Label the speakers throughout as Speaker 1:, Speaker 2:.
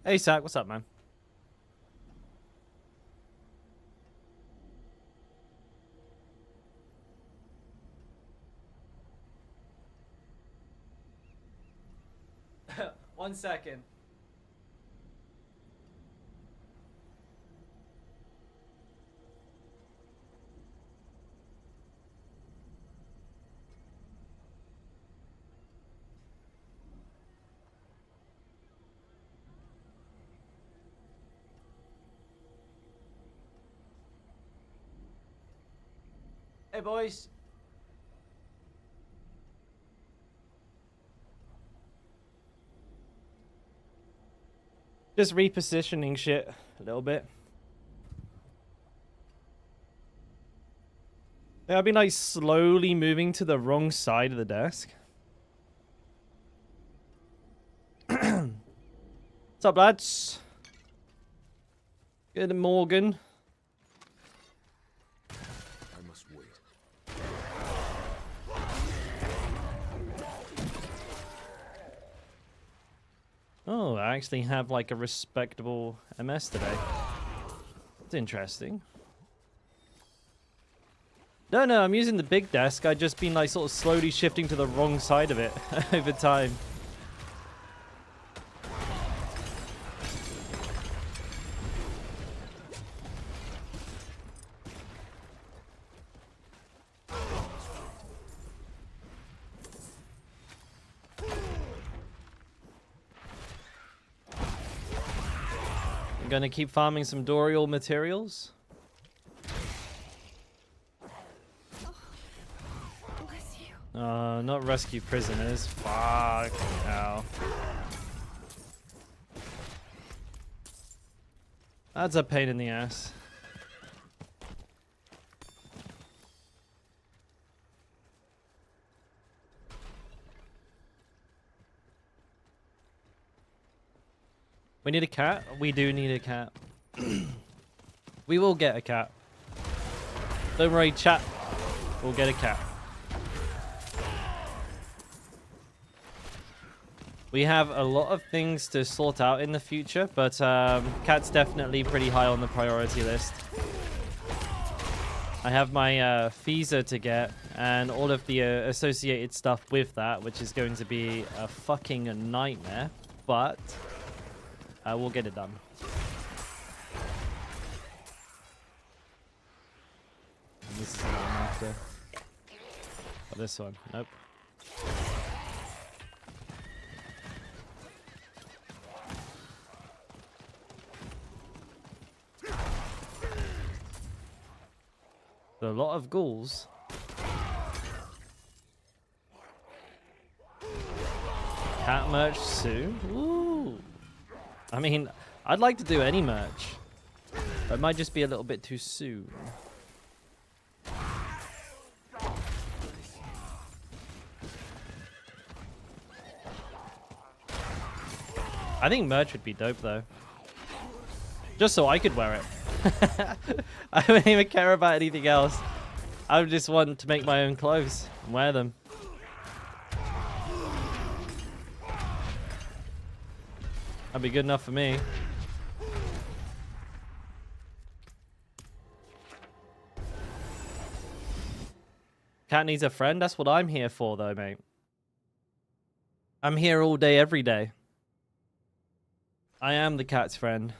Speaker 1: Hey, Sack, what's up, man? One second. Hey, boys. Just repositioning shit a little bit. Yeah, I've been like slowly moving to the wrong side of the desk. What's up, lads? Good Morgan.
Speaker 2: I must wait.
Speaker 1: Oh, I actually have like a respectable MS today. That's interesting. No, I'm using the big desk. I've just been like sort of slowly shifting to the wrong side of it over time. I'm gonna keep farming some Dorial materials. Not rescue prisoners. Fuck hell. That's a pain in the ass. We need a cat? We do need a cat. We will get a cat. Don't worry, chat. We'll get a cat. We have a lot of things to sort out in the future, but cat's definitely pretty high on the priority list. I have my Feezer to get and all of the associated stuff with that, which is going to be a fucking nightmare, but we'll get it done. And this is the one after. Oh, this one. Nope. A lot of ghouls. Cat merch soon? Ooh. I mean, I'd like to do any merch. But it might just be a little bit too soon. I think merch would be dope though. Just so I could wear it. I don't even care about anything else. I just want to make my own clothes and wear them. That'd be good enough for me. Cat needs a friend? That's what I'm here for though, mate. I'm here all day, every day. I am the cat's friend.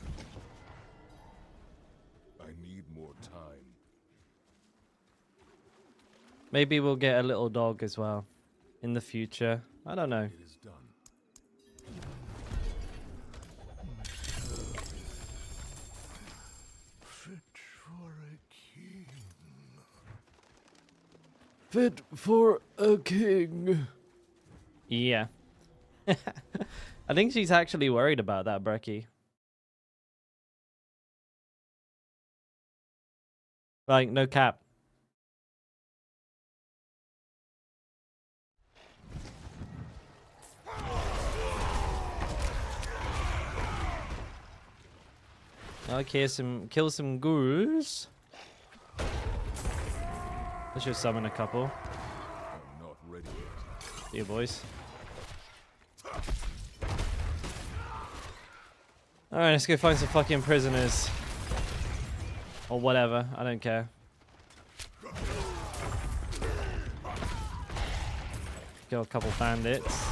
Speaker 1: Maybe we'll get a little dog as well in the future. I don't know.
Speaker 2: It is done. Fit for a king.
Speaker 1: Fit for a king. Yeah. I think she's actually worried about that, Brecky. Like, no cap. Okay, kill some ghouls. Let's just summon a couple.
Speaker 2: I'm not ready yet.
Speaker 1: See you, boys. Alright, let's go find some fucking prisoners. Or whatever, I don't care. Kill a couple bandits.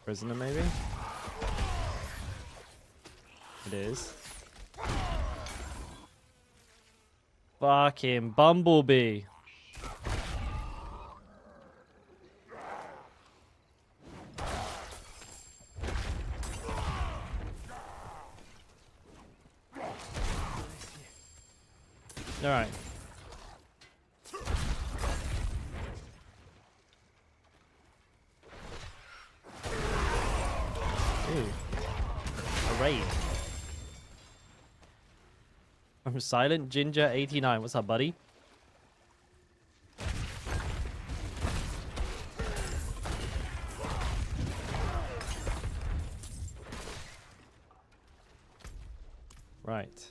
Speaker 1: Prisoner, maybe? It is. Fucking Bumblebee. Alright. Ooh. A raid. From Silent Ginger 89. What's up, buddy? Right.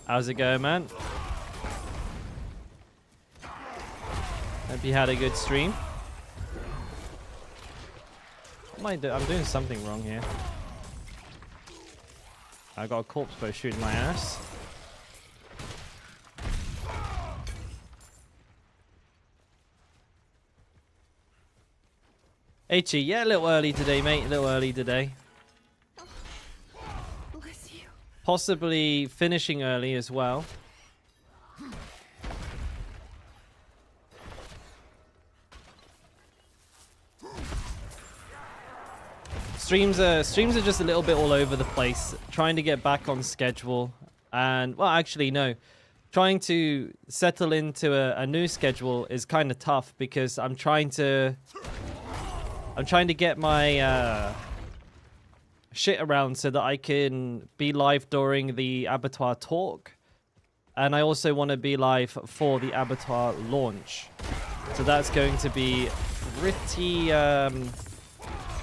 Speaker 1: How's it going, man? Hope you had a good stream. What am I doing? I'm doing something wrong here. I got a corpse bow shooting my ass. H, yeah, a little early today, mate. A little early today.
Speaker 3: Bless you.
Speaker 1: Possibly finishing early as well. Streams are just a little bit all over the place. Trying to get back on schedule, and well, actually no, trying to settle into a new schedule is kind of tough because I'm trying to get my shit around so that I can be live during the Abattoir talk, and I also want to be live for the Abattoir launch. So that's going to be pretty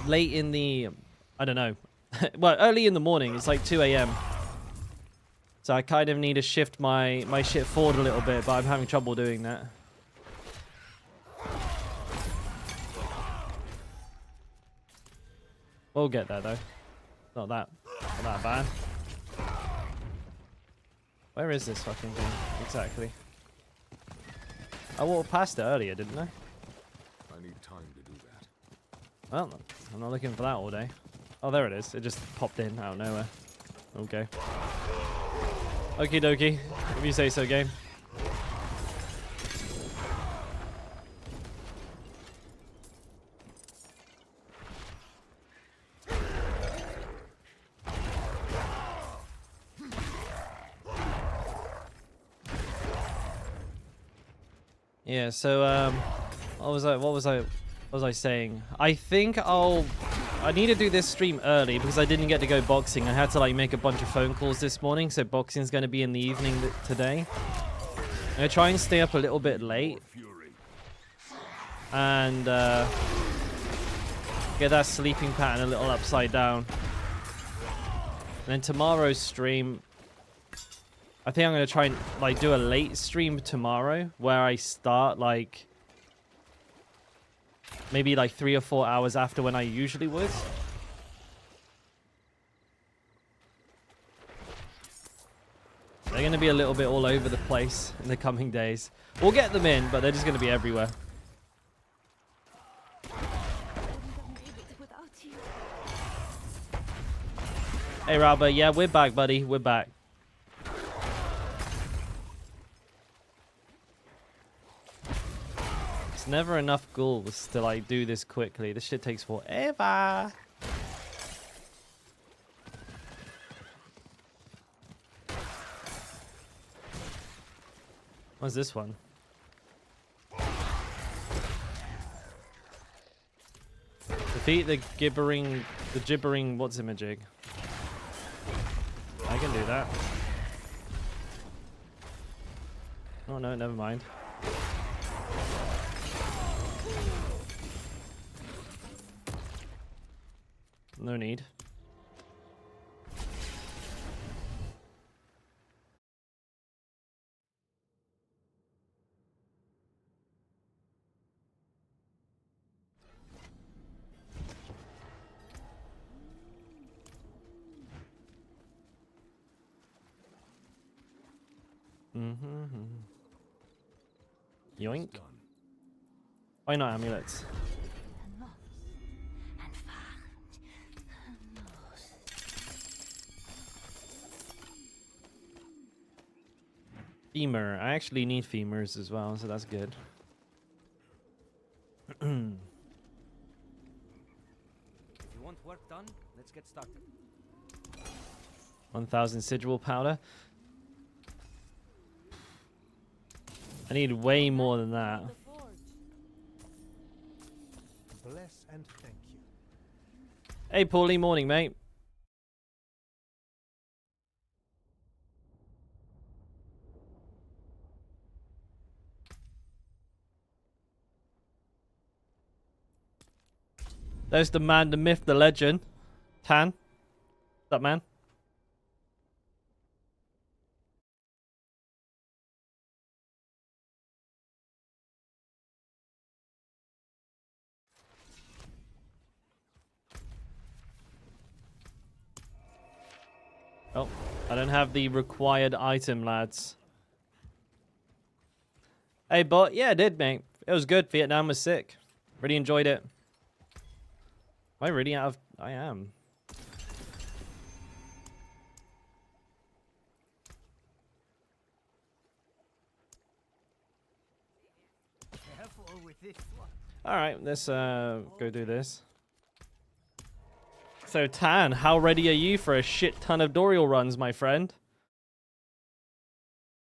Speaker 1: late in the, I don't know, well, early in the morning. It's like 2 a.m. So I kind of need to shift my shit forward a little bit, but I'm having trouble doing that. We'll get there though. Not that bad. Where is this fucking thing exactly? I walked past it earlier, didn't I?
Speaker 2: I need time to do that.
Speaker 1: Well, I'm not looking for that all day. Oh, there it is. It just popped in out of nowhere. Okay. Okie dokie. If you say so, game. Yeah, so what was I saying? I think I need to do this stream early because I didn't get to go boxing. I had to like make a bunch of phone calls this morning, so boxing's going to be in the evening today. I'm going to try and stay up a little bit late and get that sleeping pattern a little upside down. And then tomorrow's stream, I think I'm going to try and like do a late stream tomorrow where I start like maybe like 3 or 4 hours after when I usually would. They're going to be a little bit all over the place in the coming days. We'll get them in, but they're just going to be everywhere. Hey, Robert. Yeah, we're back, buddy. We're back. It's never enough ghouls to like do this quickly. This shit takes forever. What's this one? Defeat the gibbering what's-it-majig. I can do that. Oh no, never mind. No need. Yoink. Why not amulets? Femur. I actually need femurs as well, so that's good. 1,000 sigil powder. I need way more than that.
Speaker 3: Bless and thank you.
Speaker 1: Hey, Paulie, morning, mate. There's the man, the myth, the legend. Tan. What's up, man? Oh, I don't have the required item, lads. Hey, but yeah, I did, mate. It was good. Vietnam was sick. Really enjoyed it. Am I really out of... I am. Alright, let's go do this. So, Tan, how ready are you for a shit ton of Dorial runs, my friend?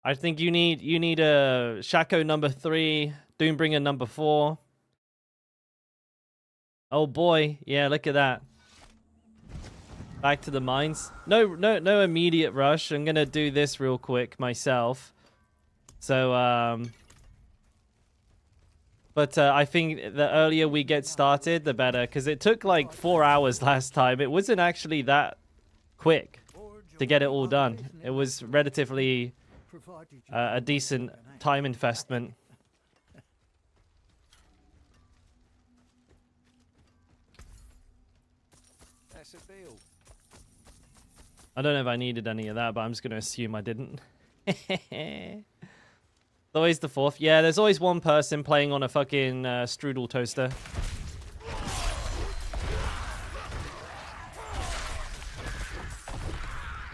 Speaker 1: I think you need a Shaco number 3, Doombringer number 4. Oh boy, yeah, look at that. Back to the mines. No immediate rush. I'm gonna do this real quick myself. So but I think the earlier we get started, the better, because it took like 4 hours last time. It wasn't actually that quick to get it all done. It was relatively a decent time investment. I don't know if I needed any of that, but I'm just going to assume I didn't. Always the 4th. Yeah, there's always one person playing on a fucking strudel toaster.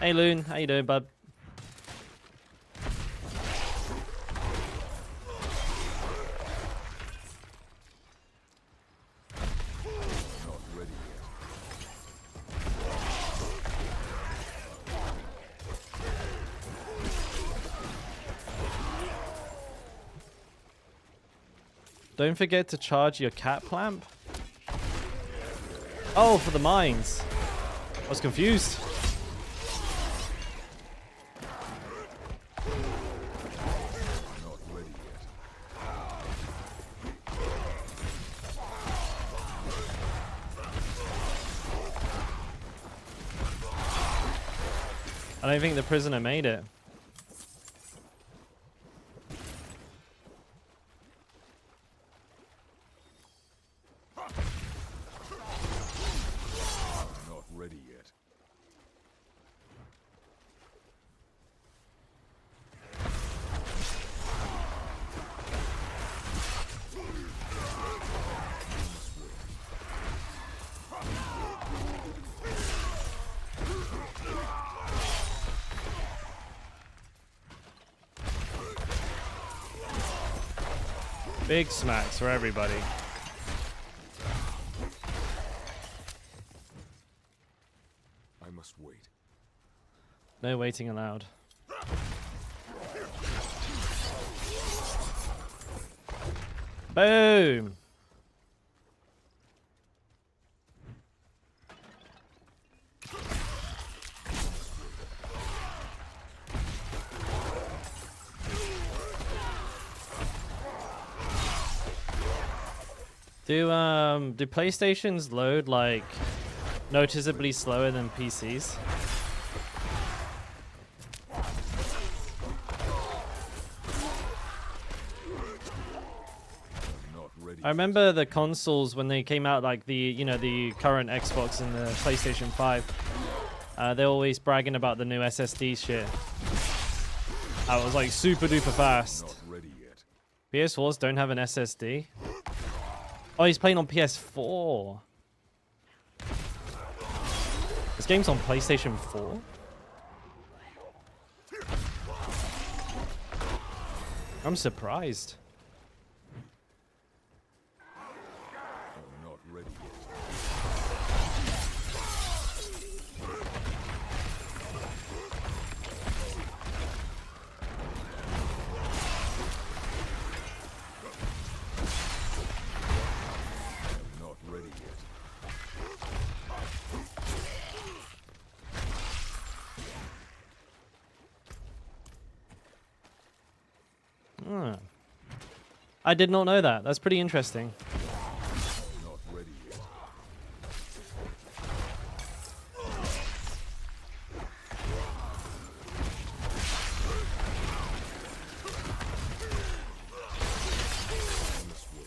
Speaker 1: Hey, Loon. How you doing, bud? Don't forget to charge your cat lamp. Oh, for the mines. I was confused. I don't think the prisoner made it. Big smacks for everybody.
Speaker 2: I must wait.
Speaker 1: No waiting allowed. Boom! Do PlayStations load like noticeably slower than PCs? I remember the consoles when they came out, like the the current Xbox and the PlayStation 5. They're always bragging about the new SSD shit. That was like super duper fast.
Speaker 2: Not ready yet.
Speaker 1: PS4s don't have an SSD. Oh, he's playing on PS4. This game's on PlayStation 4? I'm surprised.
Speaker 2: I'm not ready yet. I'm not ready yet.
Speaker 1: Hmm. I did not know that. That's pretty interesting.
Speaker 2: Not ready yet. I must wait.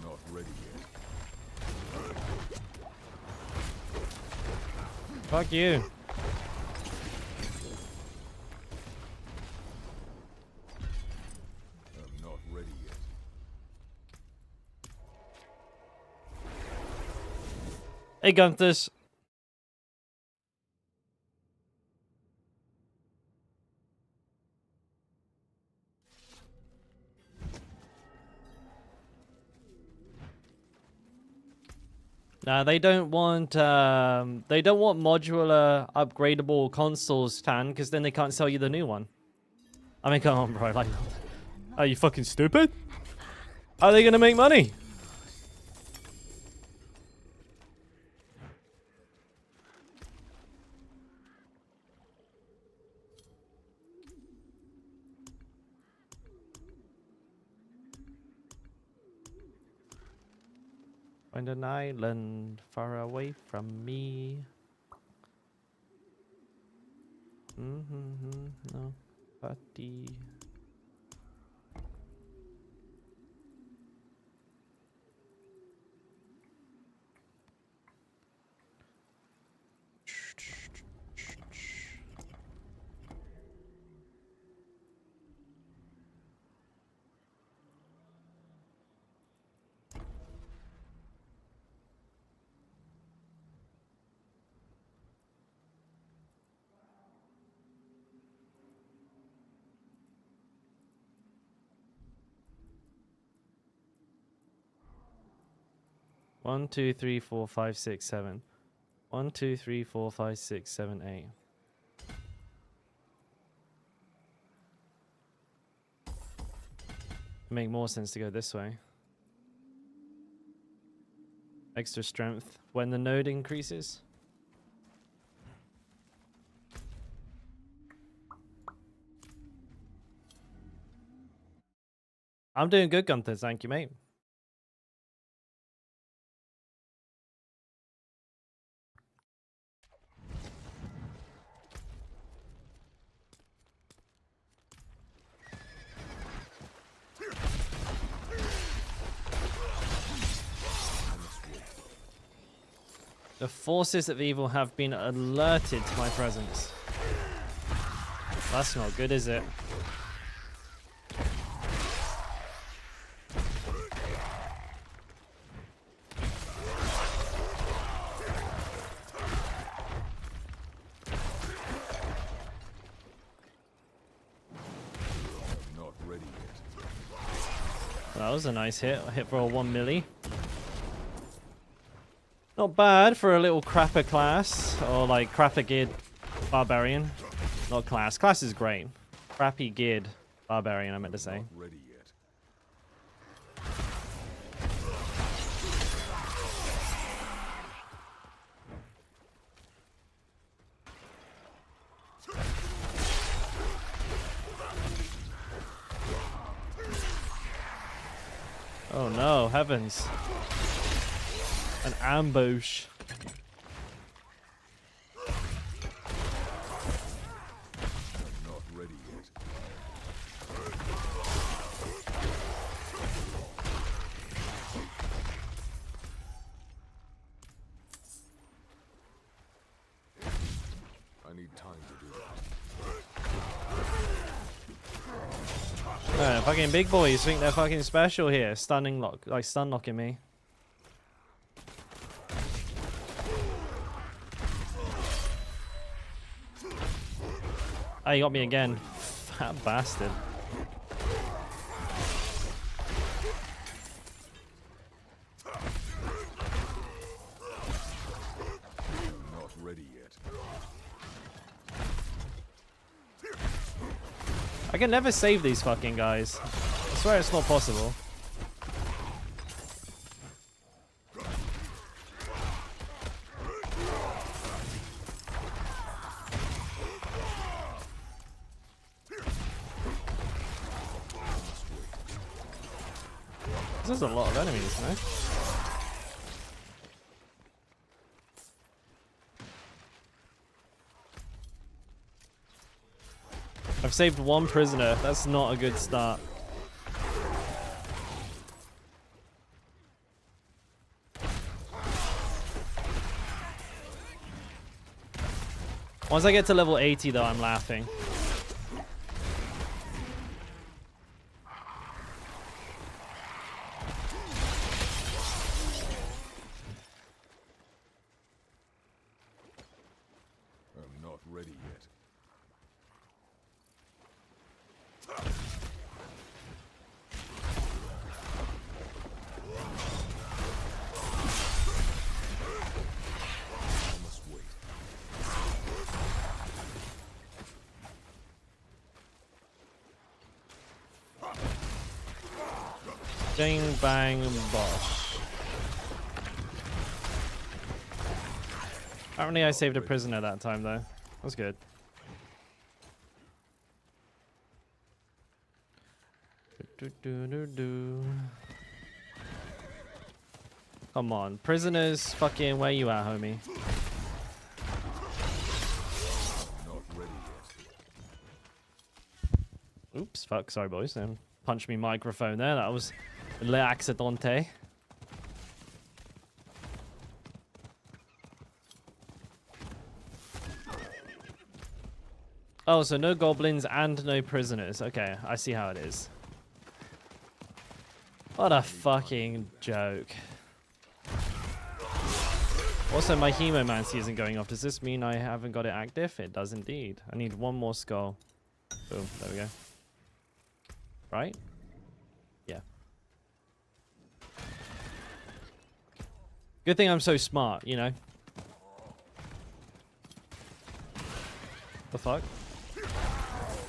Speaker 2: I'm not ready yet.
Speaker 1: Fuck you.
Speaker 2: I'm not ready yet.
Speaker 1: Hey, Gunthers. Nah, they don't want modular upgradable consoles, Tan, because then they can't sell you the new one. I mean, come on, bro. Like, are you fucking stupid? How are they gonna make money? Find an island far away from me. No, party. One, two, three, four, five, six, seven. 1, 2, 3, 4, 5, 6, 7, 8. Make more sense to go this way. Extra strength when the node increases. I'm doing good, Gunther. Thank you, mate. The forces of evil have been alerted to my presence. That's not good, is it?
Speaker 2: Not ready yet.
Speaker 1: That was a nice hit. I hit for a 1 milli. Not bad for a little crapper class, or like crapper geared barbarian. Not class. Class is great. Crappy geared barbarian, I meant to say.
Speaker 2: Not ready yet.
Speaker 1: Oh no, heavens. An ambush. Fucking big boys think they're fucking special here. Stunning lock, like stun locking me. Oh, you got me again. Fat bastard.
Speaker 2: Not ready yet.
Speaker 1: I can never save these fucking guys. I swear it's not possible. There's a lot of enemies, no? I've saved one prisoner. That's not a good start. Once I get to level 80 though, I'm laughing.
Speaker 2: I'm not ready yet. I must wait.
Speaker 1: Bang, bang, bosh. Apparently I saved a prisoner that time though. That was good. Come on, prisoners, fucking where you at, homie?
Speaker 2: Not ready yet.
Speaker 1: Oops, fuck, sorry boys. Punch me microphone there. That was le accidente. Oh, so no goblins and no prisoners. Okay, I see how it is. What a fucking joke. Also, my hemomancy isn't going off. Does this mean I haven't got it active? It does indeed. I need one more skull. Boom, there we go. Right? Yeah. Good thing I'm so smart, you know? The fuck?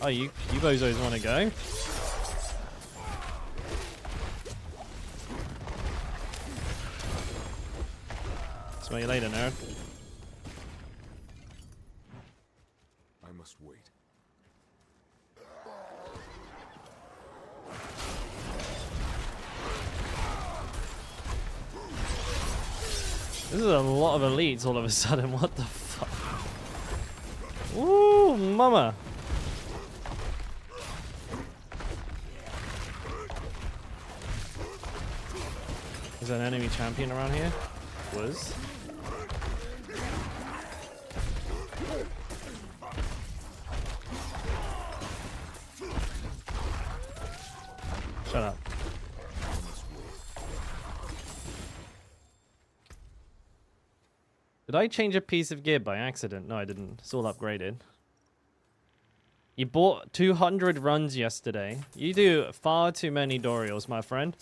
Speaker 1: Oh, you bozos want to go? Smell you later, nerd.
Speaker 2: I must wait.
Speaker 1: This is a lot of elites all of a sudden. What the fuck? Ooh, mama. Is there an enemy champion around here? Was. Shut up. Did I change a piece of gear by accident? No, I didn't. It's all upgraded. You bought 200 runs yesterday. You do far too many Dorials, my friend.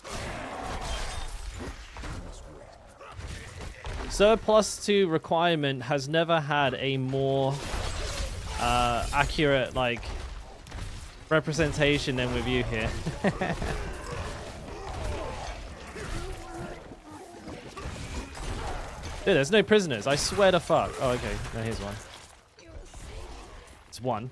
Speaker 1: Surplus to requirement has never had a more accurate, like, representation than with you here. Dude, there's no prisoners. I swear to fuck. Oh, okay. No, here's one. It's one.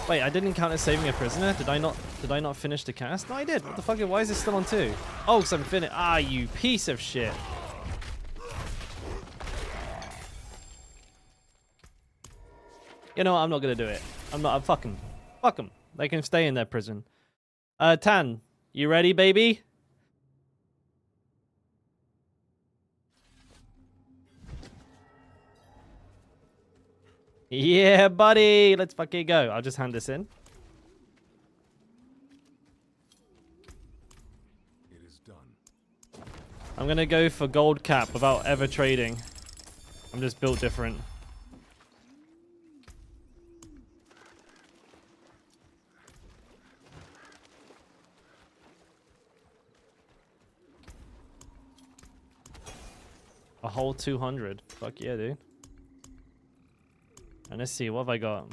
Speaker 1: Wait, I didn't count as saving a prisoner. Did I not finish the cast? No, I did. What the fuck? Why is it still on 2? Oh, because I'm finished. Ah, you piece of shit. You know what? I'm not gonna do it. I'm not. Fuck them. Fuck them. They can stay in their prison. Tan, you ready, baby? Yeah, buddy. Let's fucking go. I'll just hand this in.
Speaker 2: done.
Speaker 1: I'm gonna go for gold cap without ever trading. I'm just built different. A whole 200. Fuck yeah, dude. And let's see, what have I got?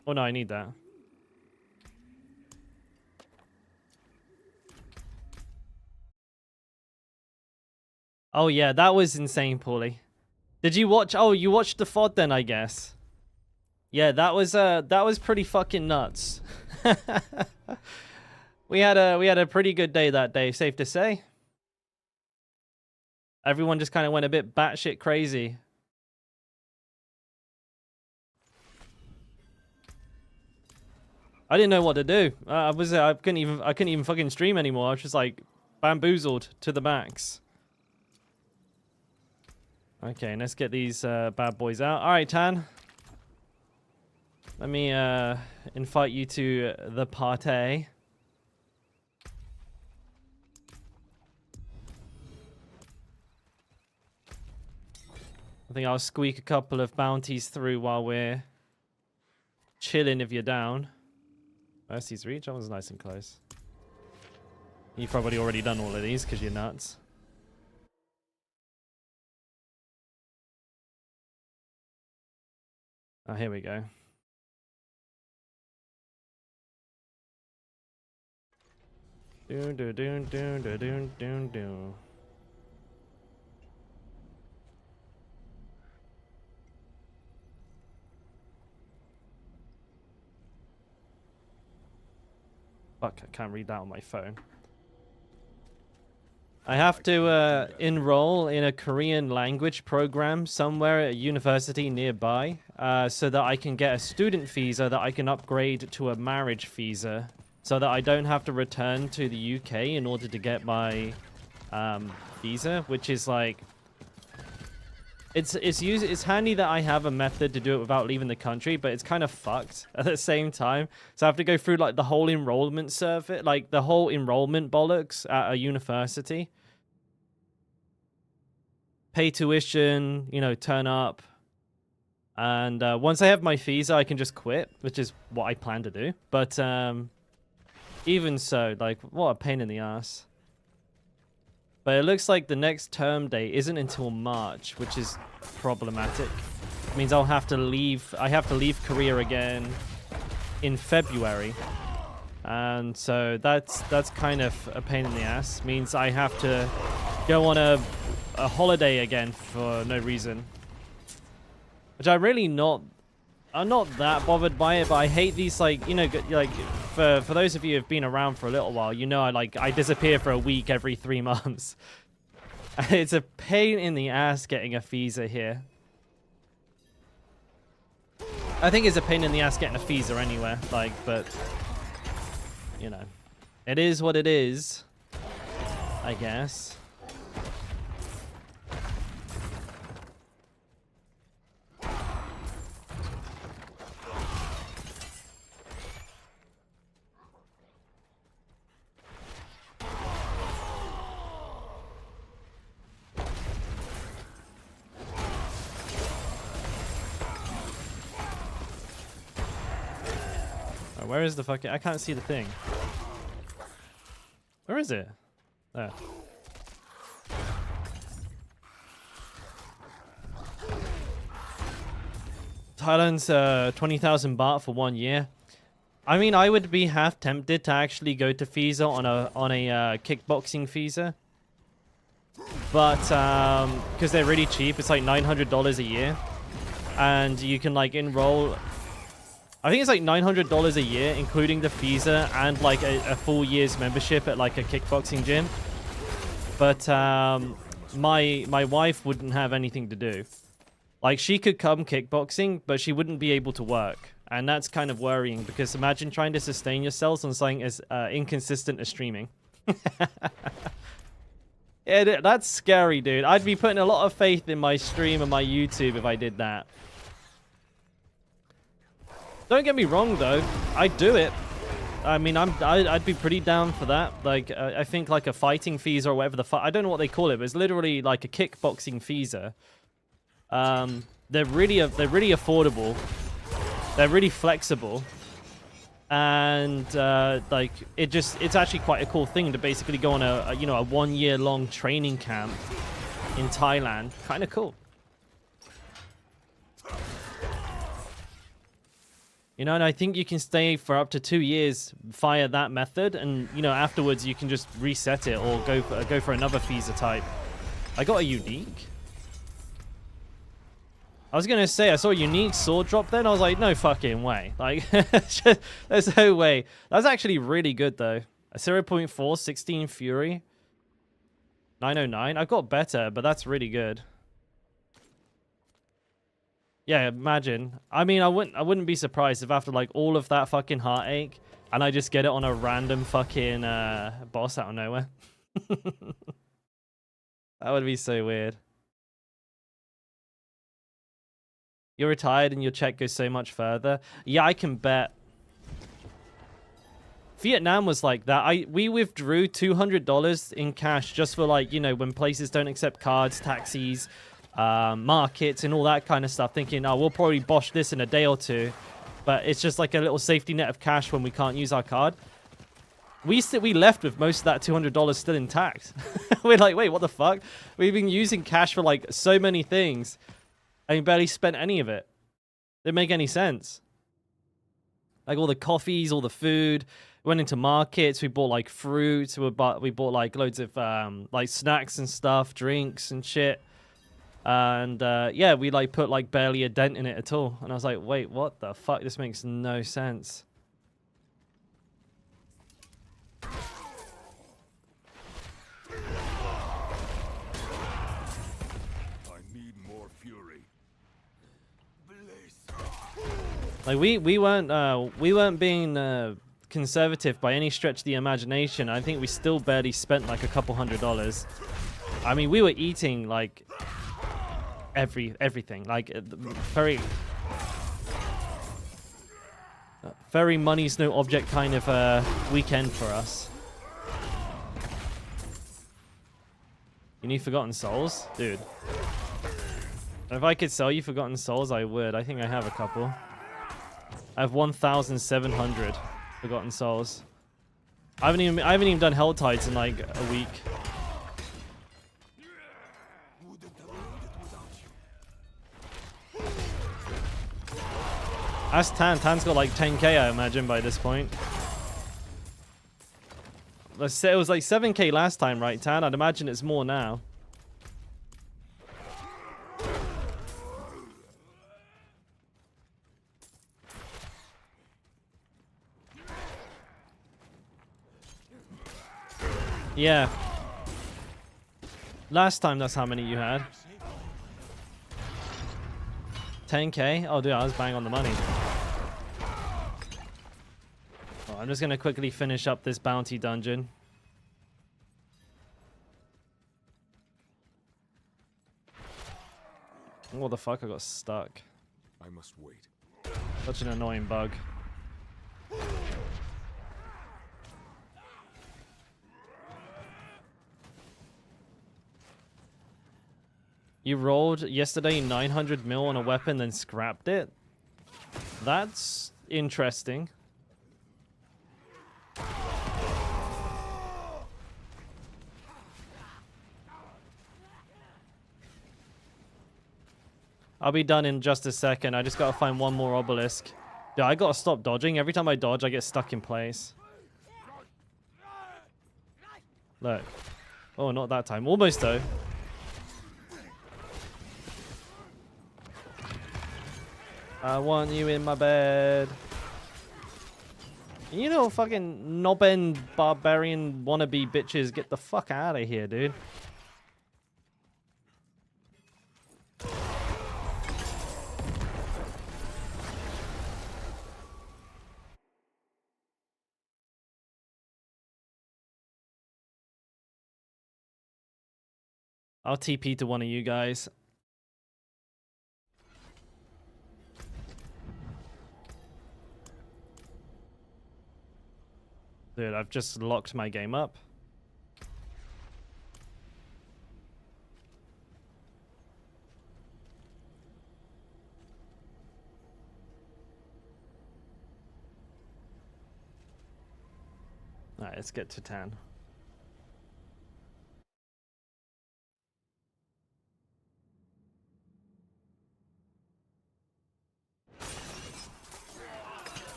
Speaker 1: Oh no, I need that. Oh yeah, that was insane, Paulie. Did you watch? Oh, you watched the VoD then, I guess. Yeah, that was pretty fucking nuts. we had a pretty good day that day, safe to say. Everyone just kind of went a bit batshit crazy. I didn't know what to do. I couldn't even fucking stream anymore. I was just like bamboozled to the max. Okay, let's get these bad boys out. All right, Tan. Let me invite you to the party. I think I'll squeak a couple of bounties through while we're chilling if you're down. Mercy's Reach, that was nice and close. You've probably already done all of these because you're nuts. Oh, here we go. Doon doon doon doon doon doon doon. Fuck, I can't read that on my phone. I have to enroll in a Korean language program somewhere at a university nearby so that I can get a student visa that I can upgrade to a marriage visa so that I don't have to return to the UK in order to get my visa, which is like... It's handy that I have a method to do it without leaving the country, but it's kind of fucked at the same time. So I have to go through like the whole enrollment circuit, like the whole enrollment bollocks at a university. Pay tuition, you know, turn up. And once I have my visa, I can just quit, which is what I plan to do. But even so, like, what a pain in the ass. But it looks like the next term date isn't until March, which is problematic. It means I'll have to leave. I have to leave Korea again in February, and so that's kind of a pain in the ass. Means I have to go on a holiday again for no reason, which I'm not that bothered by it. But I hate these, like, you know, like for those of you who've been around for a little while, you know, I disappear for a week every 3 months. It's a pain in the ass getting a visa here. I think it's a pain in the ass getting a visa anywhere, like, but you know, it is what it is, I guess. Where is the fucking... I can't see the thing. Where is it? There. Thailand's 20,000 baht for 1 year. I mean, I would be half tempted to actually go to visa on a kickboxing visa. But because they're really cheap, it's like $900 a year. And you can like enroll... I think it's like $900 a year, including the visa and like a full year's membership at like a kickboxing gym. But my wife wouldn't have anything to do. Like, she could come kickboxing, but she wouldn't be able to work. And that's kind of worrying, because imagine trying to sustain yourselves on something as inconsistent as streaming. Yeah, that's scary, dude. I'd be putting a lot of faith in my stream and my YouTube if I did that. Don't get me wrong, though. I'd do it. I mean, I'd be pretty down for that. Like, I think like a fighting Feezer or whatever the fuck. I don't know what they call it, but it's literally like a kickboxing Feezer. They're really affordable. They're really flexible, and like it's actually quite a cool thing to basically go on a 1 year long training camp in Thailand. Kind of cool. You know, and I think you can stay for up to 2 years via that method, and you know afterwards you can just reset it or go for another Feezer type. I got a unique. I was gonna say I saw a unique sword drop then. I was like, no fucking way. Like, there's no way. That's actually really good though. A 0.4, 16 Fury, 909. I've got better, but that's really good. Yeah, imagine. I mean, I wouldn't be surprised if after like all of that fucking heartache, and I just get it on a random fucking boss out of nowhere. That would be so weird. You're retired and your check goes so much further. Yeah, I can bet. Vietnam was like that. We withdrew $200 in cash just for like, you know, when places don't accept cards, taxis, markets and all that kind of stuff, thinking, oh, we'll probably bosh this in a day or two. But it's just like a little safety net of cash when we can't use our card. We left with most of that $200 still intact. We're like, wait, what the fuck? We've been using cash for like so many things. And we barely spent any of it. Didn't make any sense. Like all the coffees, all the food. We went into markets. We bought like fruit. We bought like loads of like snacks and stuff, drinks and shit. And yeah, we like put like barely a dent in it at all. And I was like, wait, what the fuck? This makes no sense. Like we weren't being conservative by any stretch of the imagination. I think we still barely spent like a couple $100. I mean, we were eating like everything, like very money's no object kind of weekend for us. You need Forgotten Souls, dude. If I could sell you Forgotten Souls, I would. I think I have a couple. I have 1,700 Forgotten Souls. I haven't even done Hell Tides in like a week. Ask Tan. Tan's got like 10k, I imagine, by this point. Let's say it was like 7k last time, right, Tan? I'd imagine it's more now. Yeah. Last time, that's how many you had. 10k? Oh, dude, I was bang on the money. Well, I'm just going to quickly finish up this bounty dungeon. What the fuck? I got stuck.
Speaker 2: I must wait.
Speaker 1: Such an annoying bug. You rolled yesterday 900 mil on a weapon, then scrapped it? That's interesting. I'll be done in just a second. I just gotta find one more obelisk. Yeah, I gotta stop dodging. Every time I dodge, I get stuck in place. Look. Oh, not that time. Almost, though. I want you in my bed. You know, fucking knob-end barbarian wannabe bitches, get the fuck out of here, dude. I'll TP to one of you guys. Dude, I've just locked my game up. Alright, let's get to 10.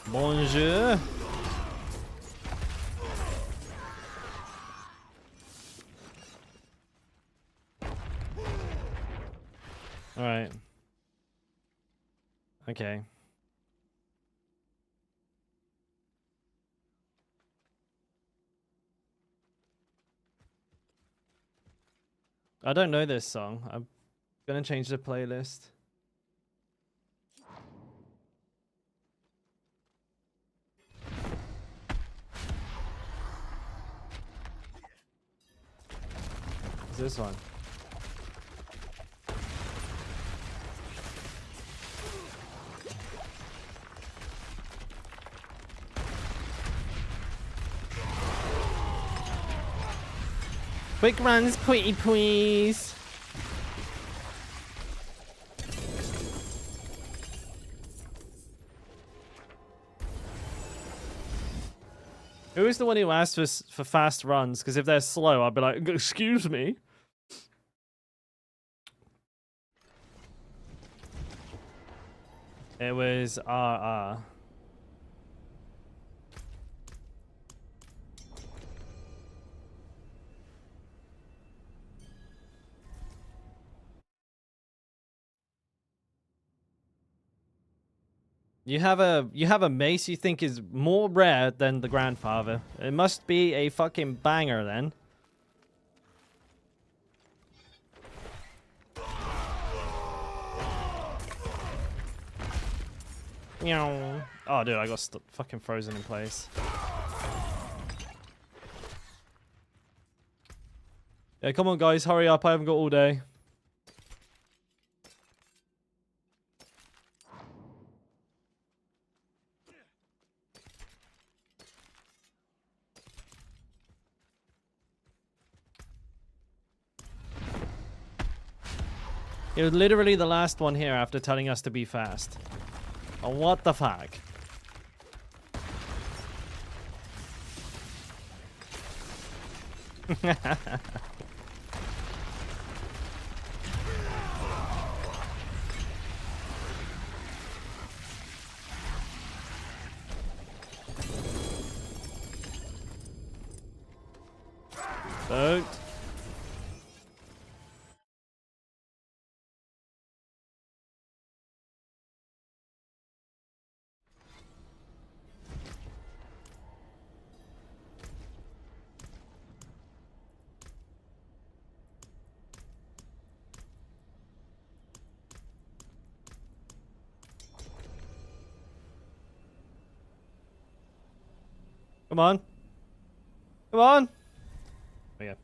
Speaker 1: Bonjour. Alright. Okay. I don't know this song. I'm gonna change the playlist. What's this one? Quick runs, please. Who is the one who asked for fast runs? Because if they're slow, I'd be like, excuse me. It was RR. You have a mace you think is more rare than the grandfather. It must be a fucking banger then. Oh, dude, I got fucking frozen in place. Yeah, come on, guys, hurry up. I haven't got all day. It was literally the last one here after telling us to be fast. Oh, what the fuck? Don't. Come on. Come on. There we go.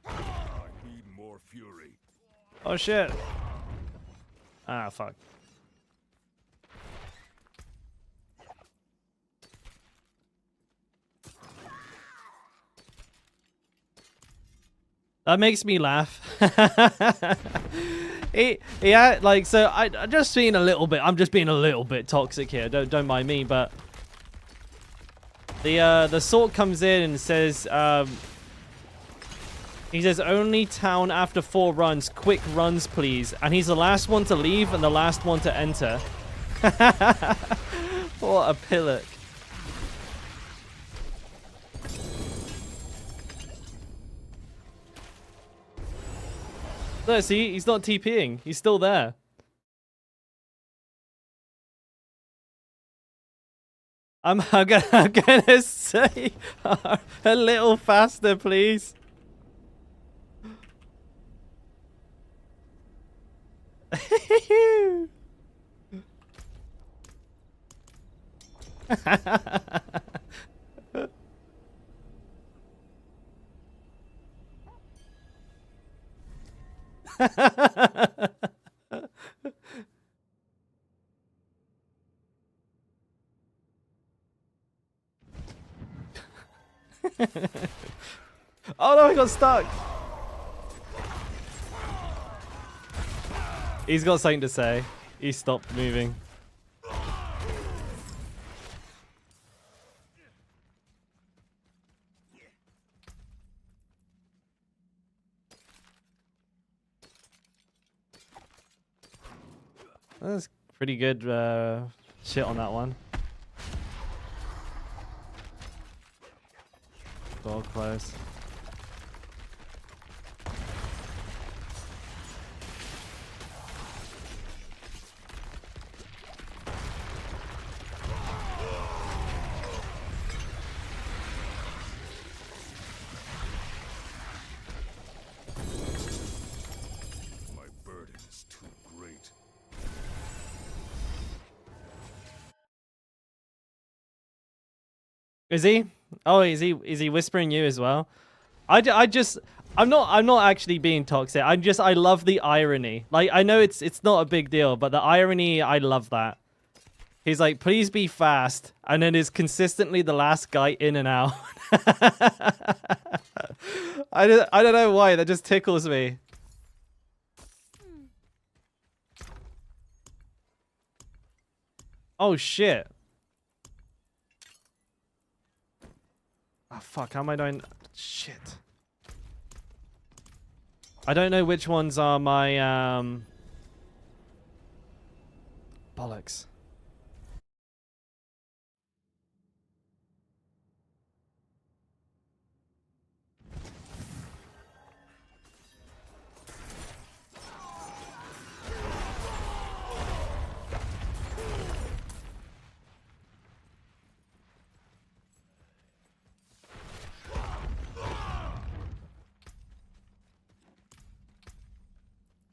Speaker 2: I need more fury.
Speaker 1: Oh shit. Ah, fuck. That makes me laugh. Yeah, like, so I just being a little bit, I'm just being a little bit toxic here. Don't mind me, but the sword comes in and says, he says only town after 4 runs, quick runs please, and he's the last one to leave and the last one to enter. What a pillock. No, see, he's not TPing. He's still there. I'm gonna say a little faster, please. Oh no, I got stuck. He's got something to say. He stopped moving. That's pretty good shit on that one. Door close.
Speaker 2: My burden is too great.
Speaker 1: Is he? Oh, is he whispering you as well? I'm not actually being toxic. I love the irony. Like, I know it's not a big deal, but the irony, I love that. He's like, please be fast, and then is consistently the last guy in and out. I don't know why, that just tickles me. Oh shit. Oh fuck, how am I doing? Shit. I don't know which ones are my bollocks.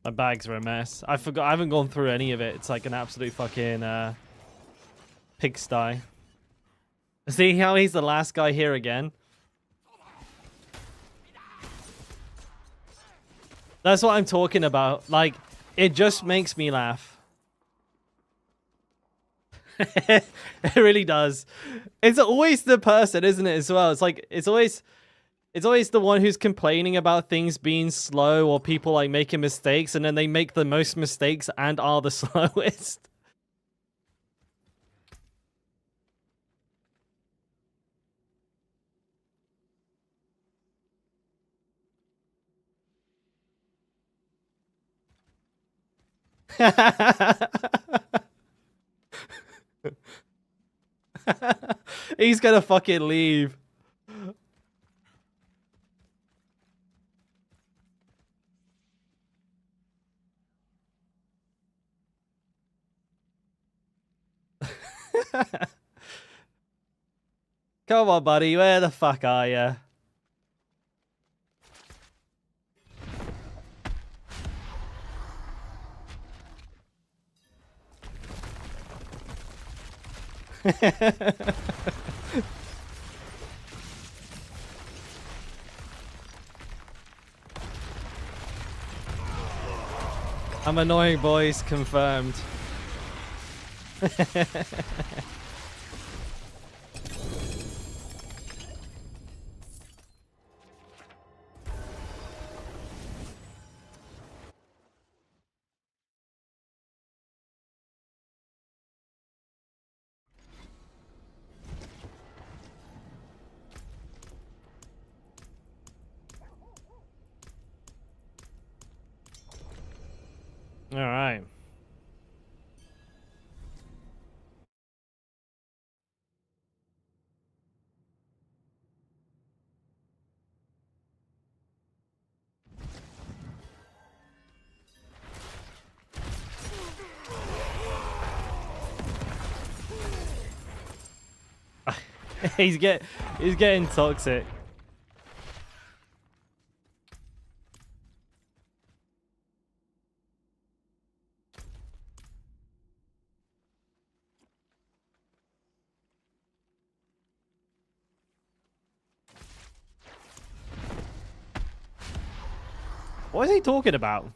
Speaker 1: My bags are a mess. I forgot. I haven't gone through any of it. It's like an absolute fucking pigsty. See how he's the last guy here again? That's what I'm talking about. Like, it just makes me laugh. It really does. It's always the person, isn't it, as well? It's like, it's always the one who's complaining about things being slow or people like making mistakes, and then they make the most mistakes and are the slowest. He's gonna fucking leave. Come on, buddy. Where the fuck are you? I'm annoying, boys. Confirmed. All right. he's getting toxic. What is he talking about?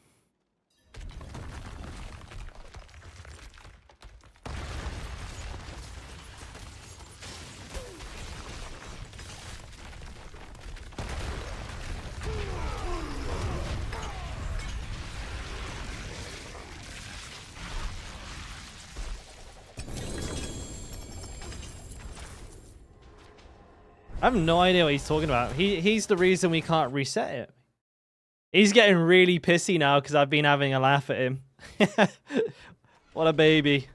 Speaker 1: I have no idea what he's talking about. He's the reason we can't reset it. He's getting really pissy now because I've been having a laugh at him. What a baby.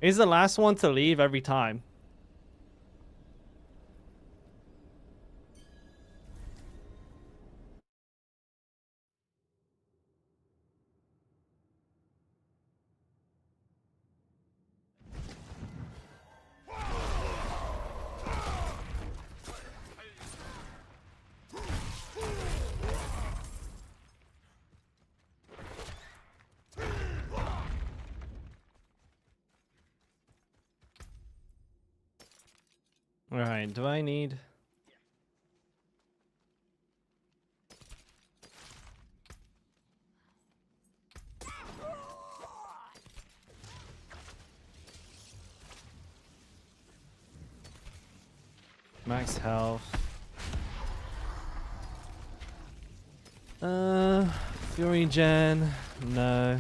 Speaker 1: He's the last one to leave every time. Alright, do I need... max health. Fury gen. No.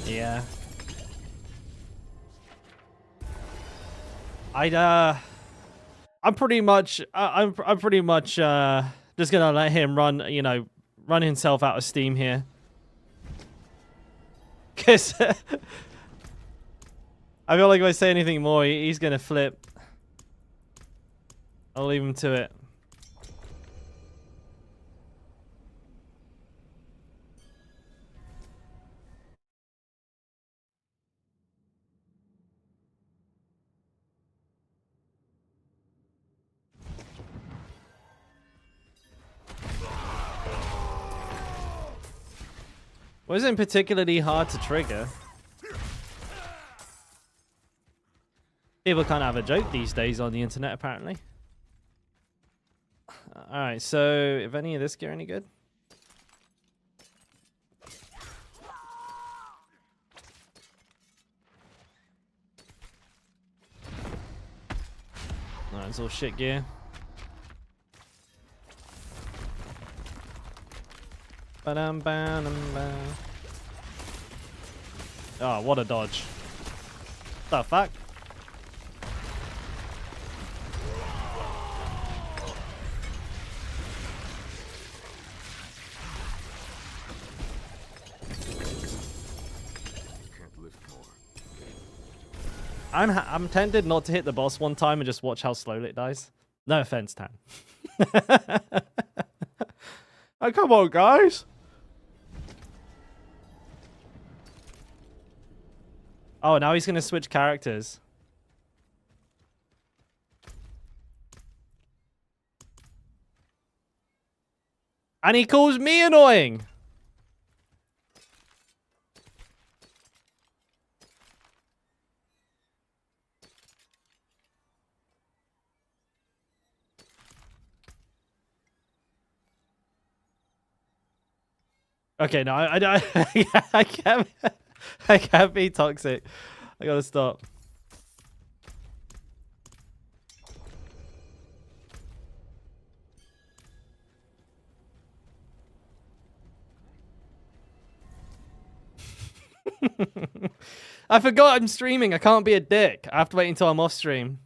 Speaker 1: Yeah. I'm pretty much just gonna let him run, you know, run himself out of steam here. Cause I feel like if I say anything more, he's gonna flip. I'll leave him to it. Wasn't particularly hard to trigger. People can't have a joke these days on the internet, apparently. Alright, so if any of this gear any good? Alright, it's all shit gear. Oh, what a dodge. The fuck?
Speaker 2: Can't lift more.
Speaker 1: I'm tempted not to hit the boss one time and just watch how slowly it dies. No offense, Tan. Oh, come on, guys. Oh, now he's going to switch characters. And he calls me annoying. Okay, no, I can't. I can't be toxic. I gotta stop. I forgot I'm streaming. I can't be a dick. I have to wait until I'm off stream.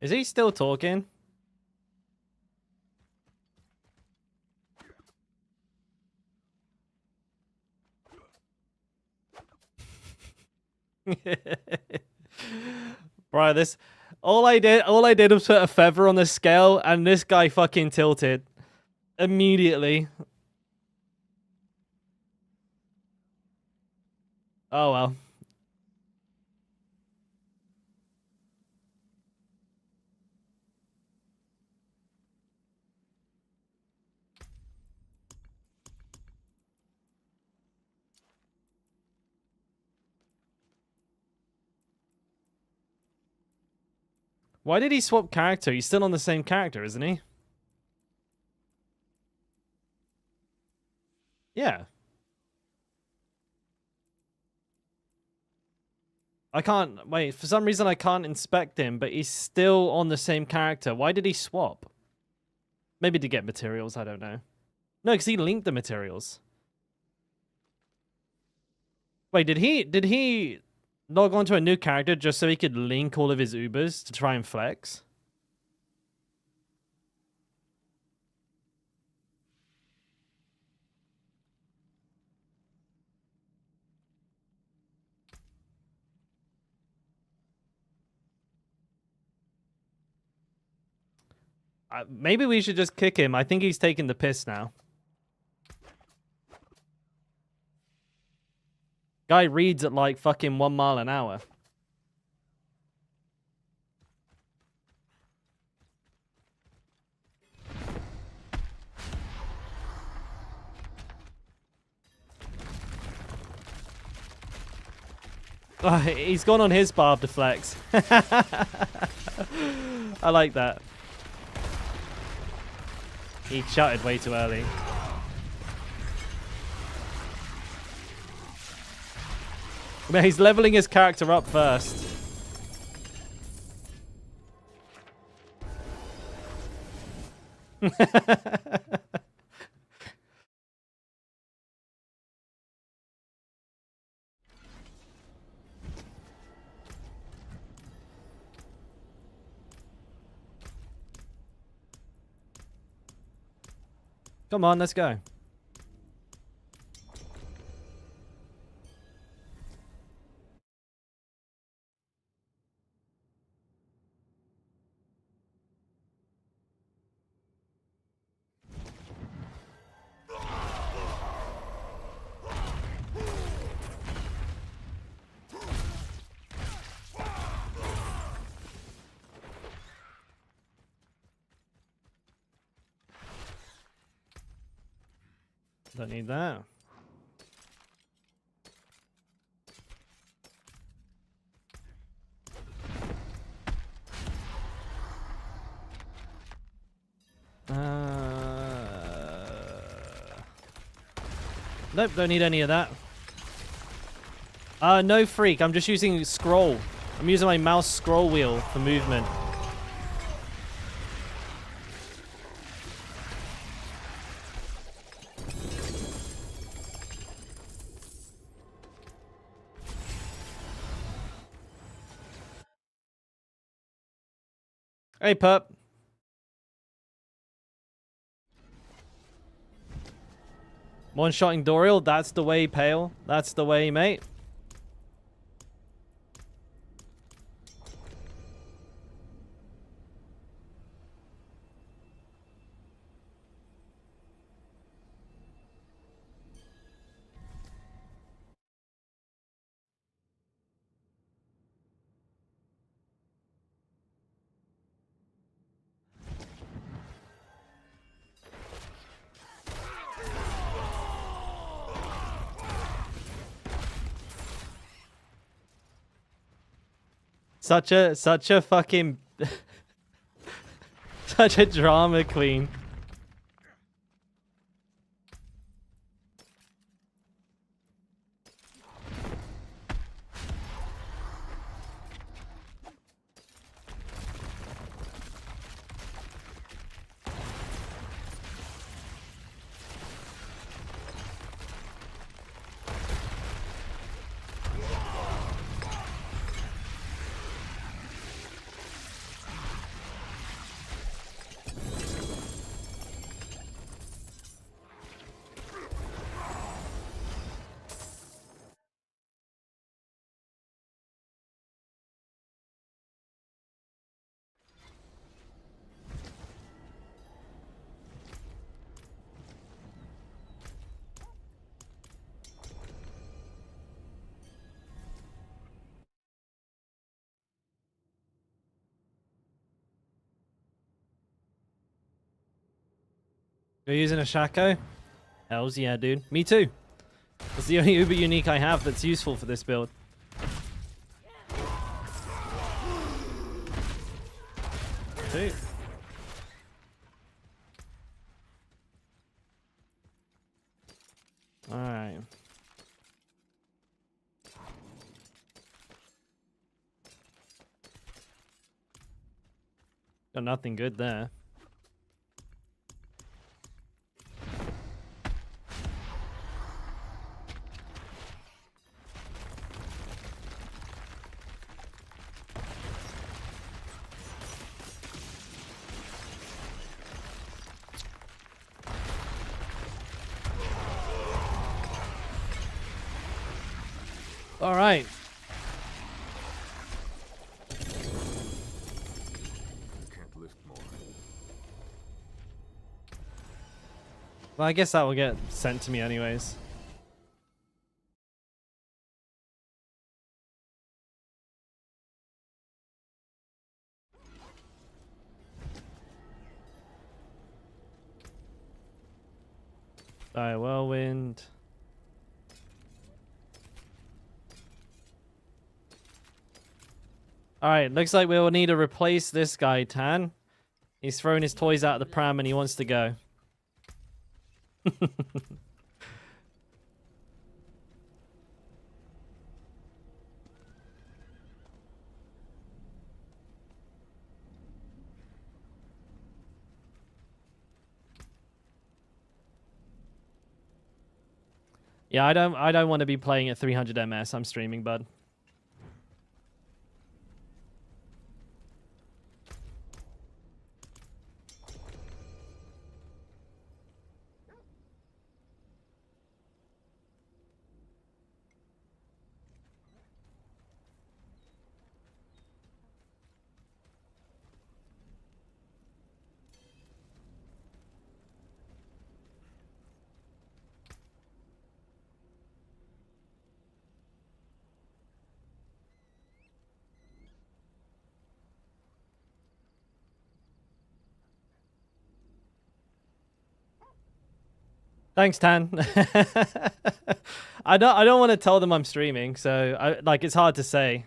Speaker 1: Is he still talking? Bro, this all I did was put a feather on the scale and this guy fucking tilted immediately. Oh well. Why did he swap character? He's still on the same character, isn't he? Yeah. I can't... Wait, for some reason I can't inspect him, but he's still on the same character. Why did he swap? Maybe to get materials, I don't know. No, because he linked the materials. Wait, did he log on to a new character just so he could link all of his Ubers to try and flex? Maybe we should just kick him. I think he's taking the piss now. Guy reads at like fucking 1 mile an hour. Oh, he's gone on his barb to flex. I like that. He shouted way too early. Man, he's leveling his character up first. Come on, let's go. Don't need that. Nope, don't need any of that. No freak. I'm just using scroll. I'm using my mouse scroll wheel for movement. Hey, pup. One-shotting Doriel, that's the way, Pale. That's the way, mate. Such a fucking such a drama queen. You're using a Shaco? Hells yeah, dude. Me too. It's the only uber unique I have that's useful for this build. Sweet. Alright. Got nothing good there. All right.
Speaker 2: Can't lift more.
Speaker 1: Well, I guess that will get sent to me anyways. Alright, whirlwind. Alright, looks like we will need to replace this guy, Tan. He's throwing his toys out of the pram and he wants to go. Yeah, I don't want to be playing at 300 ms. I'm streaming, bud. Thanks, Tan. I don't want to tell them I'm streaming, so like it's hard to say.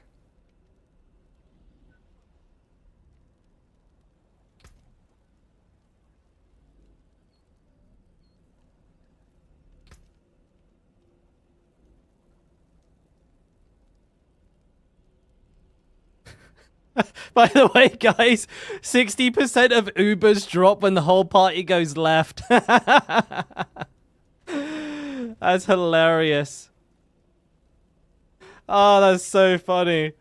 Speaker 1: By the way, guys, 60% of Ubers drop when the whole party goes left. That's hilarious. Oh, that's so funny.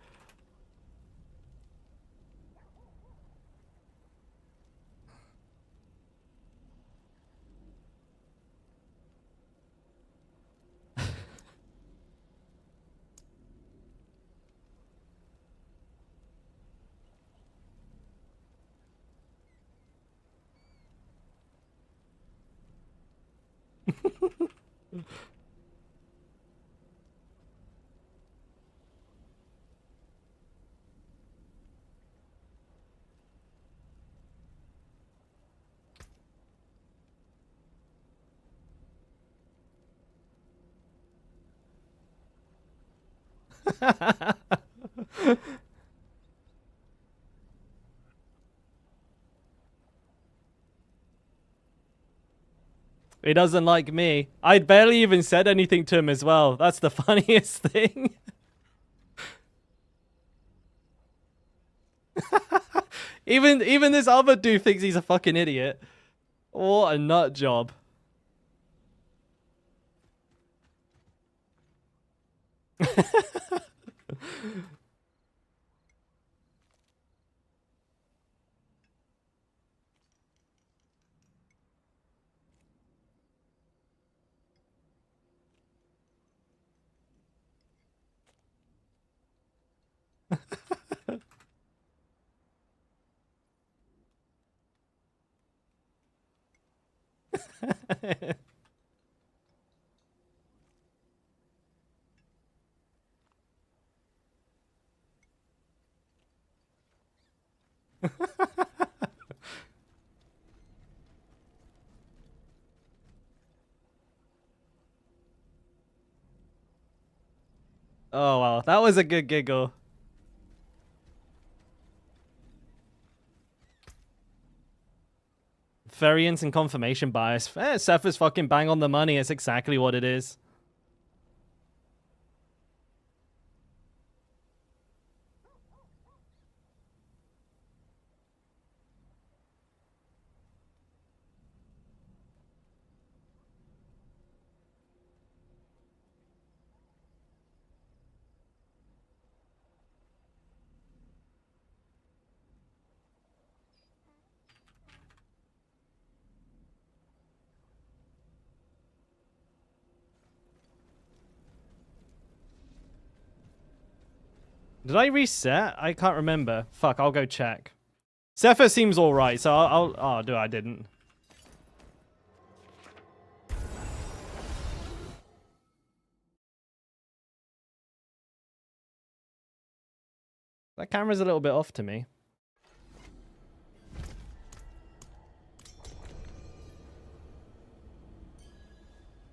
Speaker 1: He doesn't like me. I barely even said anything to him as well. That's the funniest thing. Even this other dude thinks he's a fucking idiot. What a nut job. Oh, wow. That was a good giggle. Variance and confirmation bias. Seth is fucking bang on the money. It's exactly what it is. Did I reset? I can't remember. Fuck, I'll go check. Sepher seems alright, so I'll... Oh, I didn't. That camera's a little bit off to me.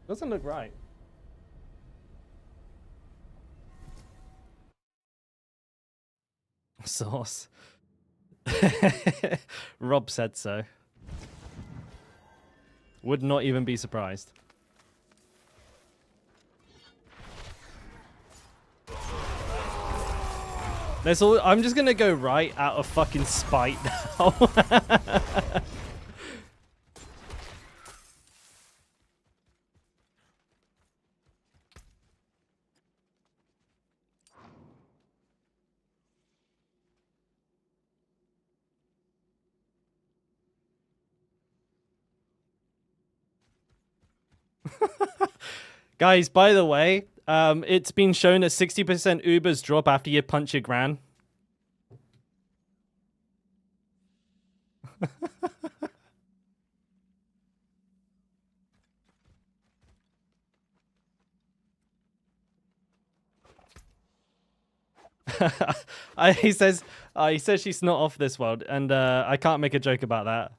Speaker 1: Doesn't look right. Sauce. Rob said so. Would not even be surprised. I'm just gonna go right out of fucking spite now. Guys, by the way, it's been shown that 60% Ubers drop after you punch your gran. He says she's not off this world, and I can't make a joke about that.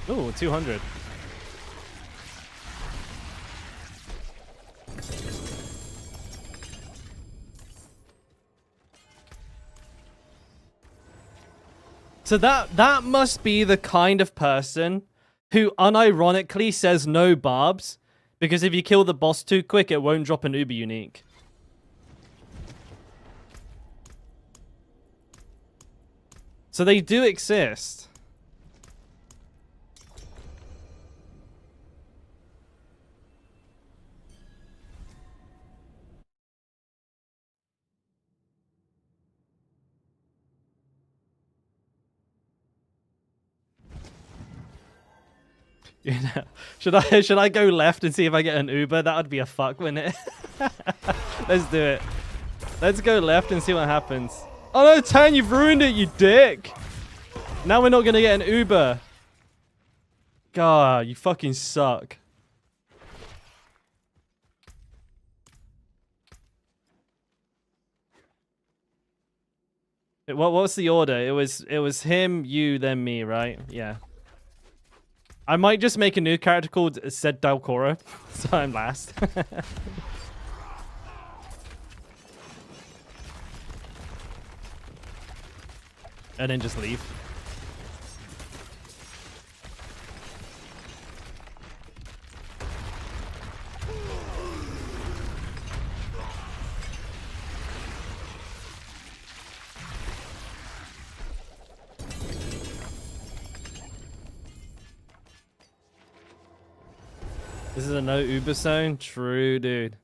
Speaker 1: Ooh, 200. So that must be the kind of person who unironically says no barbs, because if you kill the boss too quick, it won't drop an Uber unique. So they do exist. You know, should I go left and see if I get an Uber? That would be a fuck, wouldn't it? Let's do it. Let's go left and see what happens. Oh no, Tan, you've ruined it, you dick. Now we're not gonna get an Uber. God, you fucking suck. What was the order? It was him, you, then me, right? Yeah. I might just make a new character called said Dalkora, so I'm last. And then just leave. This is a no Uber zone? True, dude.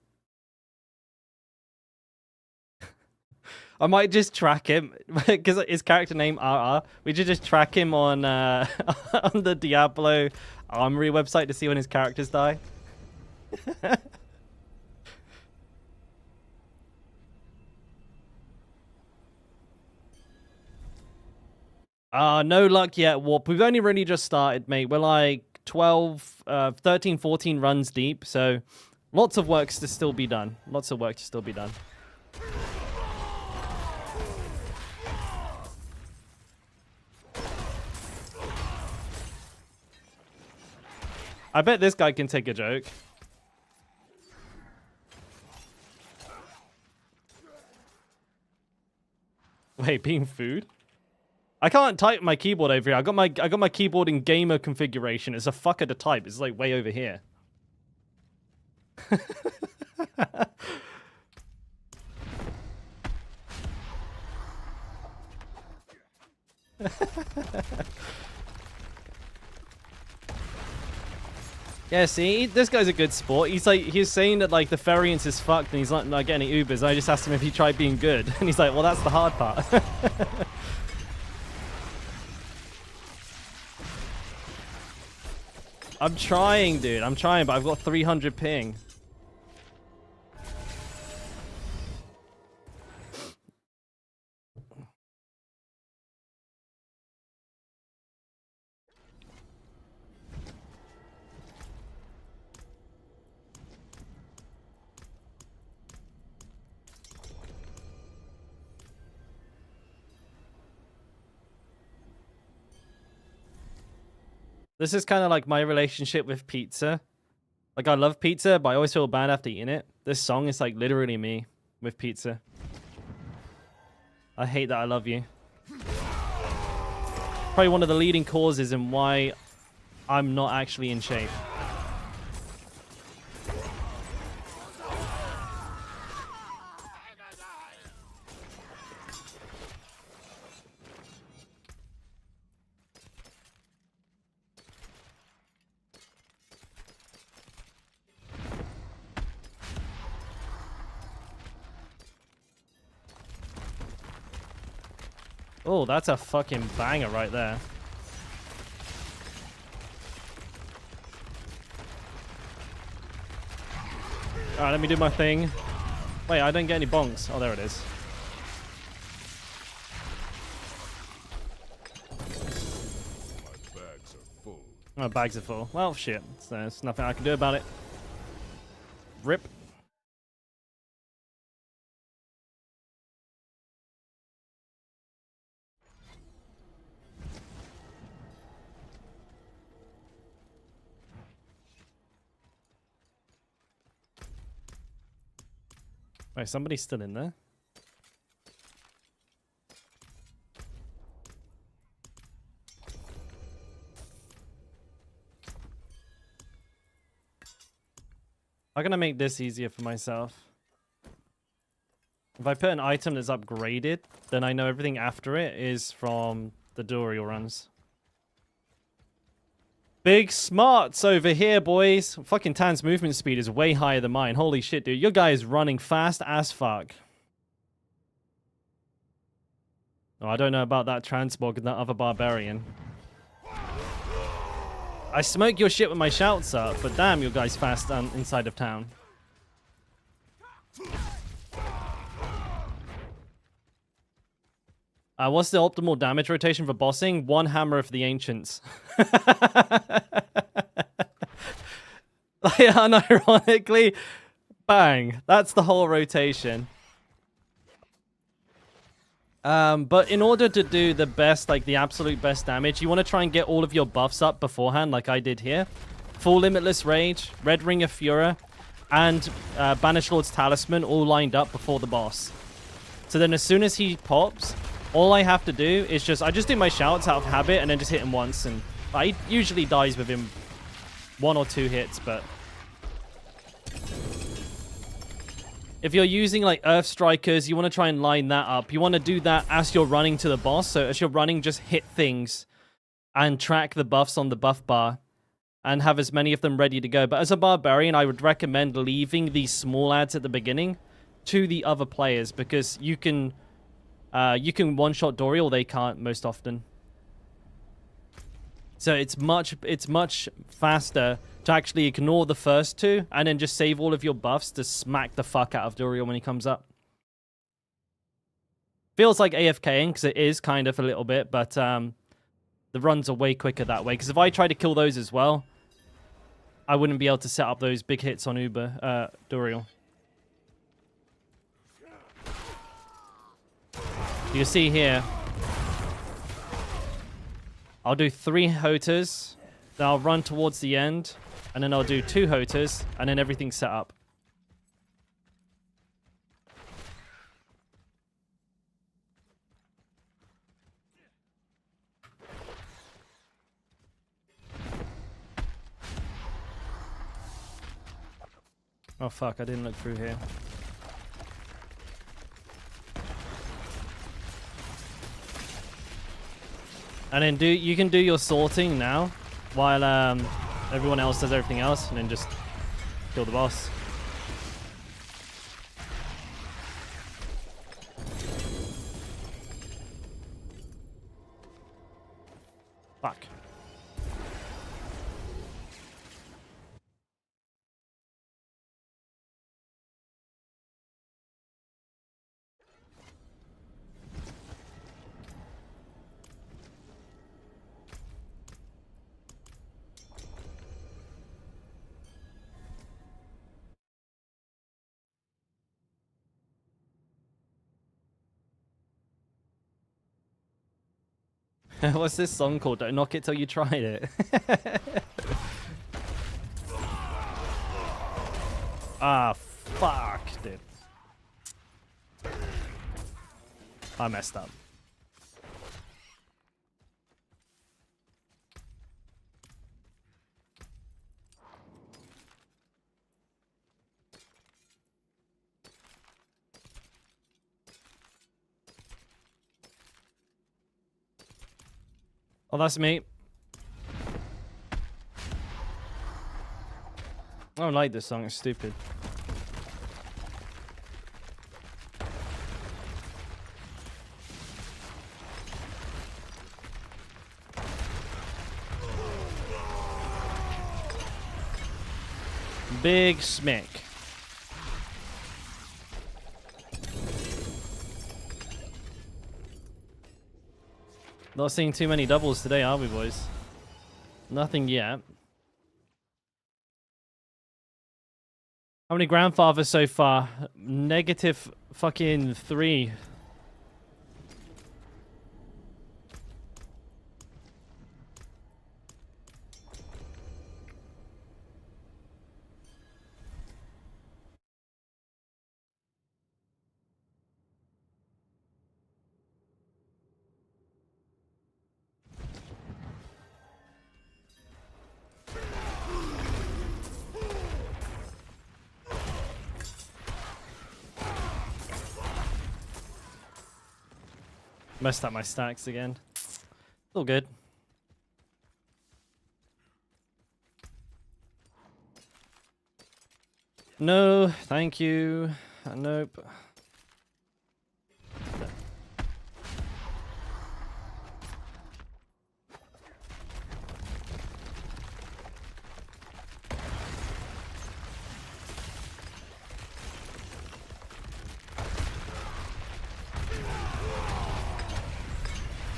Speaker 1: I might just track him because his character name RR. We should just track him on on the Diablo Armory website to see when his characters die. No luck yet, Warp. We've only really just started, mate. We're like 12, 13, 14 runs deep, so lots of work to still be done. Lots of work to still be done. I bet this guy can take a joke. Wait, being food? I can't type my keyboard over here. I got my keyboard in gamer configuration. It's a fucker to type. It's like way over here. Yeah, see, this guy's a good sport. He's saying that like the variance is fucked and he's not getting any Ubers. I just asked him if he tried being good, and he's like, well, that's the hard part. I'm trying, dude. I'm trying, but I've got 300 ping. This is kind of like my relationship with pizza. Like, I love pizza, but I always feel bad after eating it. This song is like literally me with pizza. I hate that I love you. Probably one of the leading causes in why I'm not actually in shape. Oh, that's a fucking banger right there. Alright, let me do my thing. Wait, I don't get any bonks. Oh, there it is.
Speaker 2: My bags are full.
Speaker 1: My bags are full. Well, shit. So there's nothing I can do about it. Rip. Wait, somebody's still in there? I'm gonna make this easier for myself. If I put an item that's upgraded, then I know everything after it is from the Dorial runs. Big smarts over here, boys. Fucking Tan's movement speed is way higher than mine. Holy shit, dude. Your guy is running fast as fuck. Oh, I don't know about that Transmog and that other barbarian. I smoke your shit with my shouts up, but damn, your guy's fast inside of town. What's the optimal damage rotation for bossing? One hammer of the ancients. Like, unironically, bang. That's the whole rotation. But in order to do the best, like the absolute best damage, you want to try and get all of your buffs up beforehand, like I did here. Full Limitless Rage, Red Ring of Fura, and Banished Lord's Talisman all lined up before the boss. So then as soon as he pops, all I have to do is I just do my shouts out of habit and then just hit him once. And he usually dies within 1 or 2 hits, but if you're using like Earth Strikers, you want to try and line that up. You want to do that as you're running to the boss. So as you're running, just hit things and track the buffs on the buff bar and have as many of them ready to go. But as a barbarian, I would recommend leaving these small adds at the beginning to the other players, because you can you can one-shot Dorial, they can't most often. So it's much faster to actually ignore the first two and then just save all of your buffs to smack the fuck out of Dorial when he comes up. Feels like AFKing, because it is kind of a little bit, but the runs are way quicker that way. Because if I try to kill those as well, I wouldn't be able to set up those big hits on Dorial. You can see here, I'll do 3 Hoters, then I'll run towards the end, and then I'll do 2 Hoters, and then everything's set up. Oh fuck, I didn't look through here. And then you can do your sorting now while everyone else does everything else, and then just kill the boss. Fuck. What's this song called? Don't knock it till you tried it. Ah, fuck, dude. I messed up. Oh, that's me. I don't like this song. It's stupid. Big smick. Not seeing too many doubles today, are we, boys? Nothing yet. How many grandfathers so far? Negative fucking 3. Messed up my stacks again. All good. No, thank you. Nope.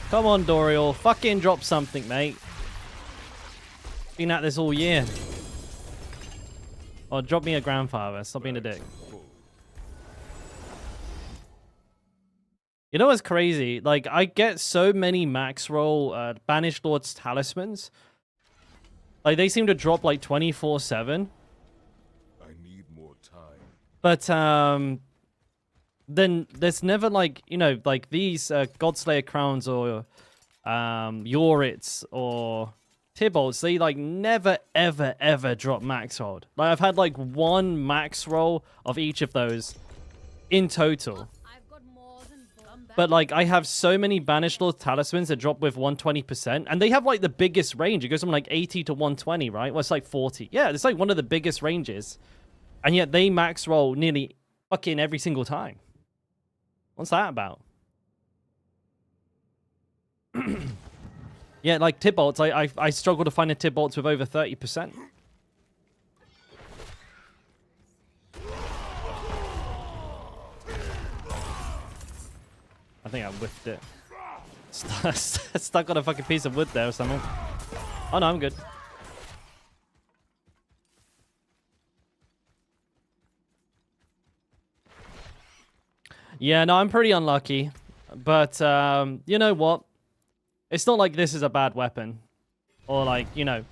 Speaker 1: Come on, Dorial. Fucking drop something, mate. Been at this all year. Or drop me a grandfather. Stop being a dick. You know what's crazy? Like, I get so many max roll Banished Lord's talismans. Like, they seem to drop like 24/7.
Speaker 2: I need more time.
Speaker 1: But, then there's never like, you know, like these Godslayer crowns or Yorits or Tybalts, they like never ever ever drop max roll. Like I've had like 1 max roll of each of those in total. But like I have so many Banished Lord talismans that drop with 120%, and they have like the biggest range. It goes from like 80 to 120, right? Well, it's like 40. Yeah, it's like one of the biggest ranges. And yet they max roll nearly fucking every single time. What's that about? Yeah, like Tibolts, I struggle to find a Tibolts with over 30%. I think I whiffed it. Stuck on a fucking piece of wood there or something. Oh no, I'm good. Yeah, no, I'm pretty unlucky. But, you know what? It's not like this is a bad weapon. Or like, you know.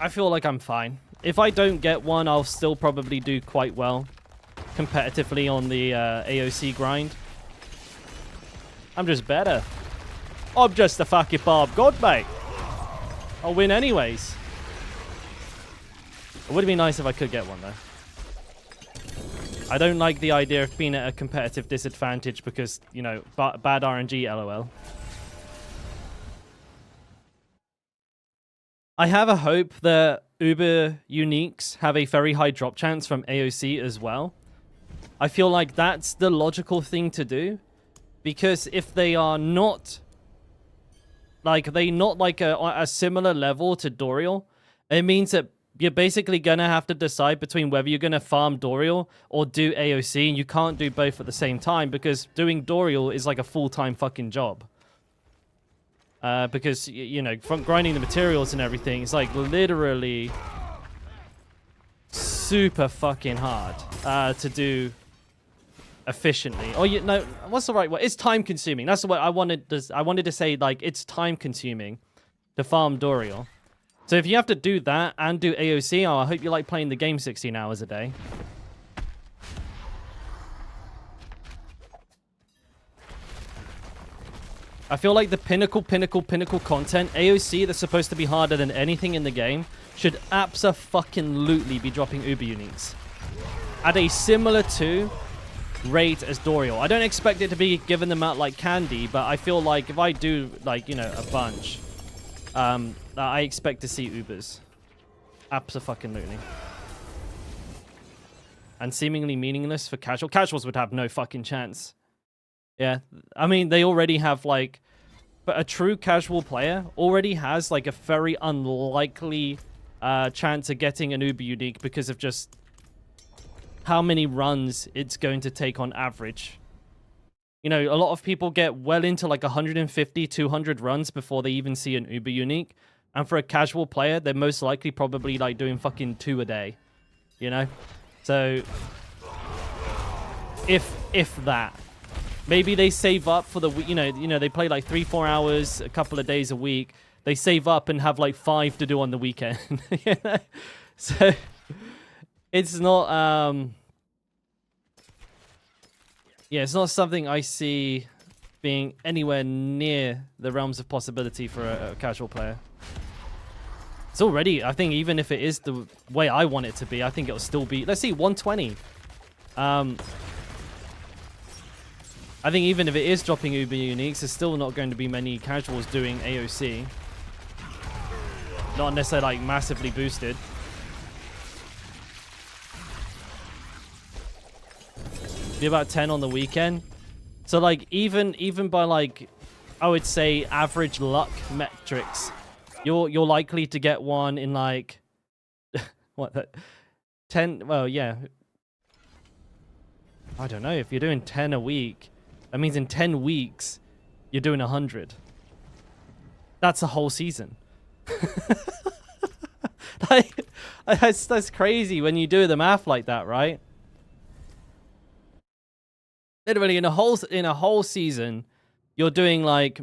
Speaker 1: I feel like I'm fine. If I don't get one, I'll still probably do quite well. Competitively on the AOC grind. I'm just better. I'm just a fucking Barb God, mate. I'll win anyways. It would be nice if I could get one, though. I don't like the idea of being at a competitive disadvantage because, you know, bad RNG, lol. I have a hope that Uber Uniques have a very high drop chance from AOC as well. I feel like that's the logical thing to do. Because if they are not... Like, a similar level to Dorial, it means that you're basically going to have to decide between whether you're going to farm Dorial or do AOC, and you can't do both at the same time because doing Dorial is like a full-time fucking job. Because, you know, from grinding the materials and everything, it's like literally super fucking hard to do efficiently. Oh, you know, what's the right word? It's time-consuming. That's what I wanted to say, like, it's time-consuming to farm Dorial. So if you have to do that and do AOC, oh, I hope you like playing the game 16 hours a day. I feel like the pinnacle content, AOC, that's supposed to be harder than anything in the game, should abso-fucking-lutely be dropping Uber Uniques. At a similar to rate as Dorial. I don't expect it to be giving them out like candy, but I feel like if I do, like, you know, a bunch... I expect to see Ubers. Abso-fucking-lutely. And seemingly meaningless for casual. Casuals would have no fucking chance. Yeah. I mean, they already have, like... But a true casual player already has, like, a very unlikely chance of getting an Uber Unique because of just how many runs it's going to take on average. You know, a lot of people get well into like 150, 200 runs before they even see an Uber Unique. And for a casual player, they're most likely probably like doing fucking 2 a day. You know? So, if that. Maybe they save up for the, you know, they play like 3-4 hours a couple of days a week. They save up and have like 5 to do on the weekend. You know? So, it's not, yeah, it's not something I see being anywhere near the realms of possibility for a casual player. It's already, I think, even if it is the way I want it to be, I think it'll still be, let's see, 120. I think even if it is dropping Uber Uniques, there's still not going to be many casuals doing AOC. Not unless they're like massively boosted. Be about 10 on the weekend. So like even by like I would say average luck metrics, you're likely to get one in like what that 10, well yeah. I don't know, if you're doing 10 a week, that means in 10 weeks you're doing 100. That's a whole season. Like, that's crazy when you do the math like that, right? Literally in a whole season, you're doing like,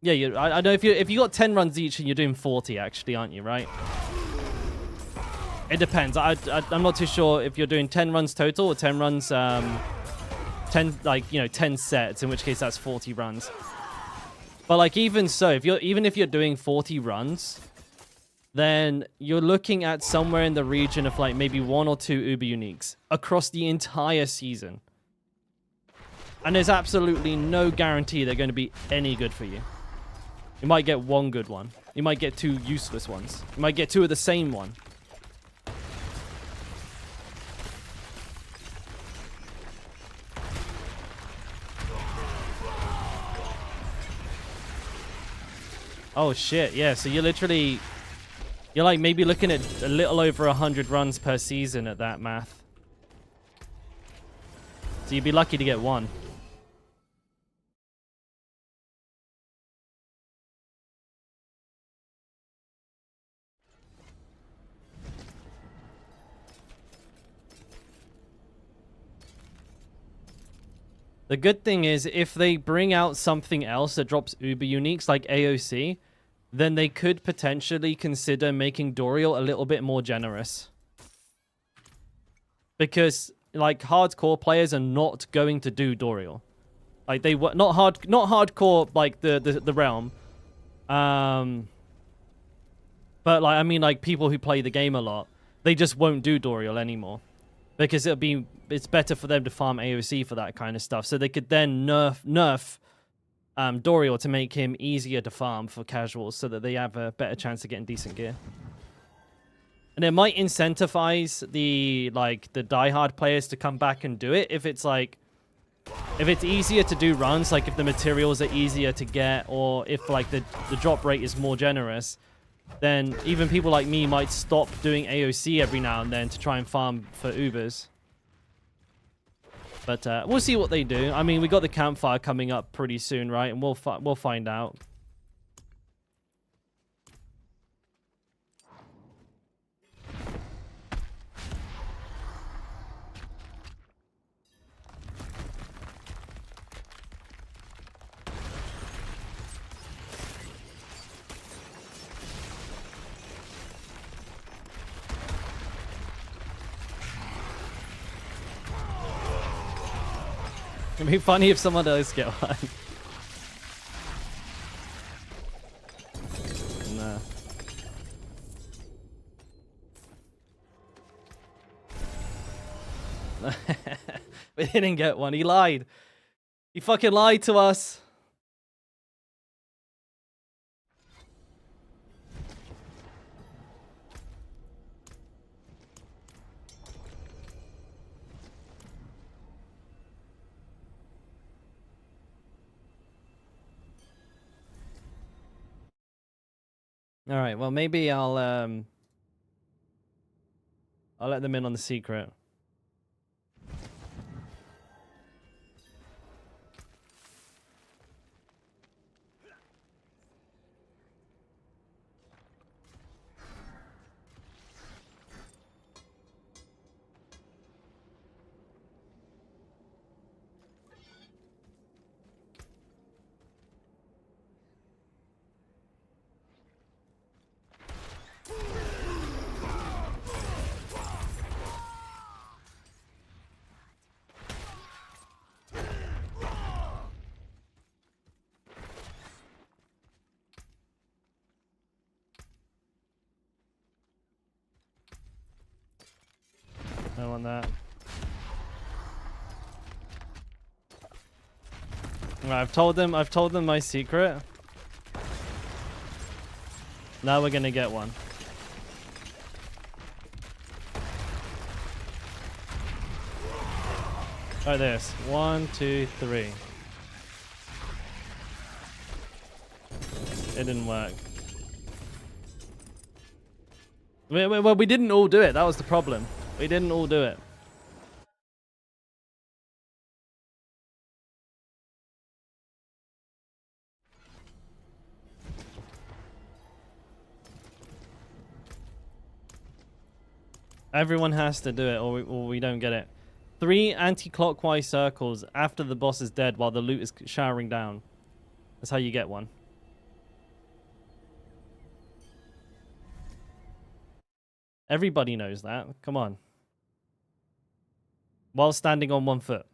Speaker 1: yeah. I know if you got 10 runs each and you're doing 40 actually, aren't you? Right? It depends. I'm not too sure if you're doing 10 runs total or 10 runs 10 like 10 sets. In which case that's 40 runs. But like even so, even if you're doing 40 runs, then you're looking at somewhere in the region of like maybe 1 or 2 Uber Uniques across the entire season. And there's absolutely no guarantee they're going to be any good for you. You might get 1 good one. You might get 2 useless ones. You might get 2 of the same one. Oh shit, yeah, so you're like maybe looking at a little over 100 runs per season at that math. So you'd be lucky to get one. The good thing is, if they bring out something else that drops uber uniques like AOC, then they could potentially consider making Dorial a little bit more generous. Because, like, hardcore players are not going to do Dorial. Like, they were not hardcore like the realm. But like, I mean, like, people who play the game a lot, they just won't do Dorial anymore. Because it's better for them to farm AOC for that kind of stuff. So they could then nerf Dorial to make him easier to farm for casuals so that they have a better chance of getting decent gear. And it might incentivize the diehard players to come back and do it if it's easier to do runs, like if the materials are easier to get, or if like the drop rate is more generous, then even people like me might stop doing AOC every now and then to try and farm for Ubers. But we'll see what they do. I mean, we got the campfire coming up pretty soon, right? And we'll find out. It'd be funny if someone does get one. No. We didn't get one. He lied. He fucking lied to us. All right, well, maybe I'll let them in on the secret. I want that. Right, I've told them my secret. Now we're gonna get one. Like this. 1, 2, 3. It didn't work. Well, we didn't all do it. That was the problem. We didn't all do it. Everyone has to do it, or we don't get it. 3 anti-clockwise circles after the boss is dead while the loot is showering down. That's how you get one. Everybody knows that. Come on. While standing on 1 foot.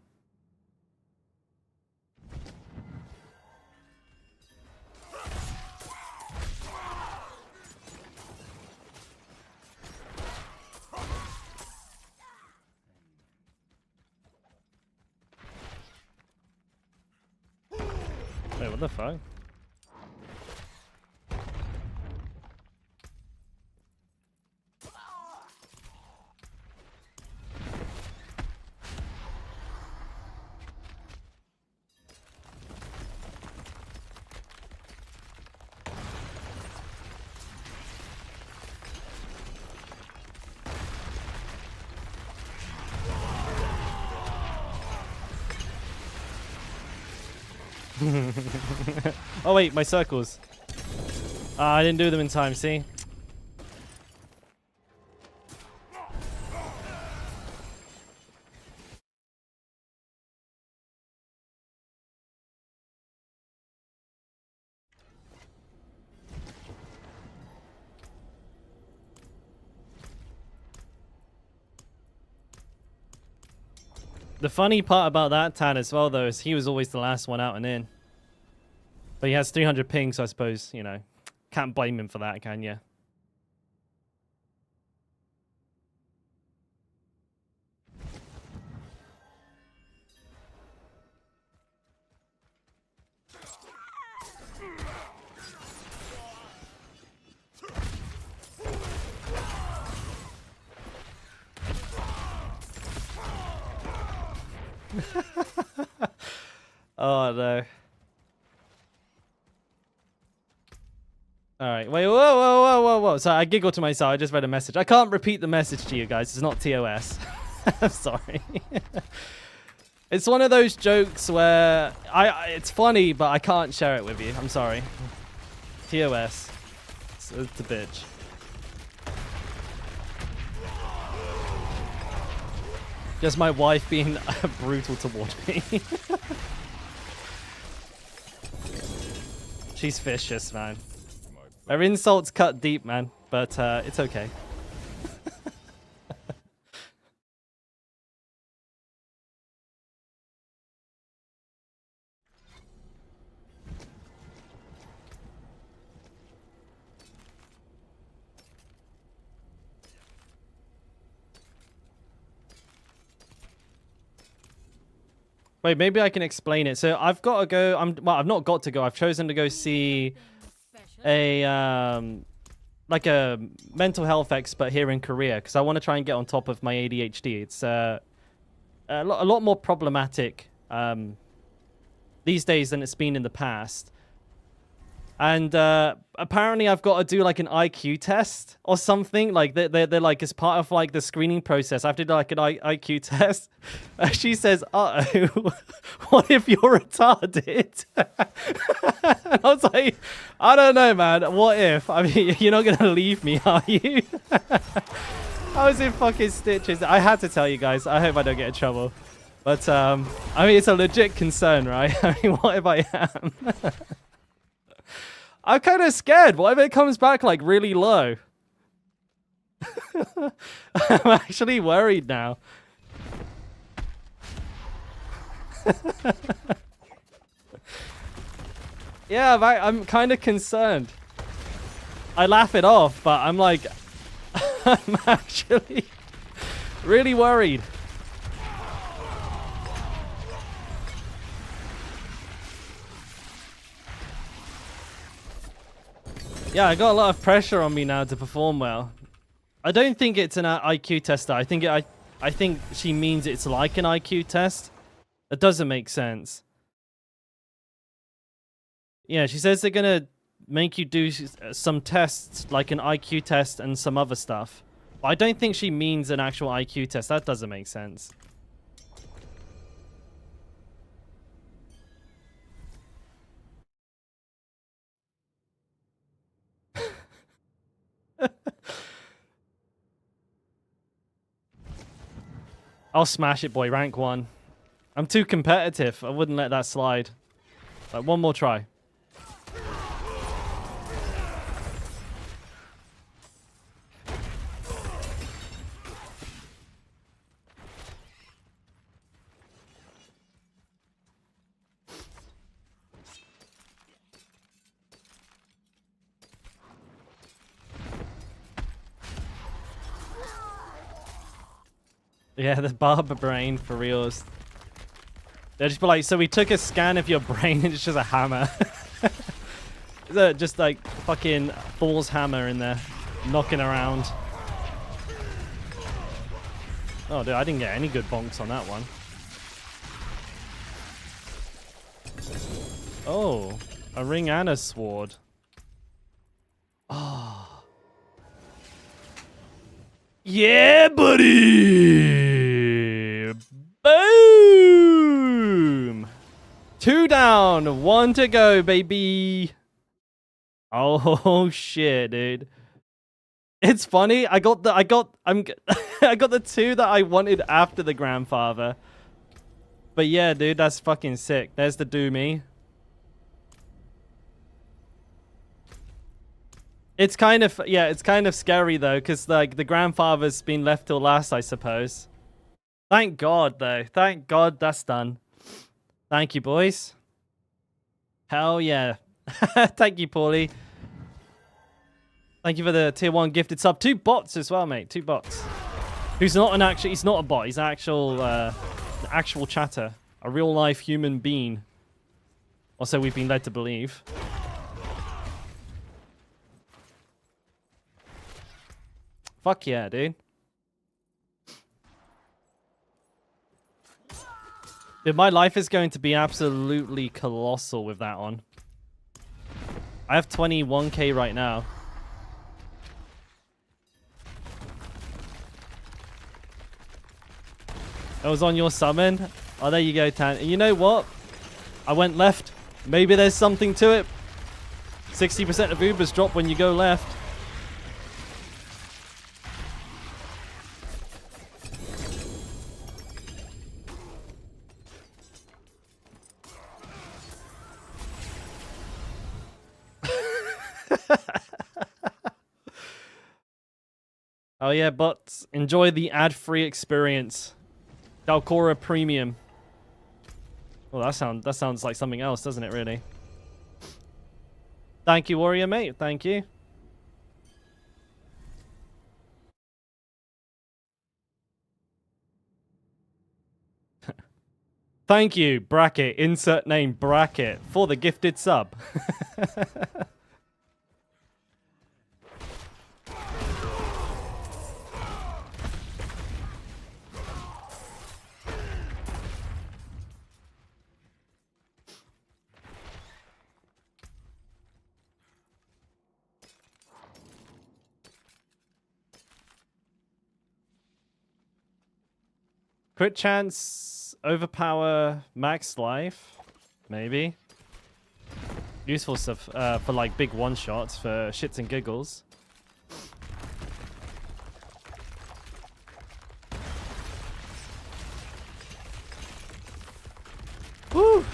Speaker 1: Wait, what the fuck? Oh wait, my circles. I didn't do them in time, see? The funny part about that Tan as well, though, is he was always the last one out and in. But he has 300 ping, so I suppose, you know, can't blame him for that, can you? Oh, no. All right, wait, whoa. So I giggled to myself. I just read a message. I can't repeat the message to you guys. It's not TOS. I'm sorry. It's one of those jokes where it's funny, but I can't share it with you. I'm sorry. TOS. It's a bitch. Just my wife being brutal toward me. She's vicious, man. Her insults cut deep, man. But it's okay. Wait, maybe I can explain it. So I've got to go. Well, I've not got to go. I've chosen to go see a like a mental health expert here in Korea because I want to try and get on top of my ADHD. It's a lot more problematic these days than it's been in the past. And apparently I've got to do like an IQ test or something. Like they're like, as part of like the screening process, I have to do like an IQ test. She says, uh-oh, what if you're retarded? And I was like, I don't know, man. What if? I mean, you're not going to leave me, are you? I was in fucking stitches. I had to tell you guys. I hope I don't get in trouble. But, I mean, it's a legit concern, right? I mean, what if I am? I'm kind of scared. What if it comes back like really low? I'm actually worried now. Yeah, I'm kind of concerned. I laugh it off, but I'm like, I'm actually really worried. Yeah, I got a lot of pressure on me now to perform well. I don't think it's an IQ test. I think she means it's like an IQ test. That doesn't make sense. Yeah, she says they're gonna make you do some tests, like an IQ test and some other stuff. But I don't think she means an actual IQ test. That doesn't make sense. I'll smash it, boy. Rank 1. I'm too competitive. I wouldn't let that slide. Like, one more try. Yeah, the barber brain for reals. They'll just be like, so we took a scan of your brain and it's just a hammer. Just like fucking Thor's hammer in there, knocking around. Oh, dude, I didn't get any good bonks on that one. Oh, a ring and a sword. Oh. Yeah, buddy! Boom! 2 down. down. 1 to go, baby. Oh shit, dude. It's funny. I got the 2 that I wanted after the grandfather. But yeah, dude, that's fucking sick. There's the Doomy. It's kind of, yeah, it's kind of scary though, because like the grandfather's been left till last, I suppose. Thank God though. Thank God that's done. Thank you, boys. Hell yeah. Thank you, Paulie. Thank you for the tier 1 gifted sub. 2 bots as well, mate. 2 bots. Who's not an actual, he's not a bot. He's an actual chatter. A real life human being. Also, we've been led to believe. Fuck yeah, dude. Dude, my life is going to be absolutely colossal with that on. I have 21k right now. That was on your summon. Oh, there you go, Tan. And you know what? I went left. Maybe there's something to it. 60% of Ubers drop when you go left. Oh yeah, but enjoy the ad-free experience. Dalkora Premium. Well, that sounds like something else, doesn't it, really? Thank you, Warrior, mate. Thank you. Thank you, bracket, insert name, bracket, for the gifted sub. Crit chance, overpower, max life, maybe. Useful stuff for like big one-shots, for shits and giggles. Woo!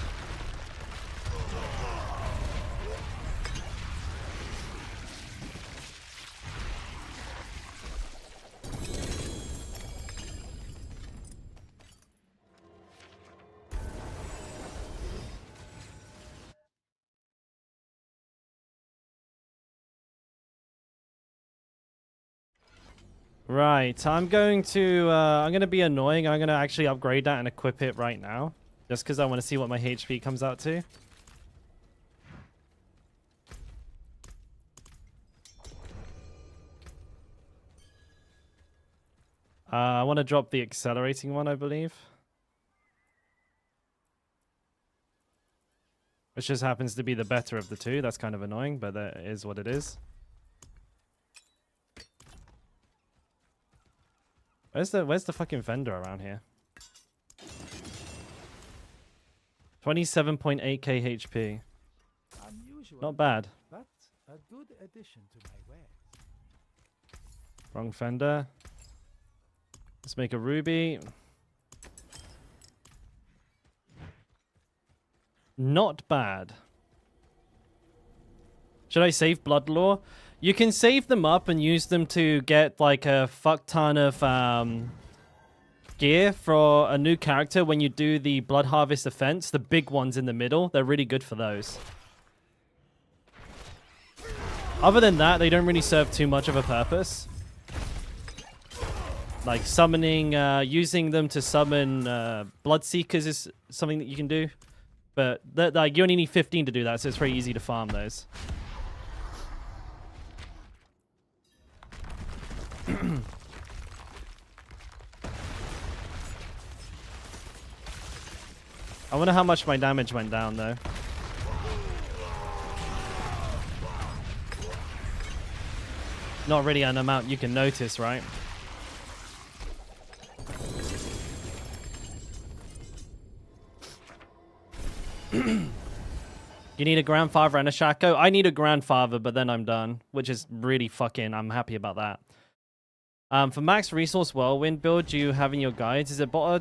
Speaker 1: Right, I'm going to be annoying. I'm going to actually upgrade that and equip it right now. Just because I want to see what my HP comes out to. I want to drop the accelerating one, I believe. Which just happens to be the better of the two. That's kind of annoying, but that is what it is. Where's the fucking vendor around here? 27.8k HP.
Speaker 3: Unusual,
Speaker 1: Not bad.
Speaker 3: but a good addition to my wares.
Speaker 1: Wrong fender. Let's make a ruby. Not bad. Should I save Bloodlore? You can save them up and use them to get like a fuck ton of gear for a new character when you do the Blood Harvest offense. The big ones in the middle, they're really good for those. Other than that, they don't really serve too much of a purpose. Like summoning, using them to summon Bloodseekers is something that you can do. But like you only need 15 to do that, so it's very easy to farm those. I wonder how much my damage went down, though. Not really an amount you can notice, right? You need a grandfather and a Shaco? I need a grandfather, but then I'm done, which is really fucking, I'm happy about that. For max resource whirlwind build you have in your guides, is it better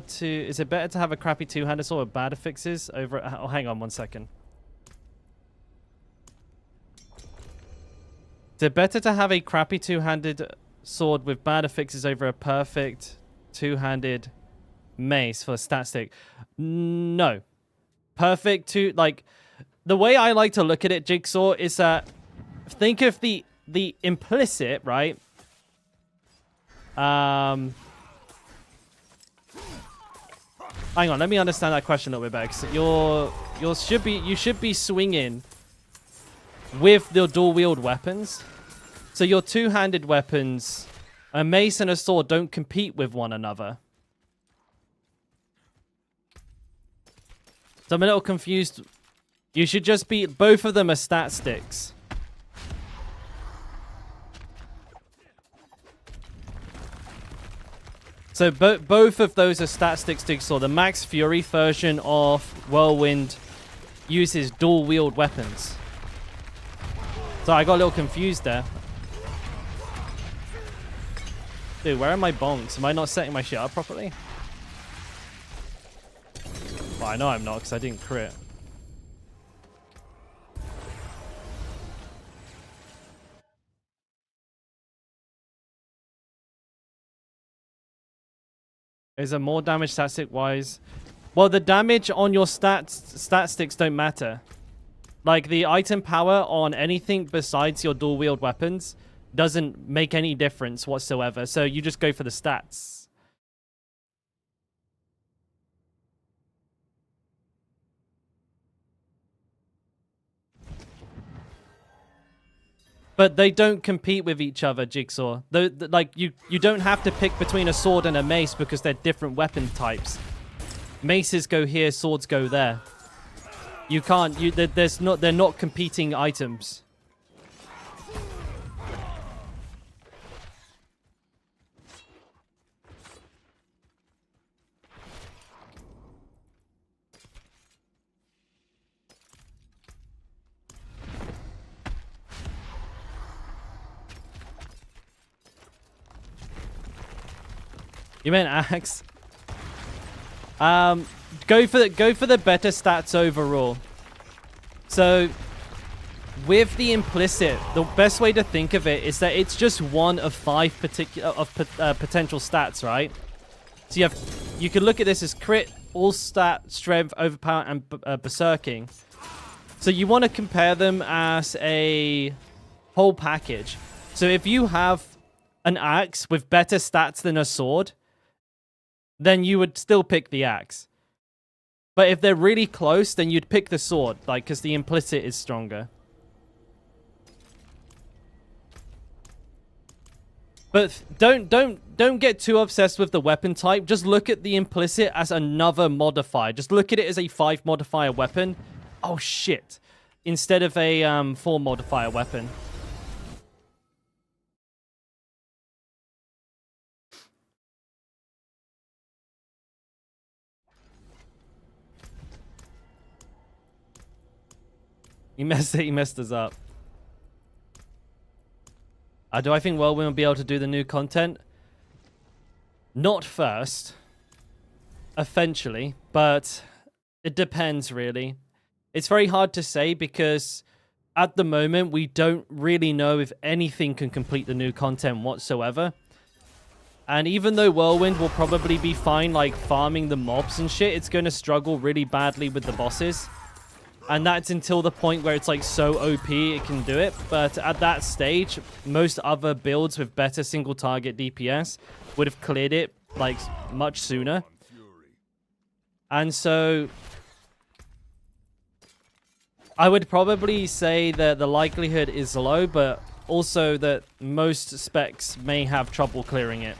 Speaker 1: to have a crappy two-handed sword with bad fixes over? Oh, hang on 1 second. Is it better to have a crappy two-handed sword with bad affixes over a perfect two-handed mace for a stat stick? No. Perfect two, like, the way I like to look at it, Jigsaw, is that think of the implicit, right? Hang on, let me understand that question a little bit better. 'Cause you should be swinging with the dual wield weapons. So your two-handed weapons, a mace and a sword, don't compete with one another. So I'm a little confused. You should just be, both of them are stat sticks. So both of those are stat sticks, Jigsaw. The Max Fury version of Whirlwind uses dual wield weapons. So I got a little confused there. Dude, where are my bonks? Am I not setting my shit up properly? Well, I know I'm not because I didn't crit. Is there more damage statistic wise? Well, the damage on your stat sticks don't matter. Like, the item power on anything besides your dual wield weapons doesn't make any difference whatsoever. So you just go for the stats. But they don't compete with each other, Jigsaw. Like, you don't have to pick between a sword and a mace because they're different weapon types. Maces go here, swords go there. You can't. They're not competing items. You meant axe? Go for the better stats overall. So with the implicit, the best way to think of it is that it's just one of 5 potential stats, right? So you can look at this as crit, all stat, strength, overpower, and berserking. So you want to compare them as a whole package. So if you have an axe with better stats than a sword, then you would still pick the axe. But if they're really close, then you'd pick the sword, like, because the implicit is stronger. But don't get too obsessed with the weapon type. Just look at the implicit as another modifier. Just look at it as a 5 modifier weapon. Oh shit! Instead of a 4 modifier weapon. He messed us up. Do I think Whirlwind will be able to do the new content? Not first. Eventually. But it depends, really. It's very hard to say because at the moment, we don't really know if anything can complete the new content whatsoever. And even though Whirlwind will probably be fine, like, farming the mobs and shit, it's going to struggle really badly with the bosses. And that's until the point where it's, like, so OP it can do it. But at that stage, most other builds with better single target DPS would have cleared it, like, much sooner. And so I would probably say that the likelihood is low, but also that most specs may have trouble clearing it.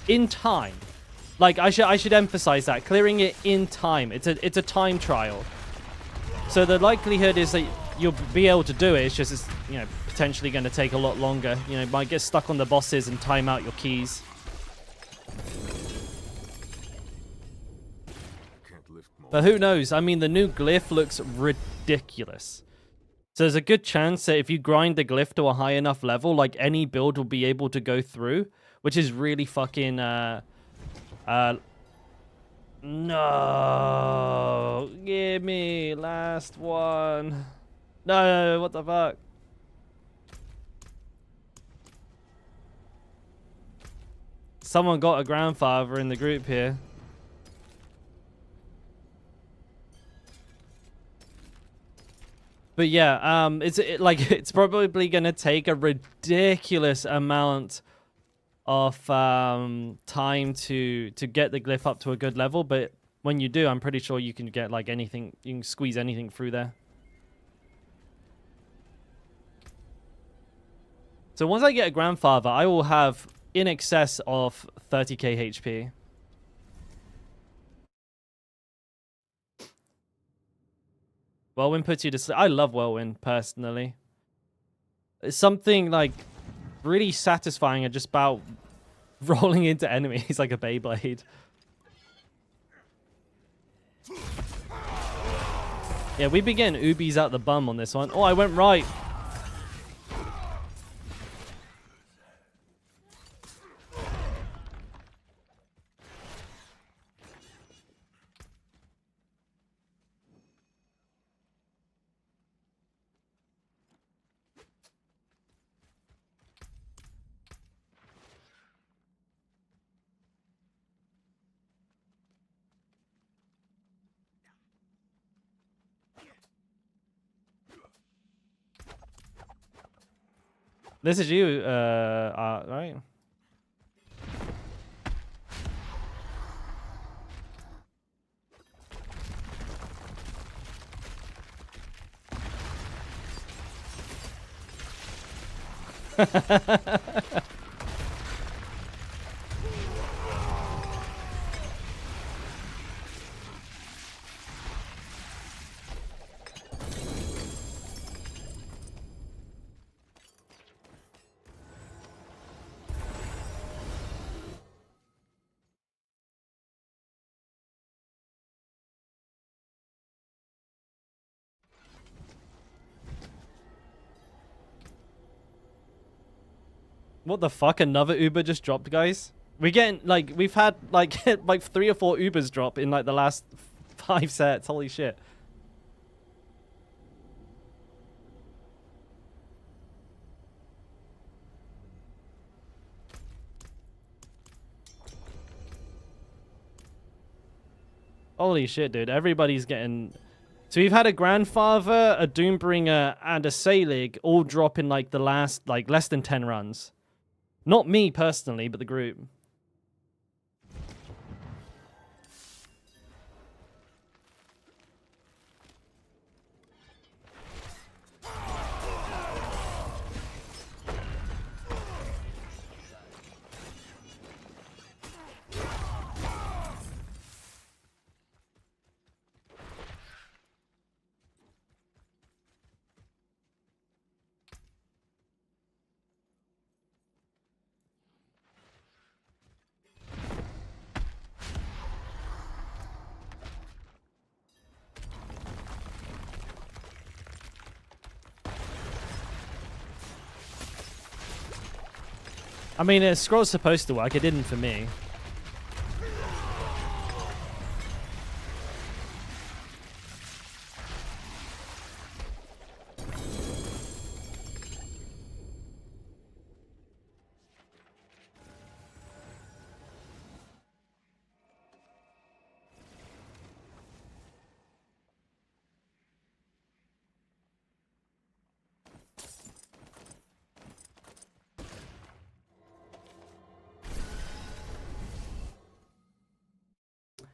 Speaker 1: In time. Like, I should emphasize that. Clearing it in time. It's a time trial. So the likelihood is that you'll be able to do it. It's just, it's, you know, potentially going to take a lot longer. You know, might get stuck on the bosses and time out your keys.
Speaker 2: Can't swift
Speaker 1: But who knows? I mean, the new glyph looks ridiculous. So there's a good chance that if you grind the glyph to a high enough level, like any build will be able to go through, which is really fucking no, give me last one. No, what the fuck? Someone got a grandfather in the group here. But yeah, it's probably gonna take a ridiculous amount of time to get the glyph up to a good level, but when you do, I'm pretty sure you can get like anything, you can squeeze anything through there. So once I get a grandfather, I will have in excess of 30k HP. Whirlwind puts you to sleep. I love Whirlwind personally. It's something like really satisfying and just about rolling into enemies like a Beyblade. Yeah, we've been getting Ubies out the bum on this one. Oh, I went right. This is you, right? What the fuck? Another Uber just dropped, guys? We're getting, like, we've had, like, like 3 or 4 Ubers drop in, like, the last 5 sets. Holy shit. Holy shit, dude. Everybody's getting... So we've had a Grandfather, a Doombringer, and a Selig all drop in, like, the last, like, less than 10 runs. Not me, personally, but the group. I mean, scroll's supposed to work. It didn't for me.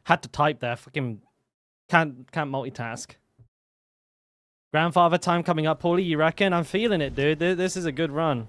Speaker 1: Had to type there. Fucking can't multitask. Grandfather time coming up, Paulie. You reckon? I'm feeling it, dude. This is a good run.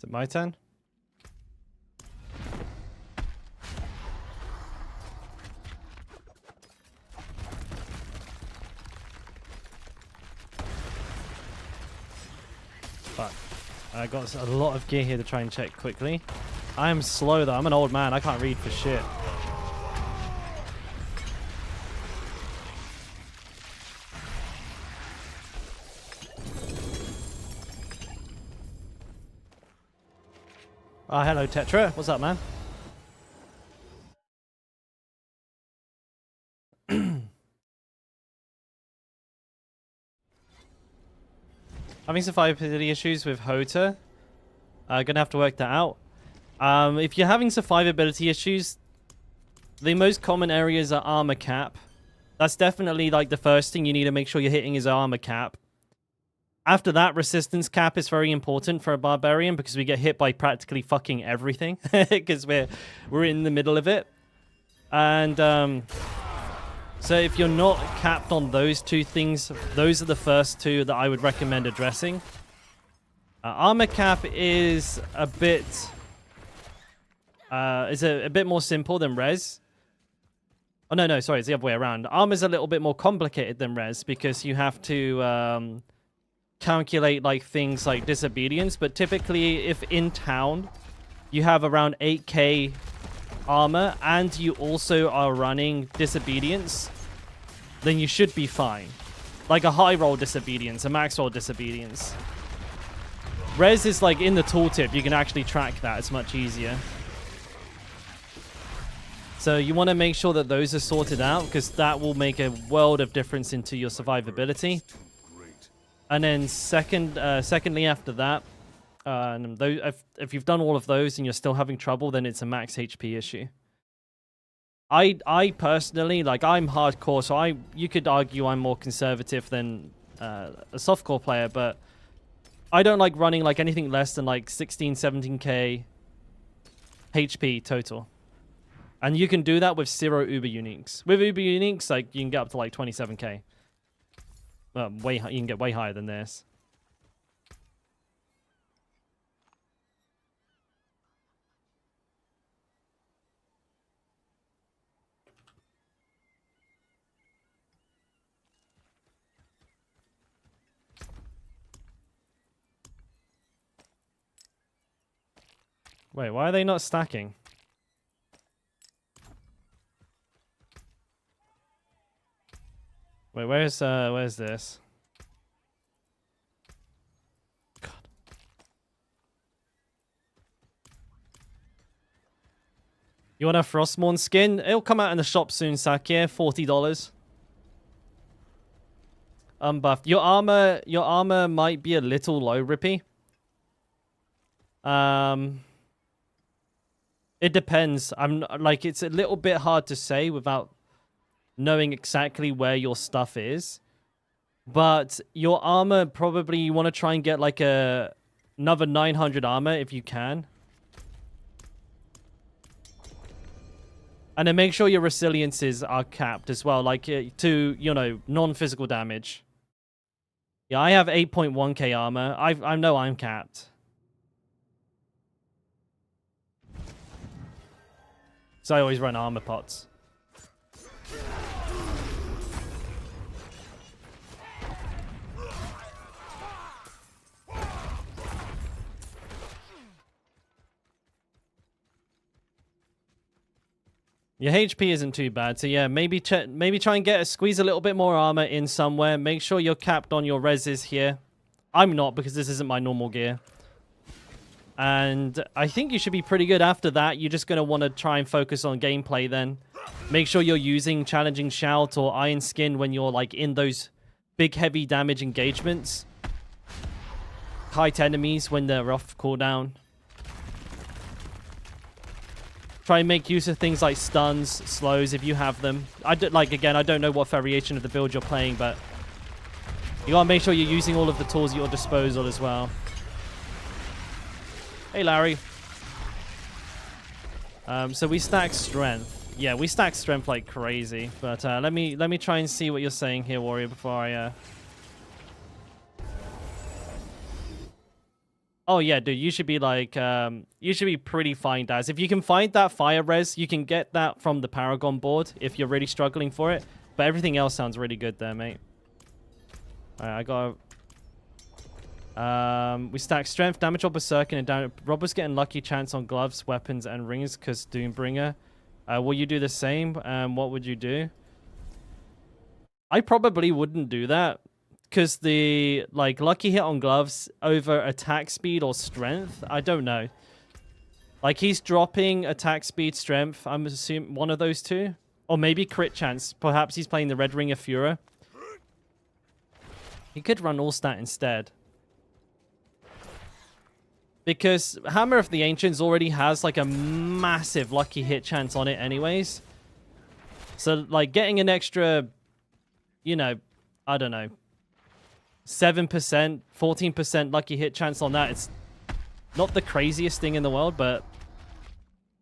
Speaker 1: Is it my turn? Fuck. I got a lot of gear here to try and check quickly. I am slow though. I'm an old man. I can't read for shit. Oh, hello, Tetra. What's up, man? Having survivability issues with Hota. Gonna have to work that out. If you're having survivability issues, the most common areas are armor cap. That's definitely like the first thing you need to make sure you're hitting is armor cap. After that, resistance cap is very important for a barbarian because we get hit by practically fucking everything because we're in the middle of it. And so if you're not capped on those two things, those are the first two that I would recommend addressing. Armor cap is a bit a bit more simple than res. Oh no, sorry, it's the other way around. Armor's a little bit more complicated than res because you have to calculate like things like disobedience, but typically if in town you have around 8k armor and you also are running disobedience, then you should be fine. Like a high roll disobedience, a max roll disobedience. Res is like in the tooltip, you can actually track that. It's much easier. So you want to make sure that those are sorted out because that will make a world of difference into your survivability. And then secondly after that, if you've done all of those and you're still having trouble, then it's a max HP issue. I personally, like, I'm hardcore, so you could argue I'm more conservative than a softcore player, but I don't like running like anything less than like 16, 17k HP total. And you can do that with 0 Uber Uniques. With Uber Uniques, like, you can get up to like 27k. You can get way higher than this. Wait, why are they not stacking? Wait, where's this? God. You want a Frostmourne skin? It'll come out in the shop soon, Sakir. $40. Unbuffed. Your armor might be a little low, Rippy. It depends. It's a little bit hard to say without knowing exactly where your stuff is. But your armor, probably you want to try and get like another 900 armor if you can. And then make sure your resiliences are capped as well, like to, you know, non-physical damage. Yeah, I have 8.1k armor. I know I'm capped. So I always run armor pots. Your HP isn't too bad, so yeah, maybe try and squeeze a little bit more armor in somewhere. Make sure you're capped on your reses here. I'm not, because this isn't my normal gear. And I think you should be pretty good after that. You're just going to want to try and focus on gameplay then. Make sure you're using Challenging Shout or Iron Skin when you're like in those big heavy damage engagements. Kite enemies when they're off cooldown. Try and make use of things like stuns, slows if you have them. Again, I don't know what variation of the build you're playing, but you gotta make sure you're using all of the tools at your disposal as well. Hey, Larry. So we stack strength. Yeah, we stack strength like crazy. But let me try and see what you're saying here, Warrior, before I. Oh yeah, dude, you should be like, you should be pretty fine, Daz. If you can find that fire res, you can get that from the Paragon board if you're really struggling for it. But everything else sounds really good there, mate. Alright, I got... we stack strength, damage or berserk, and down. Robber's getting lucky chance on gloves, weapons, and rings because Doombringer. Will you do the same? What would you do? I probably wouldn't do that. Because the, like, lucky hit on gloves over attack speed or strength, I don't know. Like, he's dropping attack speed, strength, I'm assuming one of those two. Or maybe crit chance. Perhaps he's playing the Red Ring of Fura. He could run all stat instead. Because Hammer of the Ancients already has, like, a massive lucky hit chance on it anyways. So, like, getting an extra, you know, I don't know, 7%, 14% lucky hit chance on that. It's not the craziest thing in the world, but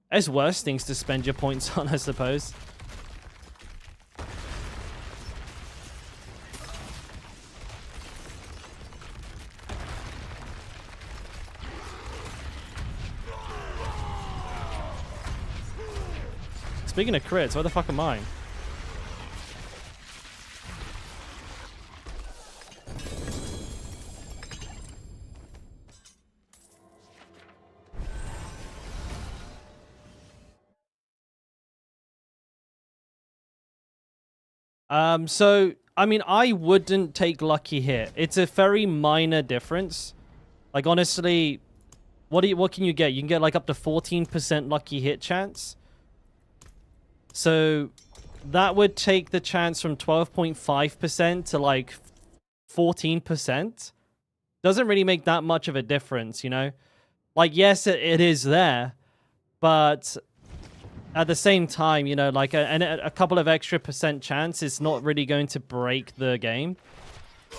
Speaker 1: there's worse things to spend your points on, I suppose. Speaking of crits, where the fuck am I? So, I mean, I wouldn't take lucky hit. It's a very minor difference. Like, honestly, what can you get? You can get, like, up to 14% lucky hit chance. So, that would take the chance from 12.5% to, like, 14%. Doesn't really make that much of a difference, you know? Like, yes, it is there, but... at the same time, you know, like a couple of extra % chance is not really going to break the game.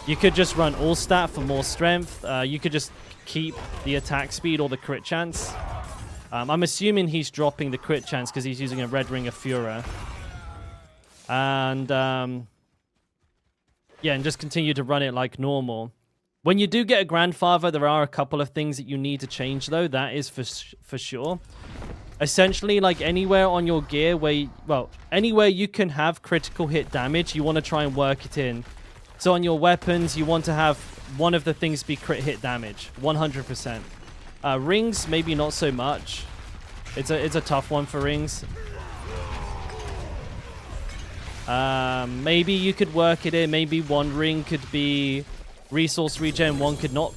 Speaker 1: You could just run all stat for more strength. You could just keep the attack speed or the crit chance. I'm assuming he's dropping the crit chance because he's using a Red Ring of Fura. And, yeah, and just continue to run it like normal. When you do get a Grandfather, there are a couple of things that you need to change, though. That is for sure. Essentially, like anywhere on your gear where, well, anywhere you can have critical hit damage, you want to try and work it in. So on your weapons, you want to have one of the things be crit hit damage, 100%. Rings, maybe not so much. It's a tough one for rings. Maybe you could work it in. Maybe one ring could be resource regen, one could not.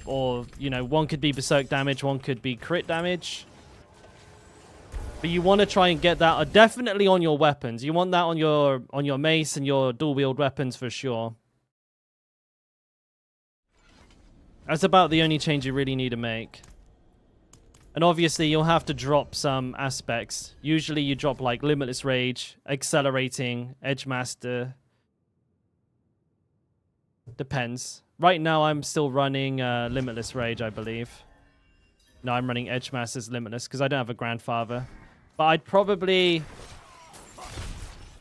Speaker 1: Or, you know, one could be berserk damage, one could be crit damage. But you want to try and get that definitely on your weapons. You want that on your mace and your dual wield weapons for sure. That's about the only change you really need to make. And obviously you'll have to drop some aspects. Usually you drop like Limitless Rage, Accelerating, Edge Master. Depends. Right now I'm still running Limitless Rage, I believe. No, I'm running Edge Master's Limitless because I don't have a Grandfather. But I'd probably...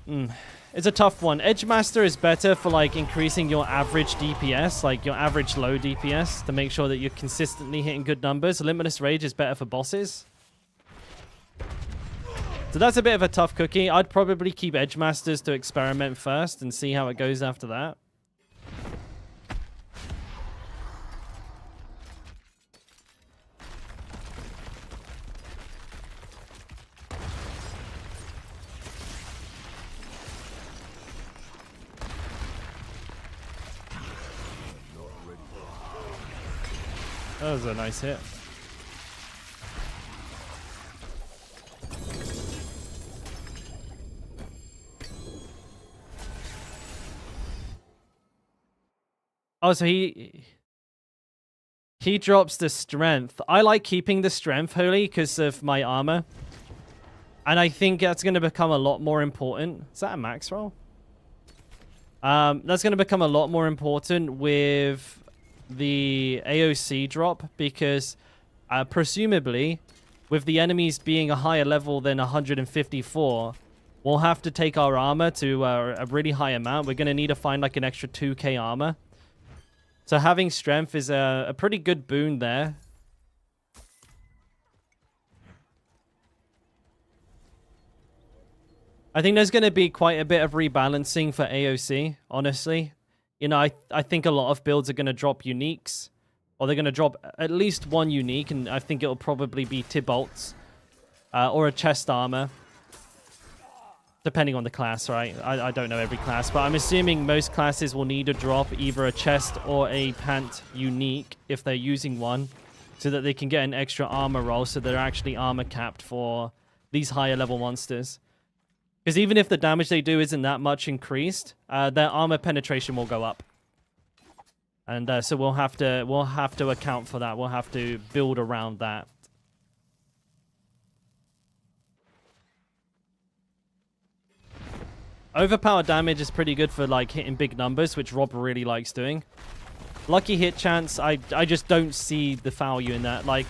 Speaker 1: It's a tough one. Edge Master is better for like increasing your average DPS, like your average low DPS, to make sure that you're consistently hitting good numbers. Limitless Rage is better for bosses. So that's a bit of a tough cookie. I'd probably keep Edge Masters to experiment first and see how it goes after that. That was a nice hit. Oh, so he drops the strength. I like keeping the strength, Holy, because of my armor. And I think that's going to become a lot more important. Is that a max roll? That's going to become a lot more important with the AOC drop, because presumably with the enemies being a higher level than 154, we'll have to take our armor to a really high amount. We're going to need to find like an extra 2k armor. So having strength is a pretty good boon there. I think there's going to be quite a bit of rebalancing for AOC, honestly. You know, I think a lot of builds are going to drop uniques. Or they're going to drop at least one unique, and I think it'll probably be Tibalt's. Or a chest armor. Depending on the class, right? I don't know every class, but I'm assuming most classes will need to drop either a chest or a pant unique if they're using one, so that they can get an extra armor roll, so they're actually armor capped for these higher level monsters. Because even if the damage they do isn't that much increased, their armor penetration will go up. And so we'll have to account for that. We'll have to build around that. Overpowered damage is pretty good for like hitting big numbers, which Rob really likes doing. Lucky hit chance, I just don't see the value in that. Like,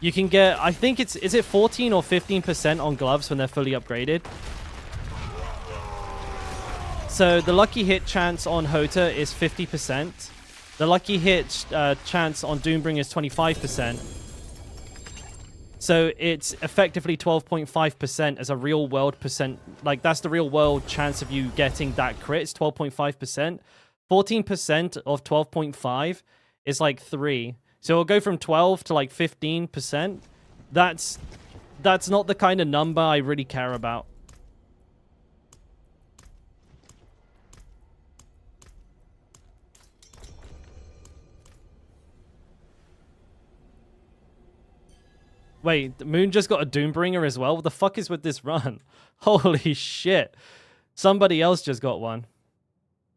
Speaker 1: you can get, I think is it 14 or 15% on gloves when they're fully upgraded? So the lucky hit chance on Hota is 50%. The lucky hit chance on Doombringer is 25%. So it's effectively 12.5% as a real world percent. Like, that's the real world chance of you getting that crit. It's 12.5%. 14% of 12.5 is like 3. So it'll go from 12 to like 15%. That's not the kind of number I really care about. Wait, Moon just got a Doombringer as well? What the fuck is with this run? Holy shit. Somebody else just got one.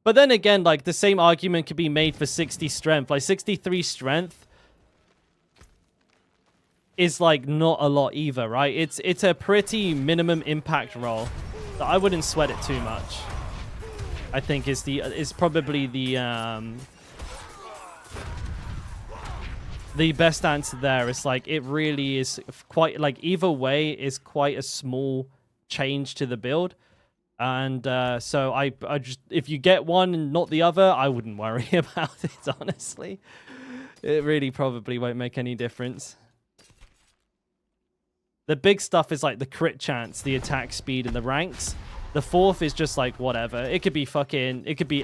Speaker 1: But then again, like, the same argument could be made for 60 strength. Like, 63 strength is, like, not a lot either, right? It's a pretty minimum impact roll. So I wouldn't sweat it too much. I think is probably the best answer there. Is like, it really is quite, like, either way is quite a small change to the build. And so I just, if you get one and not the other, I wouldn't worry about it, honestly. It really probably won't make any difference. The big stuff is like the crit chance, the attack speed, and the ranks. The fourth is just like whatever. It could be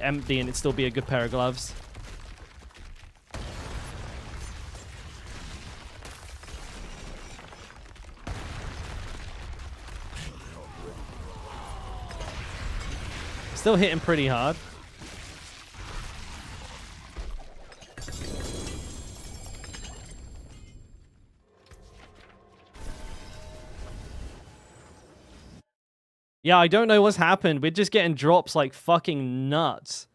Speaker 1: empty and it'd still be a good pair of gloves. Still hitting pretty hard. Yeah, I don't know what's happened. We're just getting drops like fucking nuts.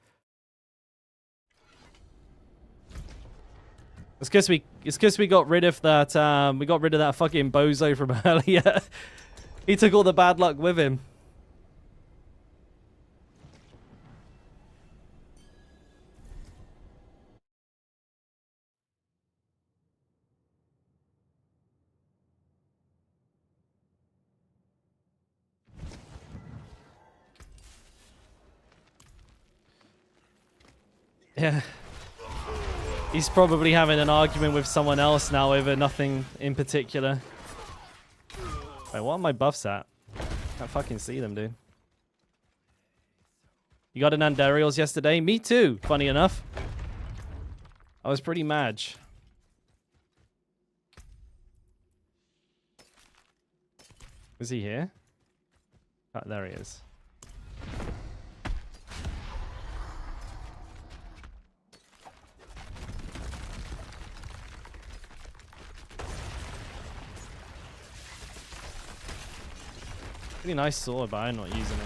Speaker 1: It's because we got rid of that fucking bozo from earlier. He took all the bad luck with him. Yeah. He's probably having an argument with someone else now over nothing in particular. Wait, what are my buffs at? Can't fucking see them, dude. You got an Andariels yesterday? Me too, funny enough. I was pretty mad. Is he here? Oh, there he is. Pretty nice sword, but I'm not using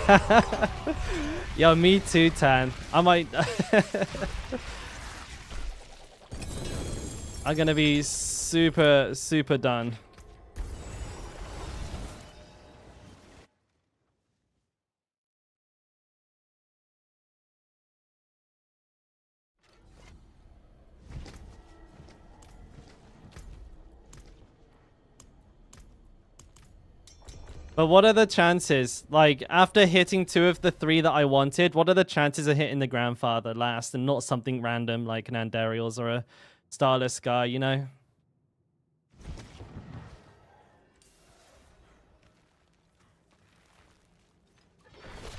Speaker 1: it. Yo, me too, Tan. I might... I'm gonna be super, super done. But what are the chances? Like, after hitting 2 of the 3 that I wanted, what are the chances of hitting the Grandfather last and not something random like an Andariel's or a Starless Sky, you know?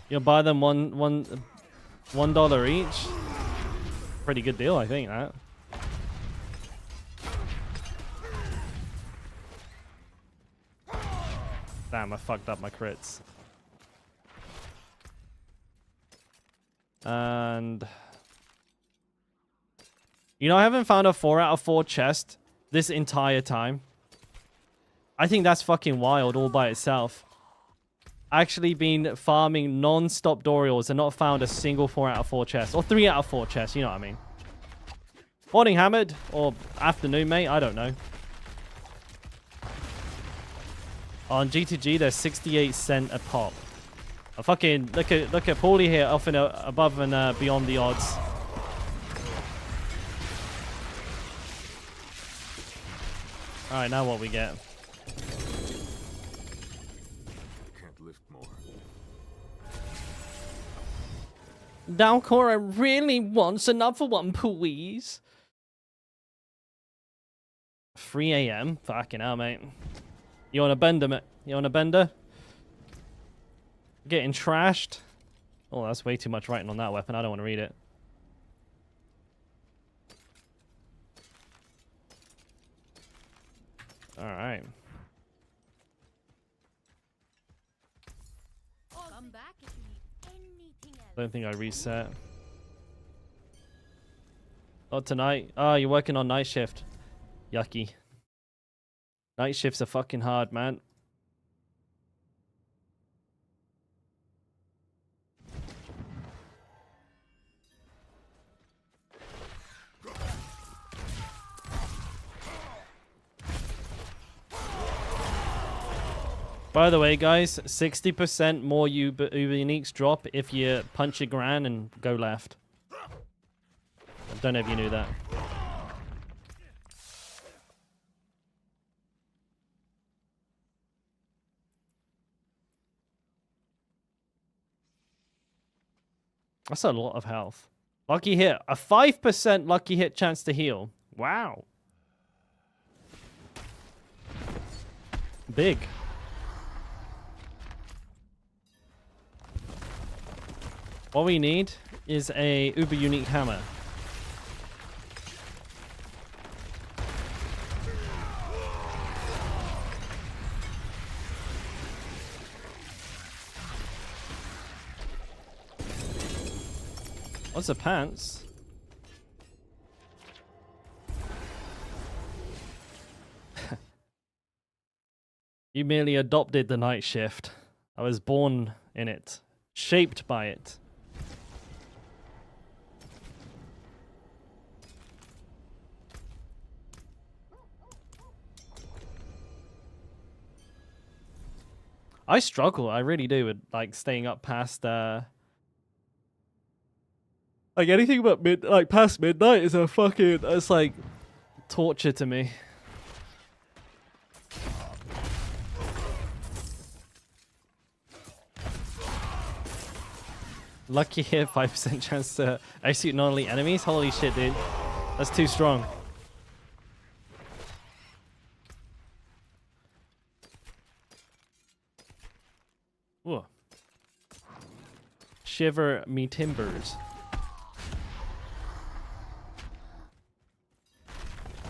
Speaker 1: You'll buy them $1 each. Pretty good deal, I think, that. Damn, I fucked up my crits. And... You know, I haven't found a 4 out of 4 chest this entire time. I think that's fucking wild all by itself. Actually been farming non-stop Dorials and not found a single 4 out of 4 chest. Or 3 out of 4 chests, you know what I mean. Morning, Hammered. Or afternoon, mate. I don't know. On G2G, they're 68 cents a pop. I fucking look at Paulie here, off and above and beyond the odds. All right, now what we get?
Speaker 2: Can't lift more.
Speaker 1: Dalkora really wants another one, please. 3 a.m. Fucking hell, mate. You on a bender, mate? You on a bender? Getting trashed? Oh, that's way too much writing on that weapon. I don't want to read it. Alright.
Speaker 4: Come back if you need anything else.
Speaker 1: I don't think I reset. Oh, tonight? Oh, you're working on night shift. Yucky. Night shifts are fucking hard, man. By the way, guys, 60% more Uber uniques drop if you punch your gran and go left. I don't know if you knew that. That's a lot of health. Lucky hit. A 5% lucky hit chance to heal. Wow. Big. What we need is a uber unique hammer. What's the pants? You merely adopted the night shift. I was born in it, shaped by it. I struggle, I really do, with like staying up past like anything but past midnight is a fucking, it's like torture to me. Lucky here, 5% chance to execute non-elite enemies. Holy shit, dude. That's too strong. Whoa. Shiver me timbers.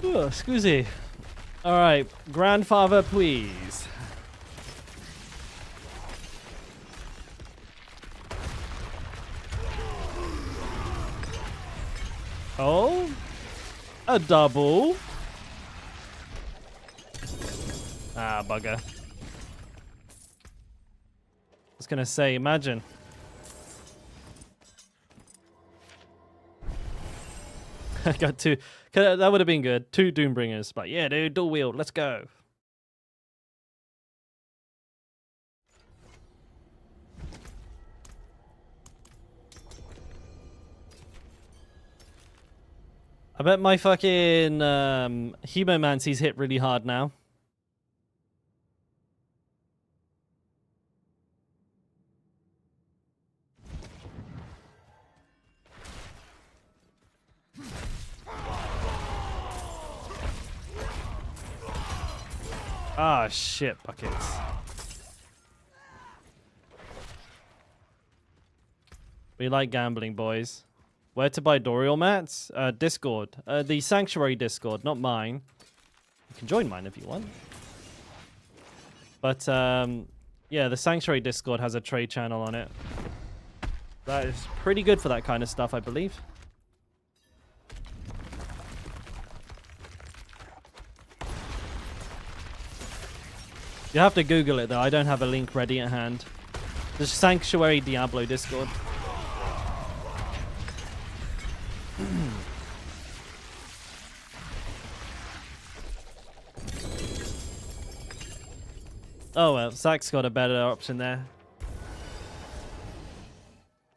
Speaker 1: Oh, scusi. Alright, grandfather, please. Oh? A double? Ah, bugger. I was gonna say, imagine. I got 2. That would have been good. 2 Doombringers. But yeah, dude, dual wield. Let's go. I bet my fucking Hemomancy's hit really hard now. Ah, shit, buckets. We like gambling, boys. Where to buy Dorial mats? Discord. The Sanctuary Discord, not mine. You can join mine if you want. But, yeah, the Sanctuary Discord has a trade channel on it. That is pretty good for that kind of stuff, I believe. You have to Google it, though. I don't have a link ready at hand. The Sanctuary Diablo Discord. Oh, well, Zach's got a better option there.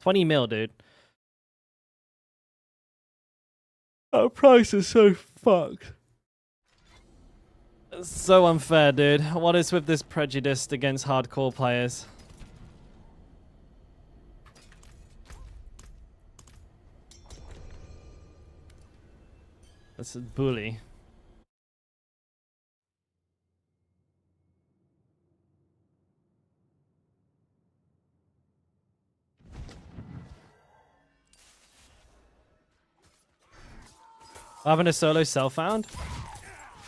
Speaker 1: 20 mil, dude. Our price is so fucked. It's so unfair, dude. What is with this prejudice against hardcore players? That's a bully. Having a solo self-found?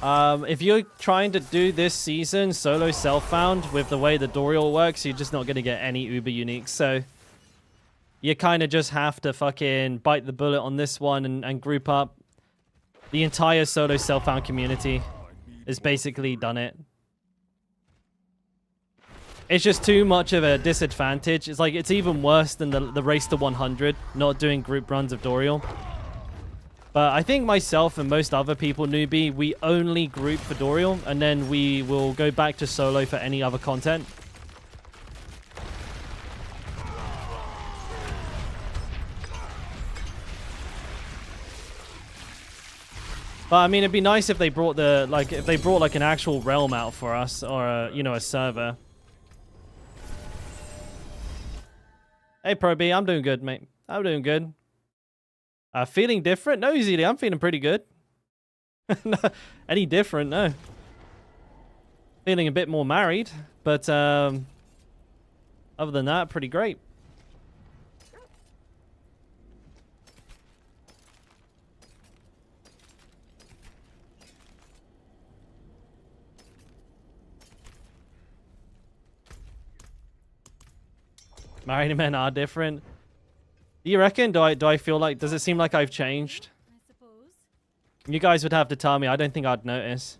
Speaker 1: If you're trying to do this season solo self-found with the way the Dorial works, you're just not going to get any uber uniques. So you kind of just have to fucking bite the bullet on this one and group up. The entire solo self-found community has basically done it. It's just too much of a disadvantage. It's like it's even worse than the race to 100, not doing group runs of Dorial. But I think myself and most other people, newbie, we only group for Dorial, and then we will go back to solo for any other content. But I mean, it'd be nice if they brought like an actual realm out for us, or a server. Hey, Pro B, I'm doing good, mate. I'm doing good. Feeling different? No, Easily, I'm feeling pretty good. Any different? No. Feeling a bit more married, but other than that, pretty great. Married men are different. Do you reckon? Do I feel like? Does it seem like I've changed?
Speaker 4: I suppose.
Speaker 1: You guys would have to tell me. I don't think I'd notice.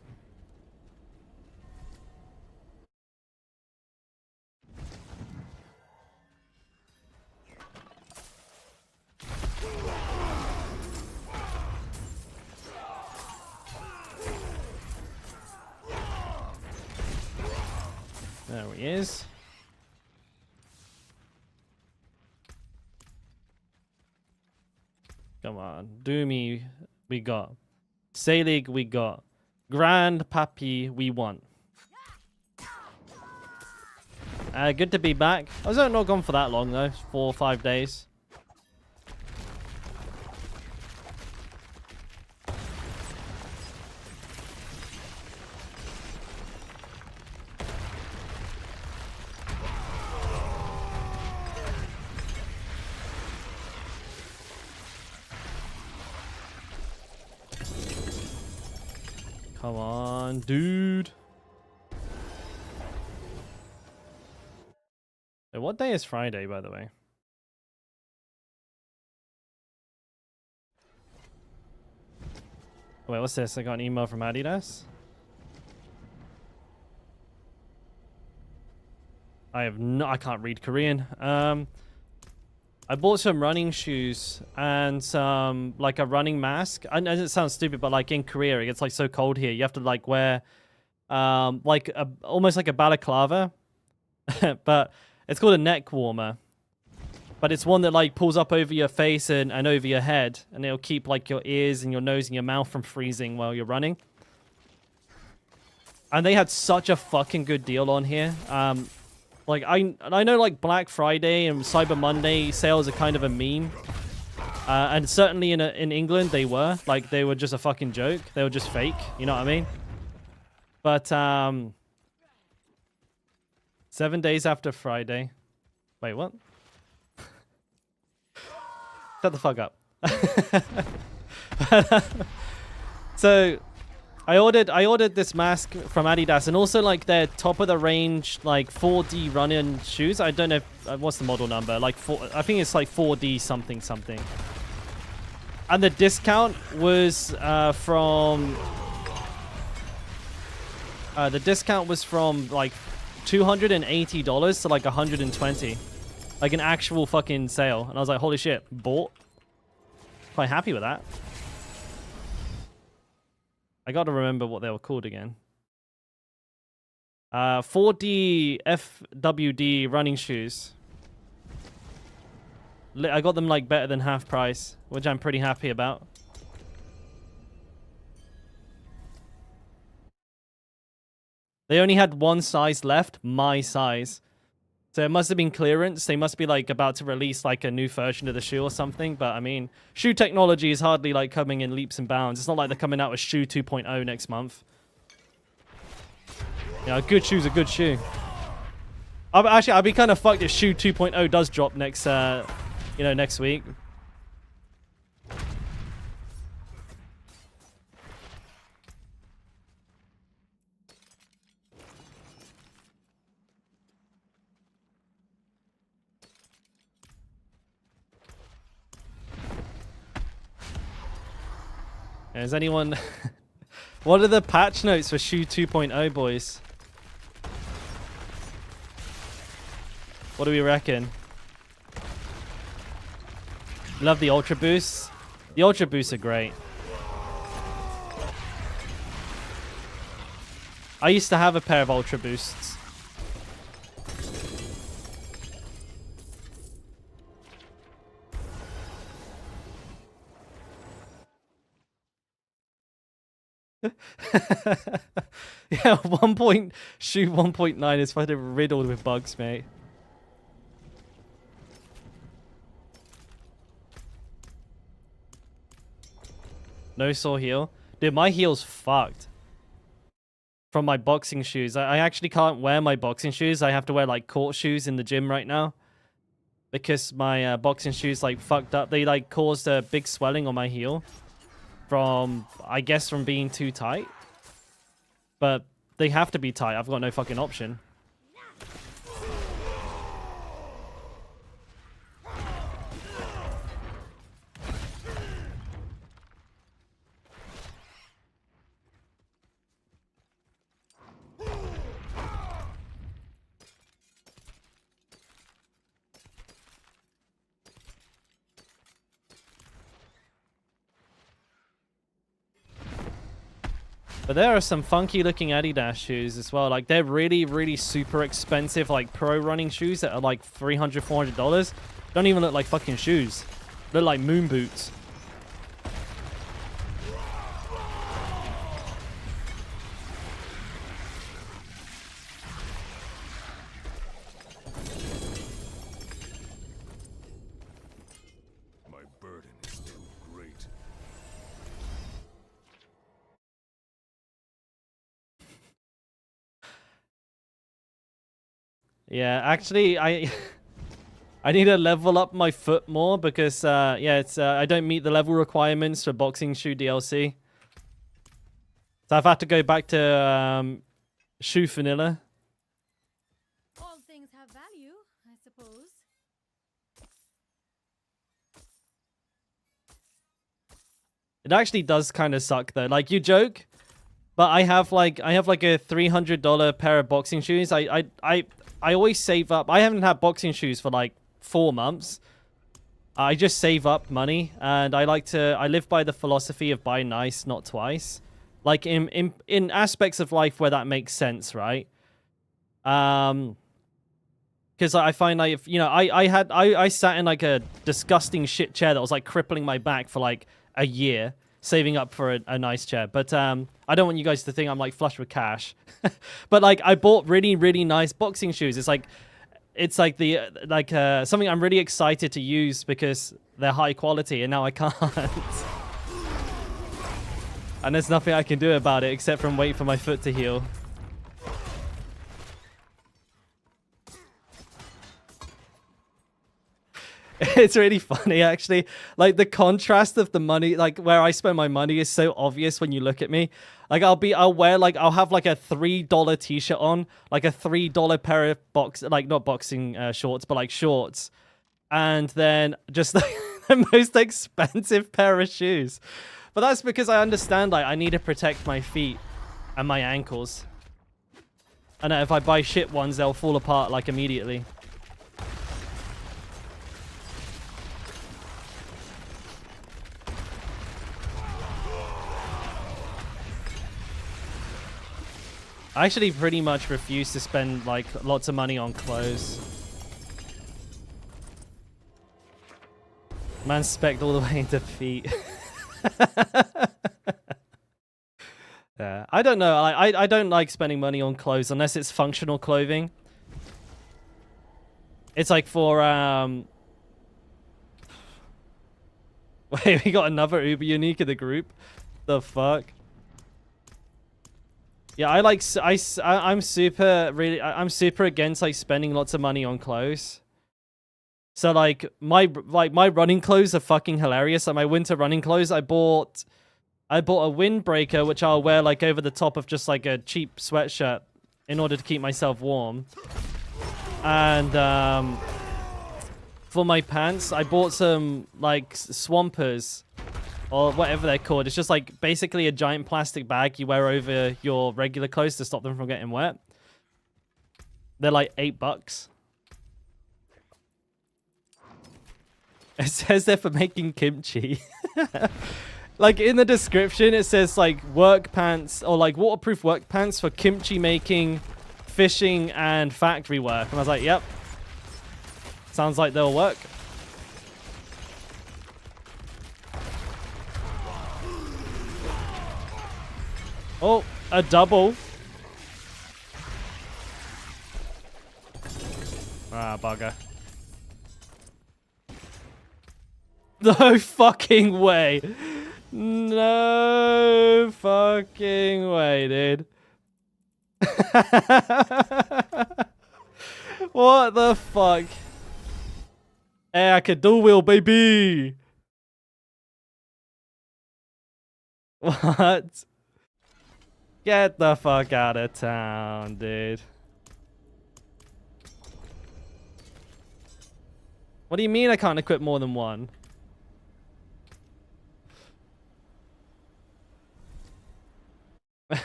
Speaker 1: There he is. Come on. Doomy, we got. Selig, we got. Grand Papi, we won. Good to be back. I was not gone for that long, though. 4 or 5 days. Come on, dude. Hey, what day is Friday, by the way? Wait, what's this? I got an email from Adidas. I can't read Korean. I bought some running shoes and some, like, a running mask. I know it sounds stupid, but, like, in Korea, it gets, like, so cold here. You have to, like, wear, almost like a balaclava. But it's called a neck warmer. But it's one that, like, pulls up over your face and over your head. And it'll keep, like, your ears and your nose and your mouth from freezing while you're running. And they had such a fucking good deal on here. Like, I know, like, Black Friday and Cyber Monday sales are kind of a meme. And certainly in England, they were. Like, they were just a fucking joke. They were just fake. You know what I mean? But, 7 days after Friday. Wait, what? Shut the fuck up. So I ordered this mask from Adidas, and also like their top of the range like 4D running shoes. I don't know what's the model number. Like I think it's like 4D something something. And the discount was from like $280 to like $120, like an actual fucking sale. And I was like, holy shit, bought. Quite happy with that. I got to remember what they were called again. 4D FWD running shoes. I got them like better than half price, which I'm pretty happy about. They only had one size left, my size. So it must have been clearance. They must be like about to release like a new version of the shoe or something. But I mean, shoe technology is hardly like coming in leaps and bounds. It's not like they're coming out with shoe 2.0 next month. Yeah, a good shoe's a good shoe. Actually, I'd be kind of fucked if shoe 2.0 does drop next, next week. Is anyone... What are the patch notes for shoe 2.0, boys? What do we reckon? Love the Ultra Boosts. The Ultra Boosts are great. I used to have a pair of Ultra Boosts. Yeah, shoe 1.9 is fucking riddled with bugs, mate. No sore heel. Dude, my heel's fucked. From my boxing shoes. I actually can't wear my boxing shoes. I have to wear like court shoes in the gym right now. Because my boxing shoes like fucked up. They like caused a big swelling on my heel. From, I guess, from being too tight. But they have to be tight. I've got no fucking option. But there are some funky looking Adidas shoes as well. Like they're really, really super expensive, like pro running shoes that are like $300, $400. Don't even look like fucking shoes. Look like moon boots.
Speaker 2: My burden is too great.
Speaker 1: Yeah, actually, I need to level up my foot more because, I don't meet the level requirements for boxing shoe DLC. So I've had to go back to shoe vanilla.
Speaker 4: All things have value, I suppose.
Speaker 1: It actually does kind of suck though. Like you joke, but I have like a $300 pair of boxing shoes. I always save up. I haven't had boxing shoes for like 4 months. I just save up money, and I live by the philosophy of buy nice, not twice. Like in aspects of life where that makes sense, right? Because I find like if I sat in like a disgusting shit chair that was like crippling my back for like a year, saving up for a nice chair. But I don't want you guys to think I'm like flush with cash. But like I bought really, really nice boxing shoes. It's like something I'm really excited to use because they're high quality, and now I can't. And there's nothing I can do about it except from wait for my foot to heal. it's really funny actually. Like the contrast of the money, like where I spend my money is so obvious when you look at me. Like I'll wear like, I'll have like a $3 t-shirt on, like a $3 pair of like not boxing shorts, but like shorts. And then just like the most expensive pair of shoes. But that's because I understand like I need to protect my feet and my ankles. And if I buy shit ones, they'll fall apart like immediately. I actually pretty much refuse to spend like lots of money on clothes. Man spec'd all the way into feet. Yeah, I don't know. I don't like spending money on clothes unless it's functional clothing. It's like for wait, we got another Uber unique in the group. The fuck? Yeah, I'm super against like spending lots of money on clothes. So like my running clothes are fucking hilarious. Like my winter running clothes, I bought a windbreaker which I'll wear like over the top of just like a cheap sweatshirt in order to keep myself warm. And for my pants, I bought some like swampers or whatever they're called. It's just like basically a giant plastic bag you wear over your regular clothes to stop them from getting wet. They're like $8. It says they're for making kimchi. Like in the description, it says like work pants or like waterproof work pants for kimchi making, fishing, and factory work. And I was like, yep. Sounds like they'll work. Oh, a double. Ah, bugger. No fucking way. No fucking way, dude. What the fuck? Hey, I can dual wheel, baby. What? Get the fuck out of town, dude. What do you mean I can't equip more than one?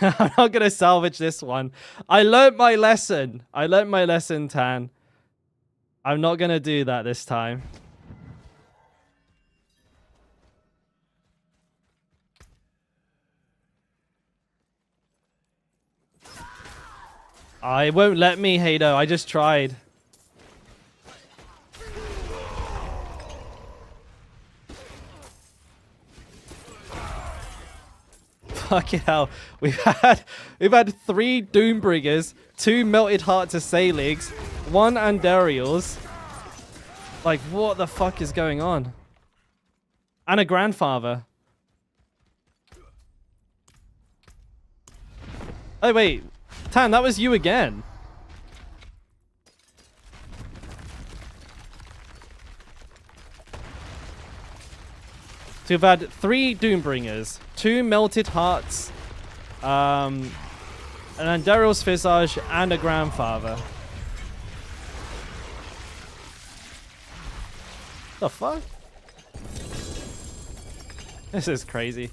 Speaker 1: I'm not gonna salvage this one. I learnt my lesson. I learnt my lesson, Tan. I'm not gonna do that this time. I won't let me, Hado. I just tried. Fucking hell. We've had 3 Doombringers, 2 Melted Hearts Assailings, 1 Andariels. Like, what the fuck is going on? And a Grandfather. Oh, wait. Tan, that was you again. So we've had 3 Doombringers, 2 Melted Hearts, an Andariel's Visage, and a Grandfather. The fuck? This is crazy.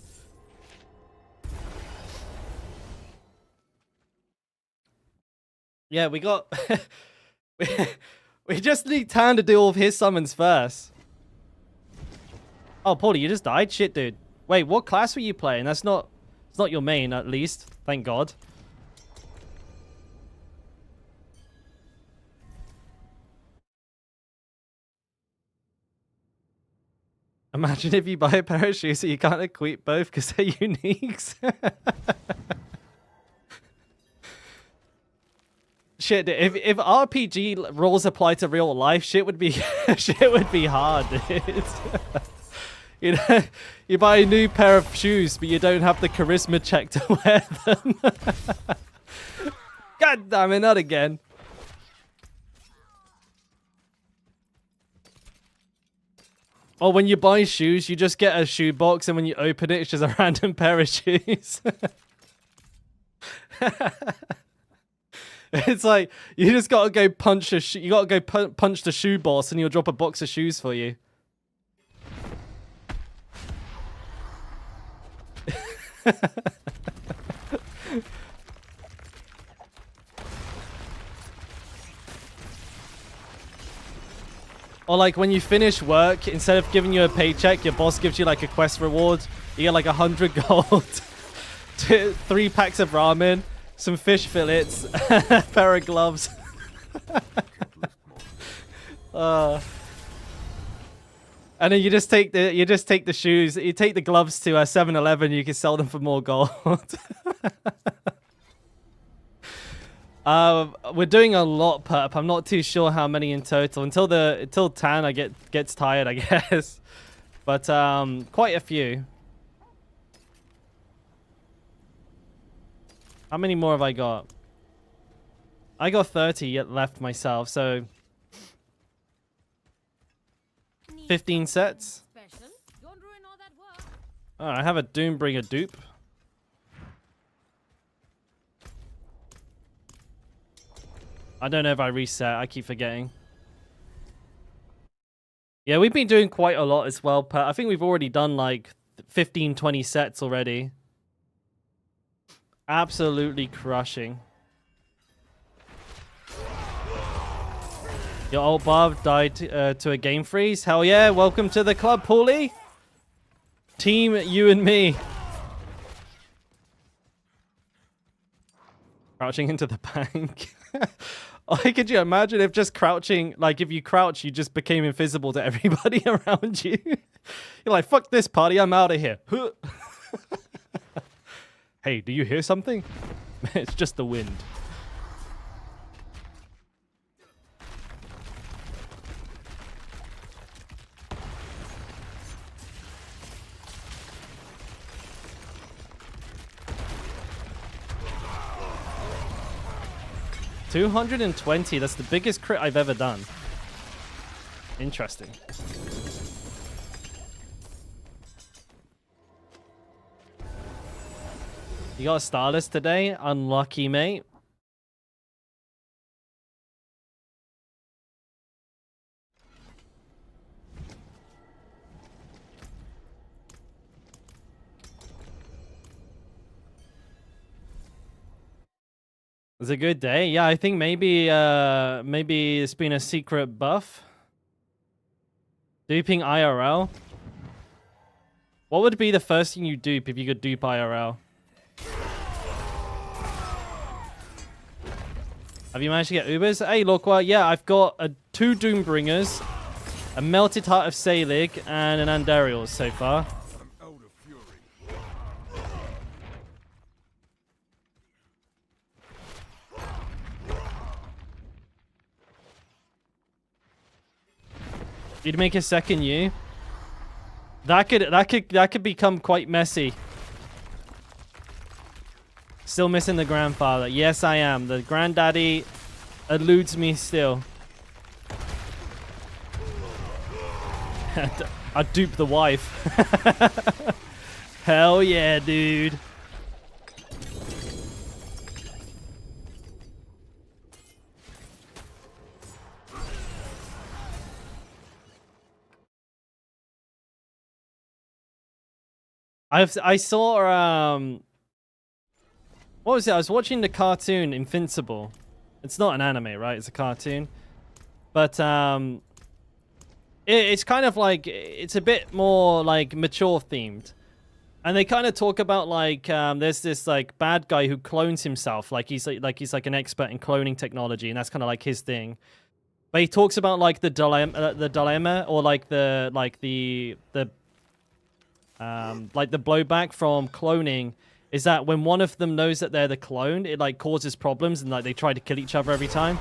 Speaker 1: Yeah, we got... we just need Tan to do all of his summons first. Oh, Paulie, you just died? Shit, dude. Wait, what class were you playing? It's not your main, at least. Thank God. Imagine if you buy a pair of shoes so you can't equip both because they're uniques. Shit, if RPG rules apply to real life, shit would be hard, dude. You know, you buy a new pair of shoes, but you don't have the charisma check to wear them. God damn it, not again. Or when you buy shoes, you just get a shoe box, and when you open it, it's just a random pair of shoes. It's like you just gotta go punch you gotta go punch the shoe boss, and he'll drop a box of shoes for you. Or like when you finish work, instead of giving you a paycheck, your boss gives you like a quest reward. You get like 100 gold, 3 packs of ramen, some fish fillets, a pair of gloves. And then you just take the shoes, you take the gloves to 7-Eleven, you can sell them for more gold. We're doing a lot, perp. I'm not too sure how many in total. Until Tan gets tired, I guess. But quite a few. How many more have I got? I got 30 yet left myself, so 15 sets.
Speaker 4: Special. Don't ruin all that work.
Speaker 1: Oh, I have a Doombringer dupe. I don't know if I reset. I keep forgetting. Yeah, we've been doing quite a lot as well, Pat. I think we've already done like 15, 20 sets already. Absolutely crushing. Your old Bob died to a game freeze. Hell yeah. Welcome to the club, Paulie. Team you and me. Crouching into the bank. Could you imagine if just crouching, like if you crouch, you just became invisible to everybody around you? You're like, fuck this party, I'm out of here. Hey, do you hear something? It's just the wind. $220, that's the biggest crit I've ever done. Interesting. You got a Starless today? Unlucky, mate. It was a good day. Yeah, I think maybe it's been a secret buff. Duping IRL. What would be the first thing you dupe if you could dupe IRL? Have you managed to get Ubers? Hey, Lokwa, yeah, I've got 2 Doombringers, a Melted Heart of Selig, and an Andariel so far.
Speaker 2: I'm out of fury.
Speaker 1: You'd make a second you. That could become quite messy. Still missing the grandfather. Yes, I am. The granddaddy eludes me still. I dupe the wife. Hell yeah, dude. I saw what was it? I was watching the cartoon Invincible. It's not an anime, right? It's a cartoon. But it's kind of like, it's a bit more like mature themed. And they kind of talk about like there's this like bad guy who clones himself, like he's like an expert in cloning technology, and that's kind of like his thing. But he talks about like the dilemma or like the blowback from cloning is that when one of them knows that they're the clone, it like causes problems and like they try to kill each other every time.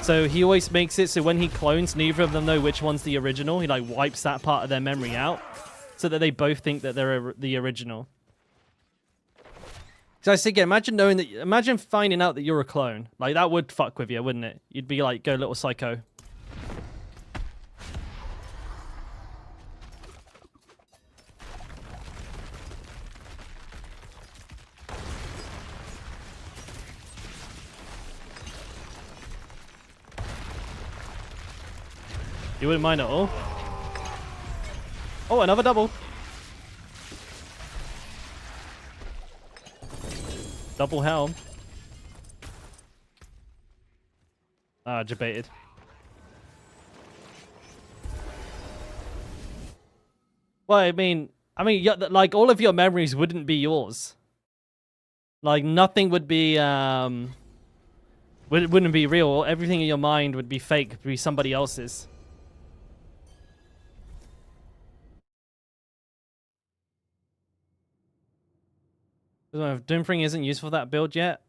Speaker 1: So he always makes it so when he clones, neither of them know which one's the original. He like wipes that part of their memory out so that they both think that they're the original. So I was thinking, imagine finding out that you're a clone. Like that would fuck with you, wouldn't it? You'd be like, go little psycho. You wouldn't mind at all? Oh, another double. Double helm. Ah, debated. Well, I mean, yeah, like all of your memories wouldn't be yours. Like nothing would be, wouldn't be real. Everything in your mind would be fake, would be somebody else's. Doomspring isn't useful for that build yet.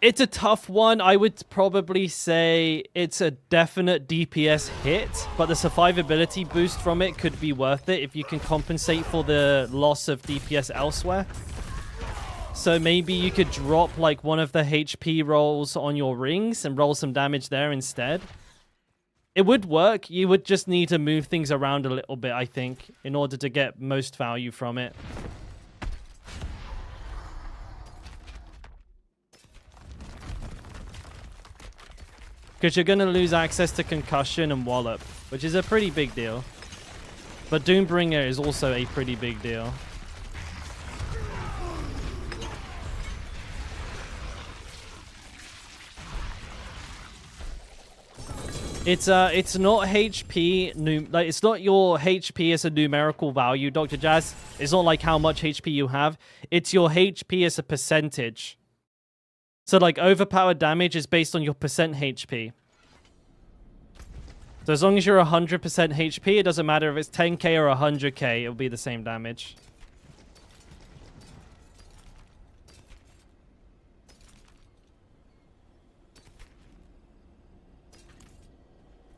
Speaker 1: It's a tough one. I would probably say it's a definite DPS hit, but the survivability boost from it could be worth it if you can compensate for the loss of DPS elsewhere. So maybe you could drop like one of the HP rolls on your rings and roll some damage there instead. It would work. You would just need to move things around a little bit, I think, in order to get most value from it. Because you're going to lose access to Concussion and Wallop, which is a pretty big deal. But Doombringer is also a pretty big deal. It's not HP, like it's not your HP as a numerical value, Dr. Jazz. It's not like how much HP you have. It's your HP as a percentage. So like overpowered damage is based on your percent HP. So as long as you're 100% HP, it doesn't matter if it's 10k or 100k, it'll be the same damage.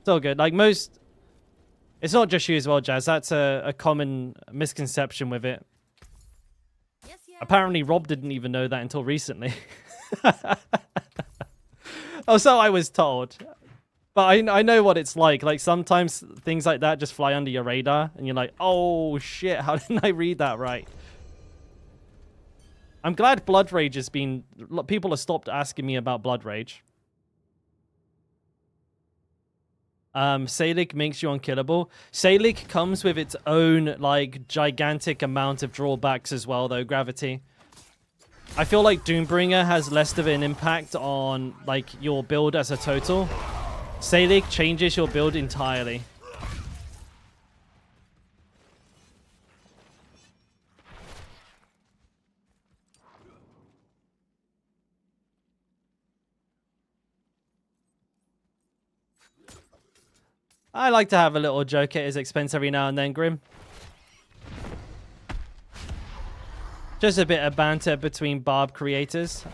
Speaker 1: It's all good. Like most... It's not just you as well, Jazz. That's a common misconception with it.
Speaker 4: Yes, yes.
Speaker 1: Apparently, Rob didn't even know that until recently. Oh, so I was told. But I know what it's like. Like, sometimes things like that just fly under your radar. And you're like, oh, shit. How didn't I read that right? I'm glad Blood Rage has been... People have stopped asking me about Blood Rage. Salic makes you unkillable. Salic comes with its own, like, gigantic amount of drawbacks as well, though, Gravity. I feel like Doombringer has less of an impact on, like, your build as a total. Salic changes your build entirely. I like to have a little joke at his expense every now and then, Grim. Just a bit of banter between Barb creators.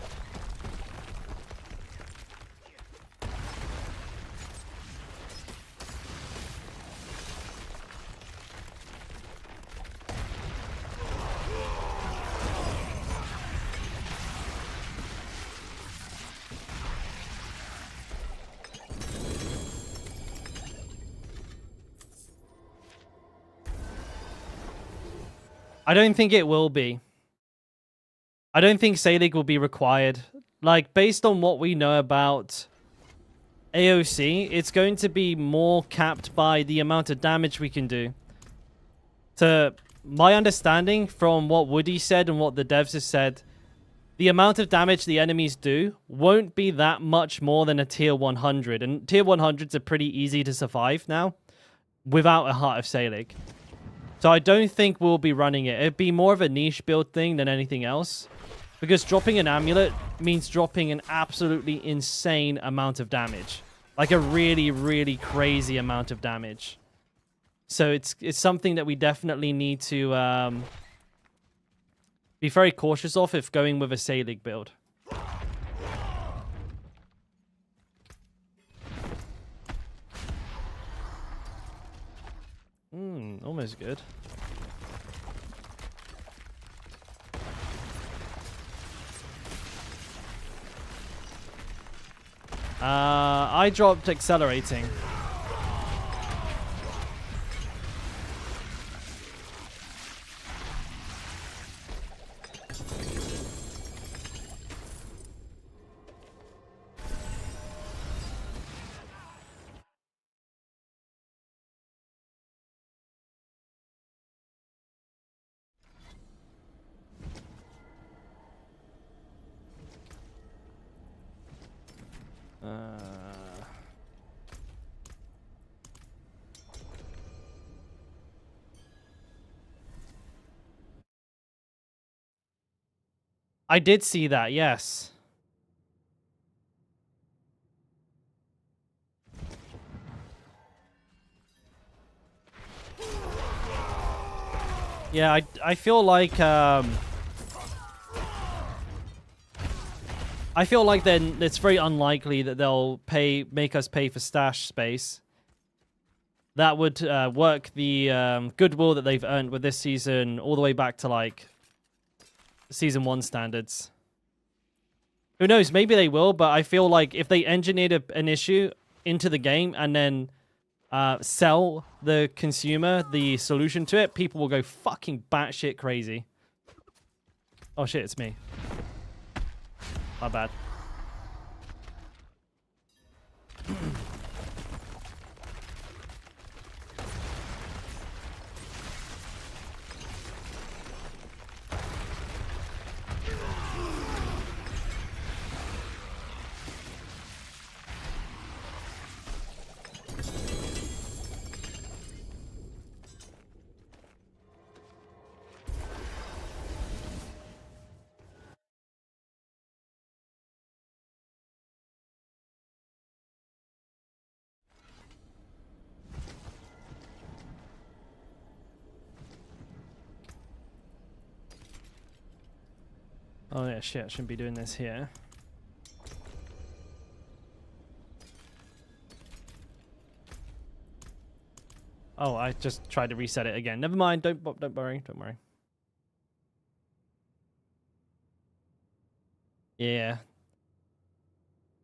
Speaker 1: I don't think it will be. I don't think Salic will be required. Like, based on what we know about AOC, it's going to be more capped by the amount of damage we can do. To my understanding, from what Woody said and what the devs have said, the amount of damage the enemies do won't be that much more than a tier 100. And tier 100s are pretty easy to survive now without a Heart of Salic. So I don't think we'll be running it. It'd be more of a niche build thing than anything else. Because dropping an amulet means dropping an absolutely insane amount of damage. Like a really, really crazy amount of damage. So it's something that we definitely need to be very cautious of if going with a Salic build. Almost good. I dropped accelerating. I did see that, yes. Yeah, I feel like then it's very unlikely that they'll make us pay for stash space. That would work the goodwill that they've earned with this season all the way back to like season 1 standards. Who knows? Maybe they will, but I feel like if they engineered an issue into the game and then sell the consumer the solution to it, people will go fucking batshit crazy. Oh shit, it's me. My bad. Oh yeah, shit, I shouldn't be doing this here. Oh, I just tried to reset it again. Never mind, don't worry, don't worry. Yeah.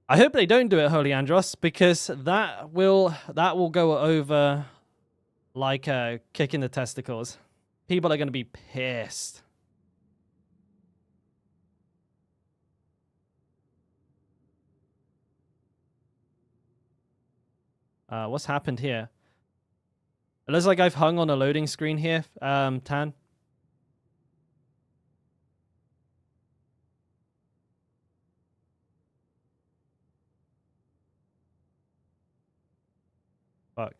Speaker 1: I hope they don't do it, Holy Andros, because that will go over like a kick in the testicles. People are going to be pissed. What's happened here? It looks like I've hung on a loading screen here, Tan. Fuck.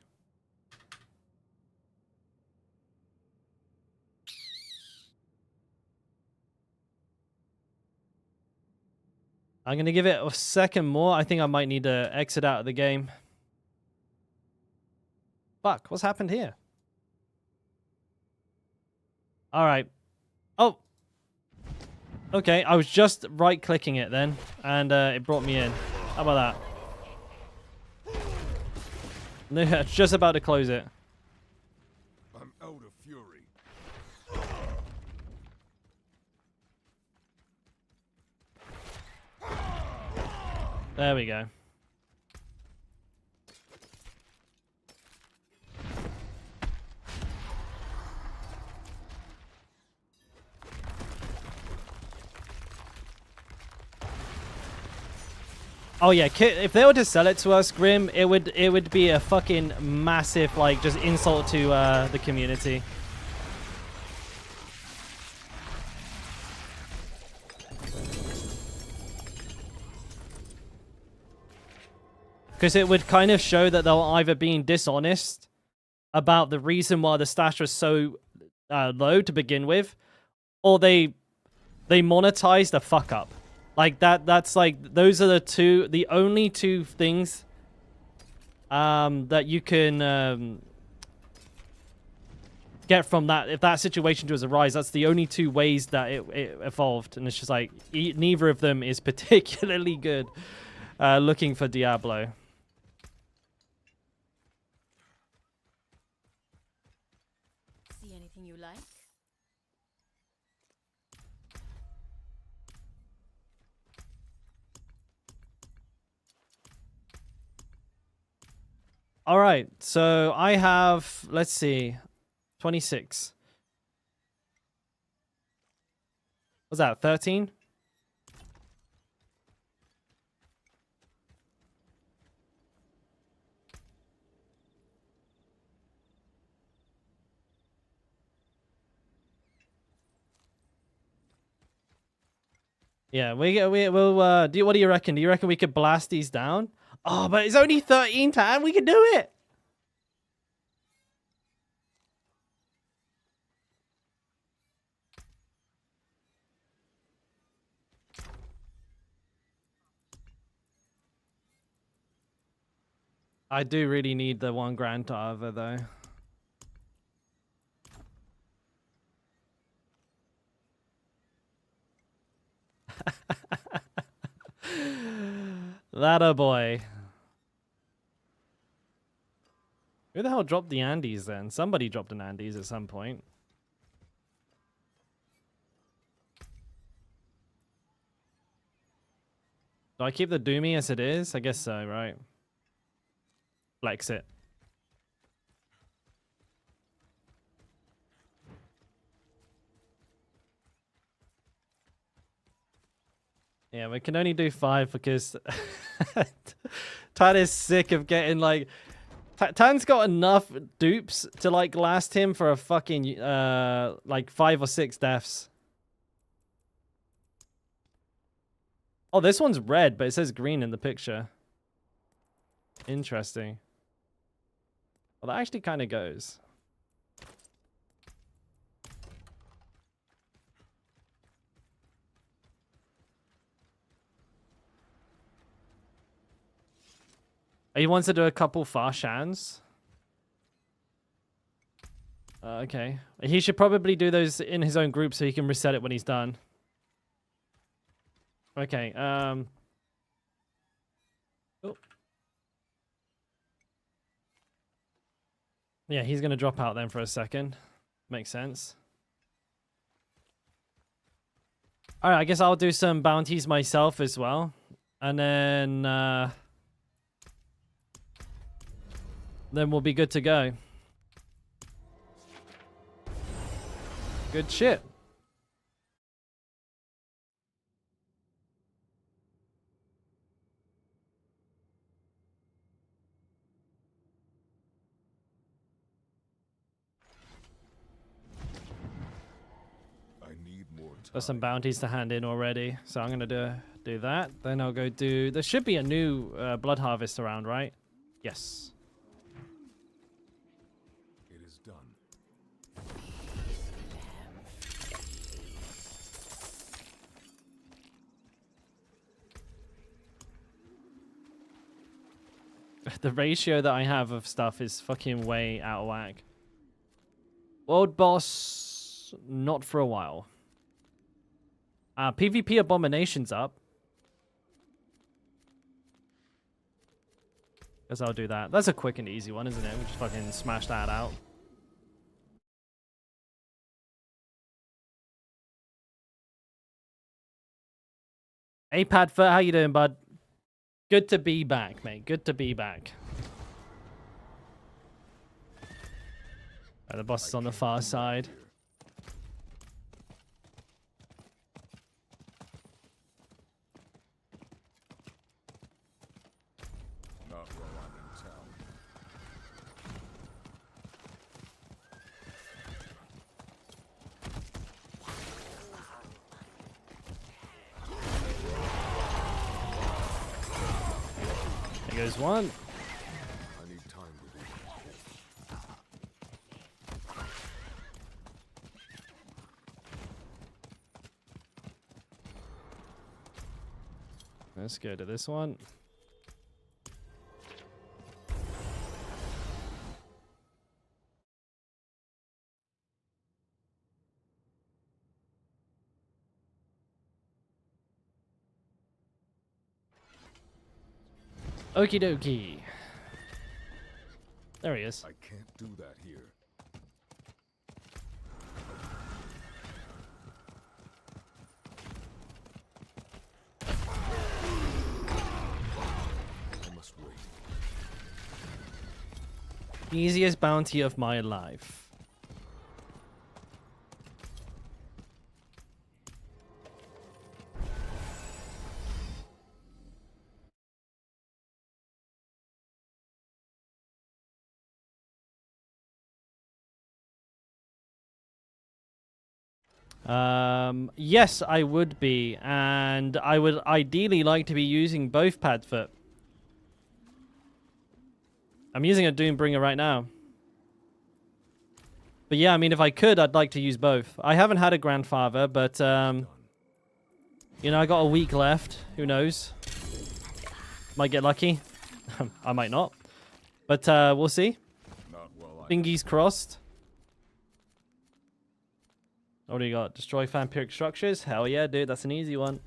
Speaker 1: I'm going to give it a second more. I think I might need to exit out of the game. Fuck, what's happened here? All right. Oh. Okay, I was just right-clicking it then, and it brought me in. How about that? No, it's just about to close it.
Speaker 2: I'm out of fury.
Speaker 1: There we go. Oh yeah, if they were to sell it to us, Grim, it would be a fucking massive like just insult to the community. Because it would kind of show that they're either being dishonest about the reason why the stash was so low to begin with, or they monetized a fuck up. Like that's like those are the only two things that you can get from that. If that situation does arise, that's the only two ways that it evolved, and it's just like neither of them is particularly good. Looking for Diablo.
Speaker 4: See anything you like?
Speaker 1: All right, so I have, let's see, 26. What's that, 13? Yeah, we'll what do you reckon? Do you reckon we could blast these down? Oh, but it's only 13 time. We can do it. I do really need the 1 grandfather though. That a boy. Who the hell dropped the Andes then? Somebody dropped an Andes at some point. Do I keep the Doomy as it is? I guess so, right? Flex it. Yeah, we can only do 5 because Tan is sick of getting like... Tan's got enough dupes to like last him for a fucking like 5 or 6 deaths. Oh, this one's red, but it says green in the picture. Interesting. Well, that actually kind of goes. He wants to do a couple Farshans. Okay. He should probably do those in his own group so he can reset it when he's done. Okay, oh. Yeah, he's gonna drop out then for a second. Makes sense. Alright, I guess I'll do some bounties myself as well. And then we'll be good to go. Good shit.
Speaker 2: I need more time.
Speaker 1: Got some bounties to hand in already, so I'm gonna do that. Then I'll go do... There should be a new blood harvest around, right? Yes.
Speaker 2: It is done.
Speaker 1: The ratio that I have of stuff is fucking way out of whack. World boss, not for a while. PvP abomination's up. Guess I'll do that. That's a quick and easy one, isn't it? We just fucking smash that out. Hey Padfoot, how you doing, bud? Good to be back, mate. Good to be back. The boss is on the far side.
Speaker 2: Not while I'm in town.
Speaker 1: There goes one.
Speaker 2: I need time with you.
Speaker 1: Let's go to this one. Okie dokie. There he is.
Speaker 2: I can't do that here. I must wait.
Speaker 1: Easiest bounty of my life. Yes, I would be, and I would ideally like to be using both Padfoot. I'm using a Doombringer right now. But yeah, I mean, if I could, I'd like to use both. I haven't had a grandfather, but, you know, I got a week left. Who knows? Might get lucky. I might not. But we'll see.
Speaker 2: Not while I
Speaker 1: Fingers crossed. What do you got? Destroy vampiric structures? Hell yeah, dude. That's an easy one.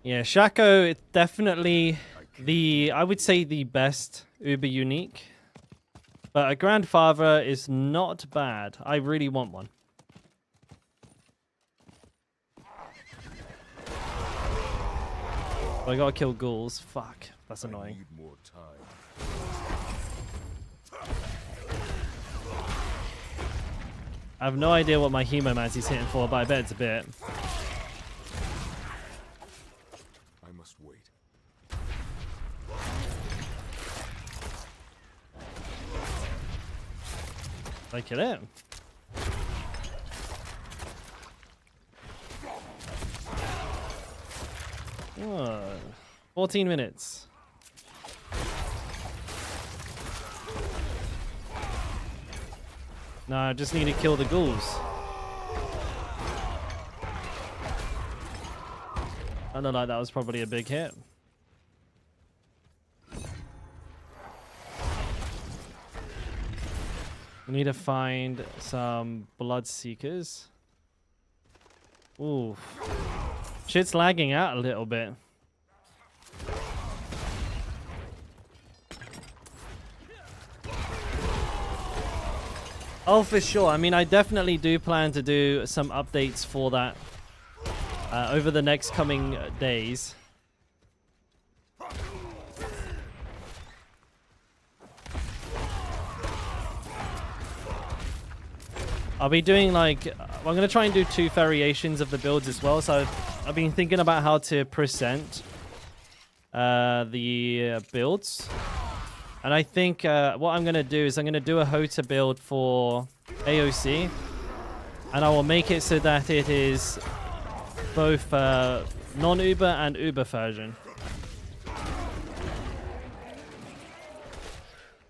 Speaker 1: Yeah, Shaco is definitely I would say the best Uber unique. But a grandfather is not bad. I really want one. I gotta kill ghouls. Fuck, that's annoying.
Speaker 2: need more time.
Speaker 1: I have no idea what my Hemomancy's hitting for, but I bet it's a bit.
Speaker 2: I must wait.
Speaker 1: Did I kill it? Oh, 14 minutes. No, I just need to kill the ghouls. I don't know, that was probably a big hit. We need to find some blood seekers. Ooh. Shit's lagging out a little bit. Oh, for sure. I mean, I definitely do plan to do some updates for that over the next coming days. I'll be doing like, I'm going to try and do 2 variations of the builds as well. So I've been thinking about how to present the builds. And I think what I'm going to do is I'm going to do a Hota build for AOC. And I will make it so that it is both non-Uber and Uber version.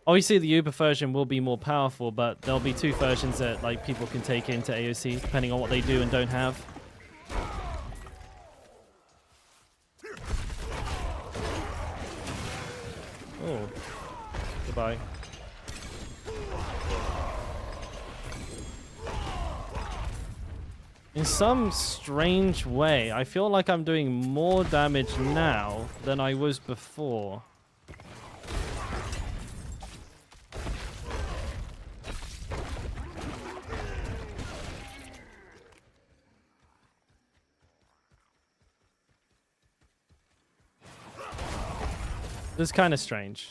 Speaker 1: Obviously, the Uber version will be more powerful, but there'll be 2 versions that like people can take into AOC, depending on what they do and don't have. Oh, goodbye. In some strange way, I feel like I'm doing more damage now than I was before. This is kind of strange.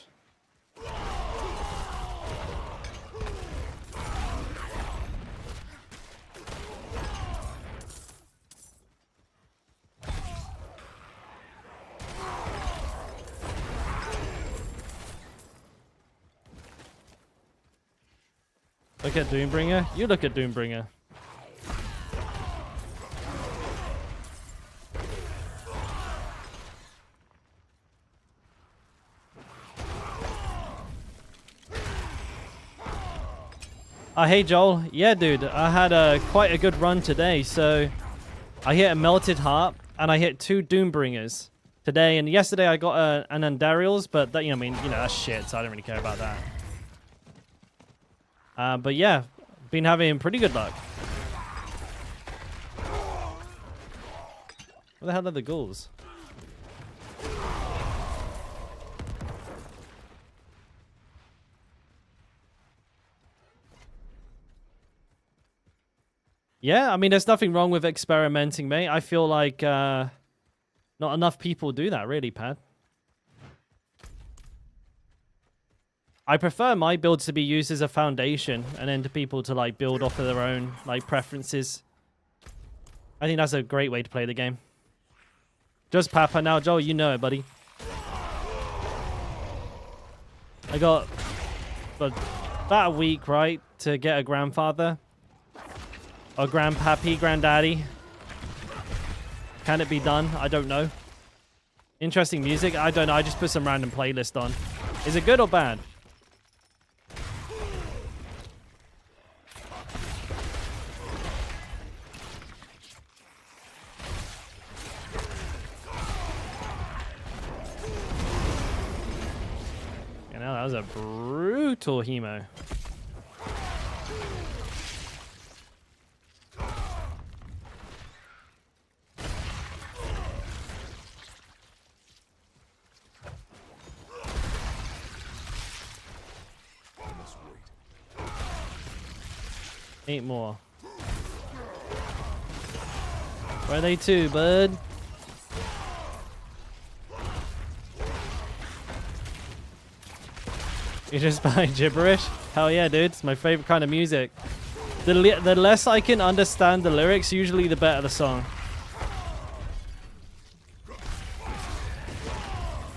Speaker 1: Look at Doombringer. You look at Doombringer. Hey Joel, yeah dude, I had quite a good run today, so I hit a Melted Heart and I hit 2 Doombringers today, and yesterday I got an Andariel's, but that, I mean, that's shit, so I don't really care about that. But yeah, been having pretty good luck. Where the hell are the ghouls? Yeah, I mean, there's nothing wrong with experimenting, mate. I feel like not enough people do that, really, Pat. I prefer my builds to be used as a foundation and then to people to like build off of their own like preferences. I think that's a great way to play the game. Just Papa now, Joel, you know it, buddy. I got about a week, right, to get a grandfather. Or grandpappy, granddaddy. Can it be done? I don't know. Interesting music? I don't know. I just put some random playlist on. Is it good or bad? was a brutal hemo. Eight more. Where are they to, bud? You just buy gibberish? Hell yeah, dude. It's my favorite kind of music. The less I can understand the lyrics, usually the better the song.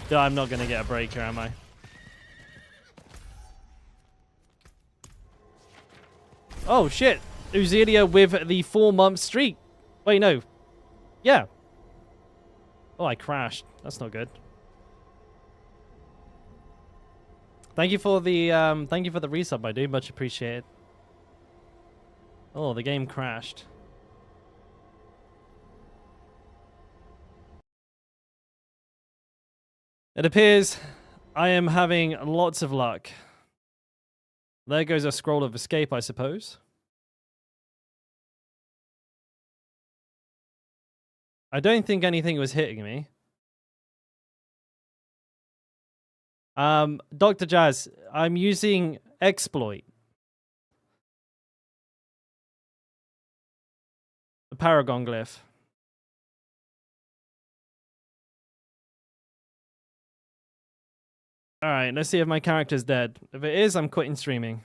Speaker 1: Dude, I'm not going to get a break here, am I? Oh, shit. Uzilia with the 4-month streak. Wait, no. Yeah. Oh, I crashed. That's not good. Thank you for the resub, my dude. Much appreciated. Oh, the game crashed. It appears I am having lots of luck. There goes a scroll of escape, I suppose. I don't think anything was hitting me. Dr. Jazz, I'm using exploit. The Paragon glyph. Alright, let's see if my character's dead. If it is, I'm quitting streaming.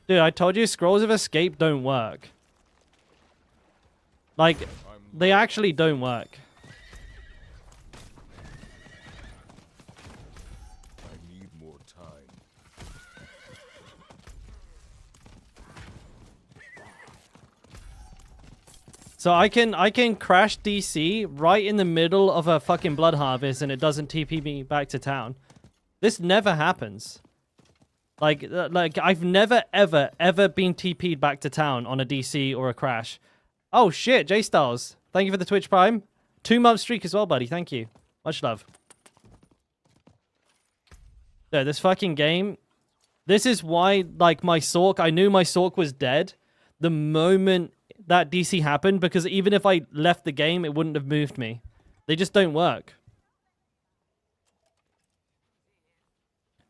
Speaker 1: Dude, I told you scrolls of escape don't work. Like, they actually don't work.
Speaker 2: I need more time.
Speaker 1: So I can crash DC right in the middle of a fucking blood harvest and it doesn't TP me back to town. This never happens. Like I've never ever been TP'd back to town on a DC or a crash. Oh shit, J Styles. Thank you for the Twitch Prime. 2-month streak as well, buddy. Thank you. Much love. Dude, this fucking game. This is why, like, my Sork, I knew my Sork was dead the moment that DC happened, because even if I left the game, it wouldn't have moved me. They just don't work.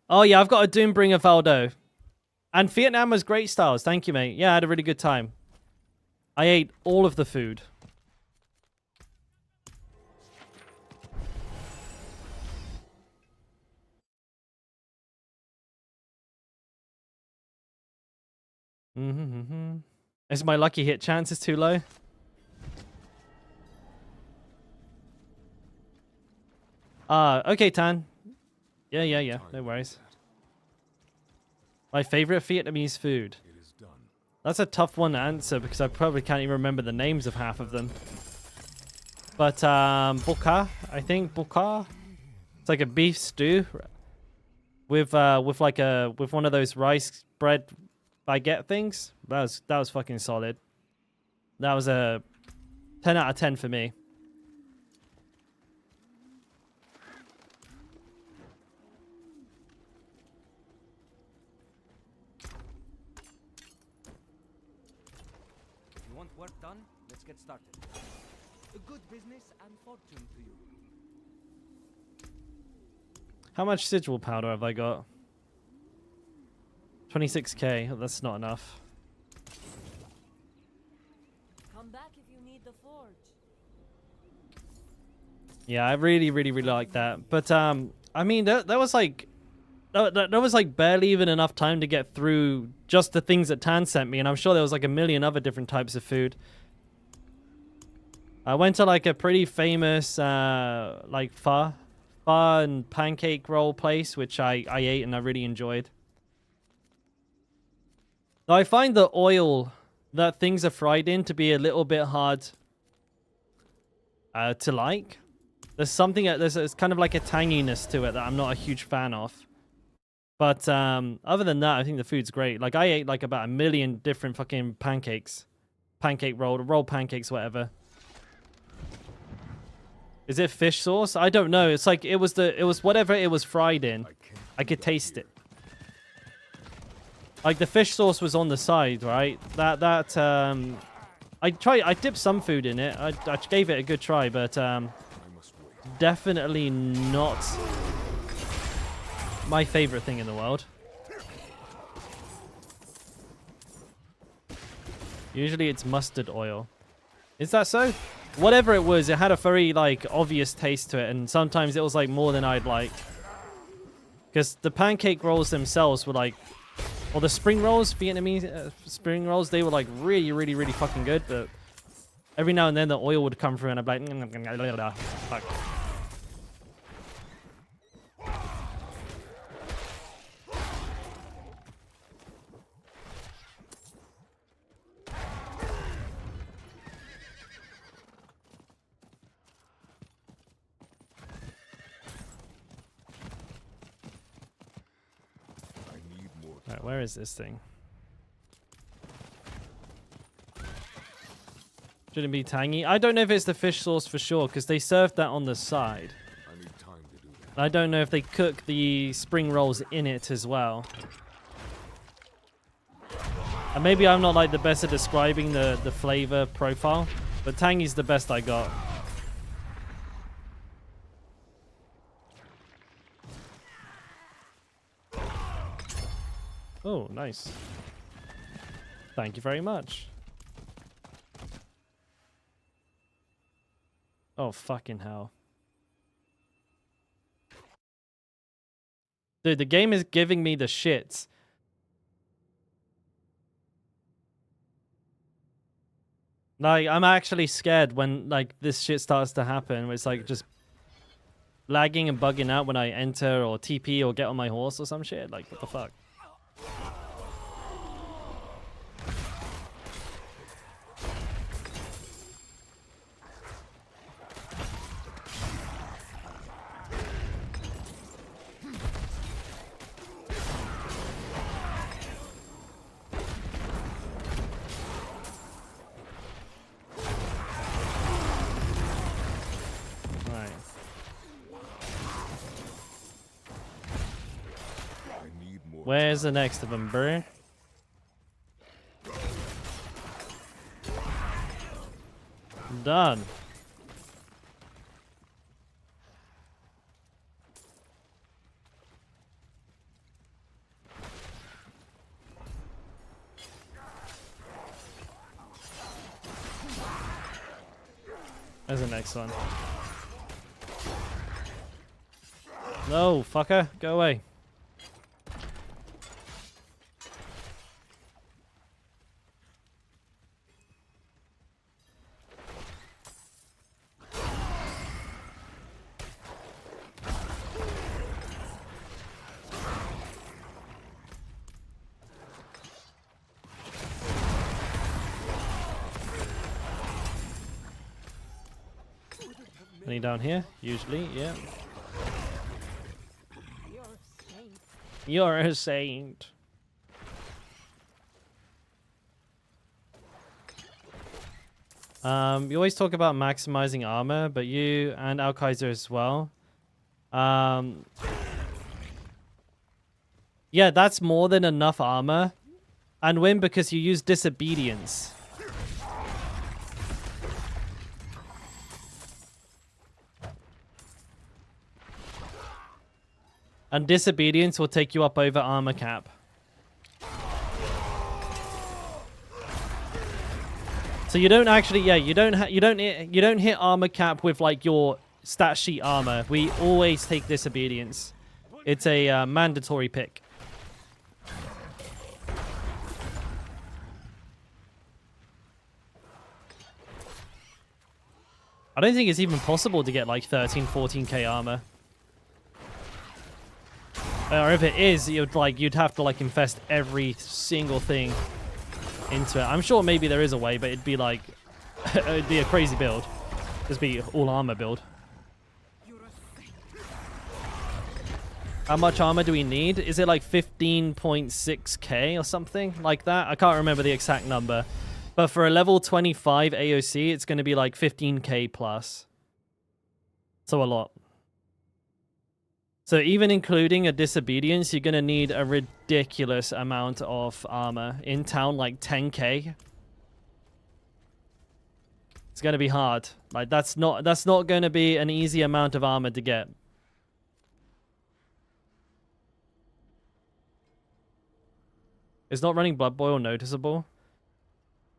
Speaker 1: Oh, yeah, I've got a Doombringer Valdo. And Vietnam was great, Styles. Thank you, mate. Yeah, I had a really good time. I ate all of the food. Is my lucky hit chances too low? Okay, Tan. Yeah. No worries. My favorite Vietnamese food.
Speaker 2: It is done.
Speaker 1: That's a tough one to answer because I probably can't even remember the names of half of them. But boca, I think boca. It's like a beef stew with one of those rice bread baguette things. That was fucking solid. That was a 10 out of 10 for me.
Speaker 5: You want work done? Let's get started. A good business and fortune to you.
Speaker 1: How much sigil powder have I got? 26k. Oh, that's not enough.
Speaker 4: Come back if you need the forge.
Speaker 1: Yeah, I really like that. But I mean, that was like that was like barely even enough time to get through just the things that Tan sent me, and I'm sure there was like a million other different types of food. I went to like a pretty famous like pho and pancake roll place, which I ate and I really enjoyed. Now, I find the oil that things are fried in to be a little bit hard to like. There's something, there's kind of like a tanginess to it that I'm not a huge fan of. But other than that, I think the food's great. Like, I ate like about 1 million different fucking pancakes. Pancake rolled pancakes, whatever. Is it fish sauce? I don't know. It's like, it was whatever it was fried in. I could taste it. Like, the fish sauce was on the side, right? I dipped some food in it. I gave it a good try, but definitely not my favorite thing in the world. Usually it's mustard oil. Is that so? Whatever it was, it had a very, like, obvious taste to it, and sometimes it was, like, more than I'd like. Because the pancake rolls themselves were, like... Or the spring rolls, Vietnamese spring rolls, they were, like, really, really, really fucking good, but... Every now and then the oil would come through and I'd be like... Fuck. Alright, where is this thing? Shouldn't be tangy. I don't know if it's the fish sauce for sure, because they served that on the side.
Speaker 2: I need time to do that.
Speaker 1: I don't know if they cook the spring rolls in it as well. And maybe I'm not like the best at describing the flavor profile, but tangy's the best I got. Oh, nice. Thank you very much. Oh, fucking hell. Dude, the game is giving me the shits. Like, I'm actually scared when, like, this shit starts to happen. Where it's, like, just lagging and bugging out when I enter or TP or get on my horse or some shit. Like, what the fuck? Where's the next of them, bro? Done. There's the next one. No, fucker. Go away. Any down here? Usually, yeah. You're a saint. You always talk about maximizing armor, but you and Alkaiser as well. Yeah, that's more than enough armor. And win because you use disobedience. And disobedience will take you up over armor cap. So you don't actually, yeah, you don't hit armor cap with like your stat sheet armor. We always take disobedience. It's a mandatory pick. I don't think it's even possible to get like 13, 14k armor. Or if it is, you'd have to like infest every single thing into it. I'm sure maybe there is a way, but it'd be like it'd be a crazy build. Just be all armor build. How much armor do we need? Is it like 15.6k or something like that? I can't remember the exact number. But for a level 25 AOC, it's going to be like 15k plus. So a lot. So even including a disobedience, you're going to need a ridiculous amount of armor. In town, like 10k. It's going to be hard. Like that's not going to be an easy amount of armor to get. Is not running Blood Boil noticeable?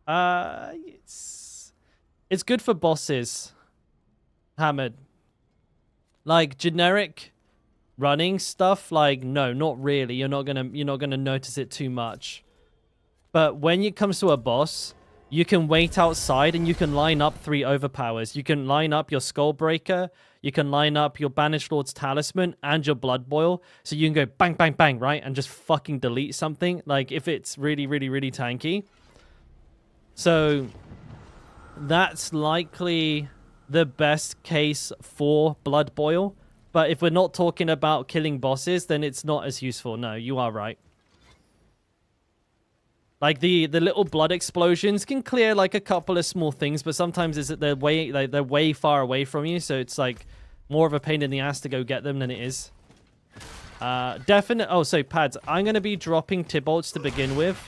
Speaker 1: It's good for bosses. Hammered. Like generic running stuff, like no, not really. You're not gonna notice it too much. But when it comes to a boss, you can wait outside and you can line up 3 overpowers. You can line up your Skullbreaker, you can line up your Banished Lord's Talisman and your Blood Boil. So you can go bang, bang, bang, right? And just fucking delete something. Like if it's really, really, really tanky. So that's likely the best case for Blood Boil. But if we're not talking about killing bosses, then it's not as useful. No, you are right. Like the little blood explosions can clear like a couple of small things, but sometimes they're way far away from you, so it's like more of a pain in the ass to go get them than it is. Definite. Oh, so pads. I'm gonna be dropping Tibolts to begin with,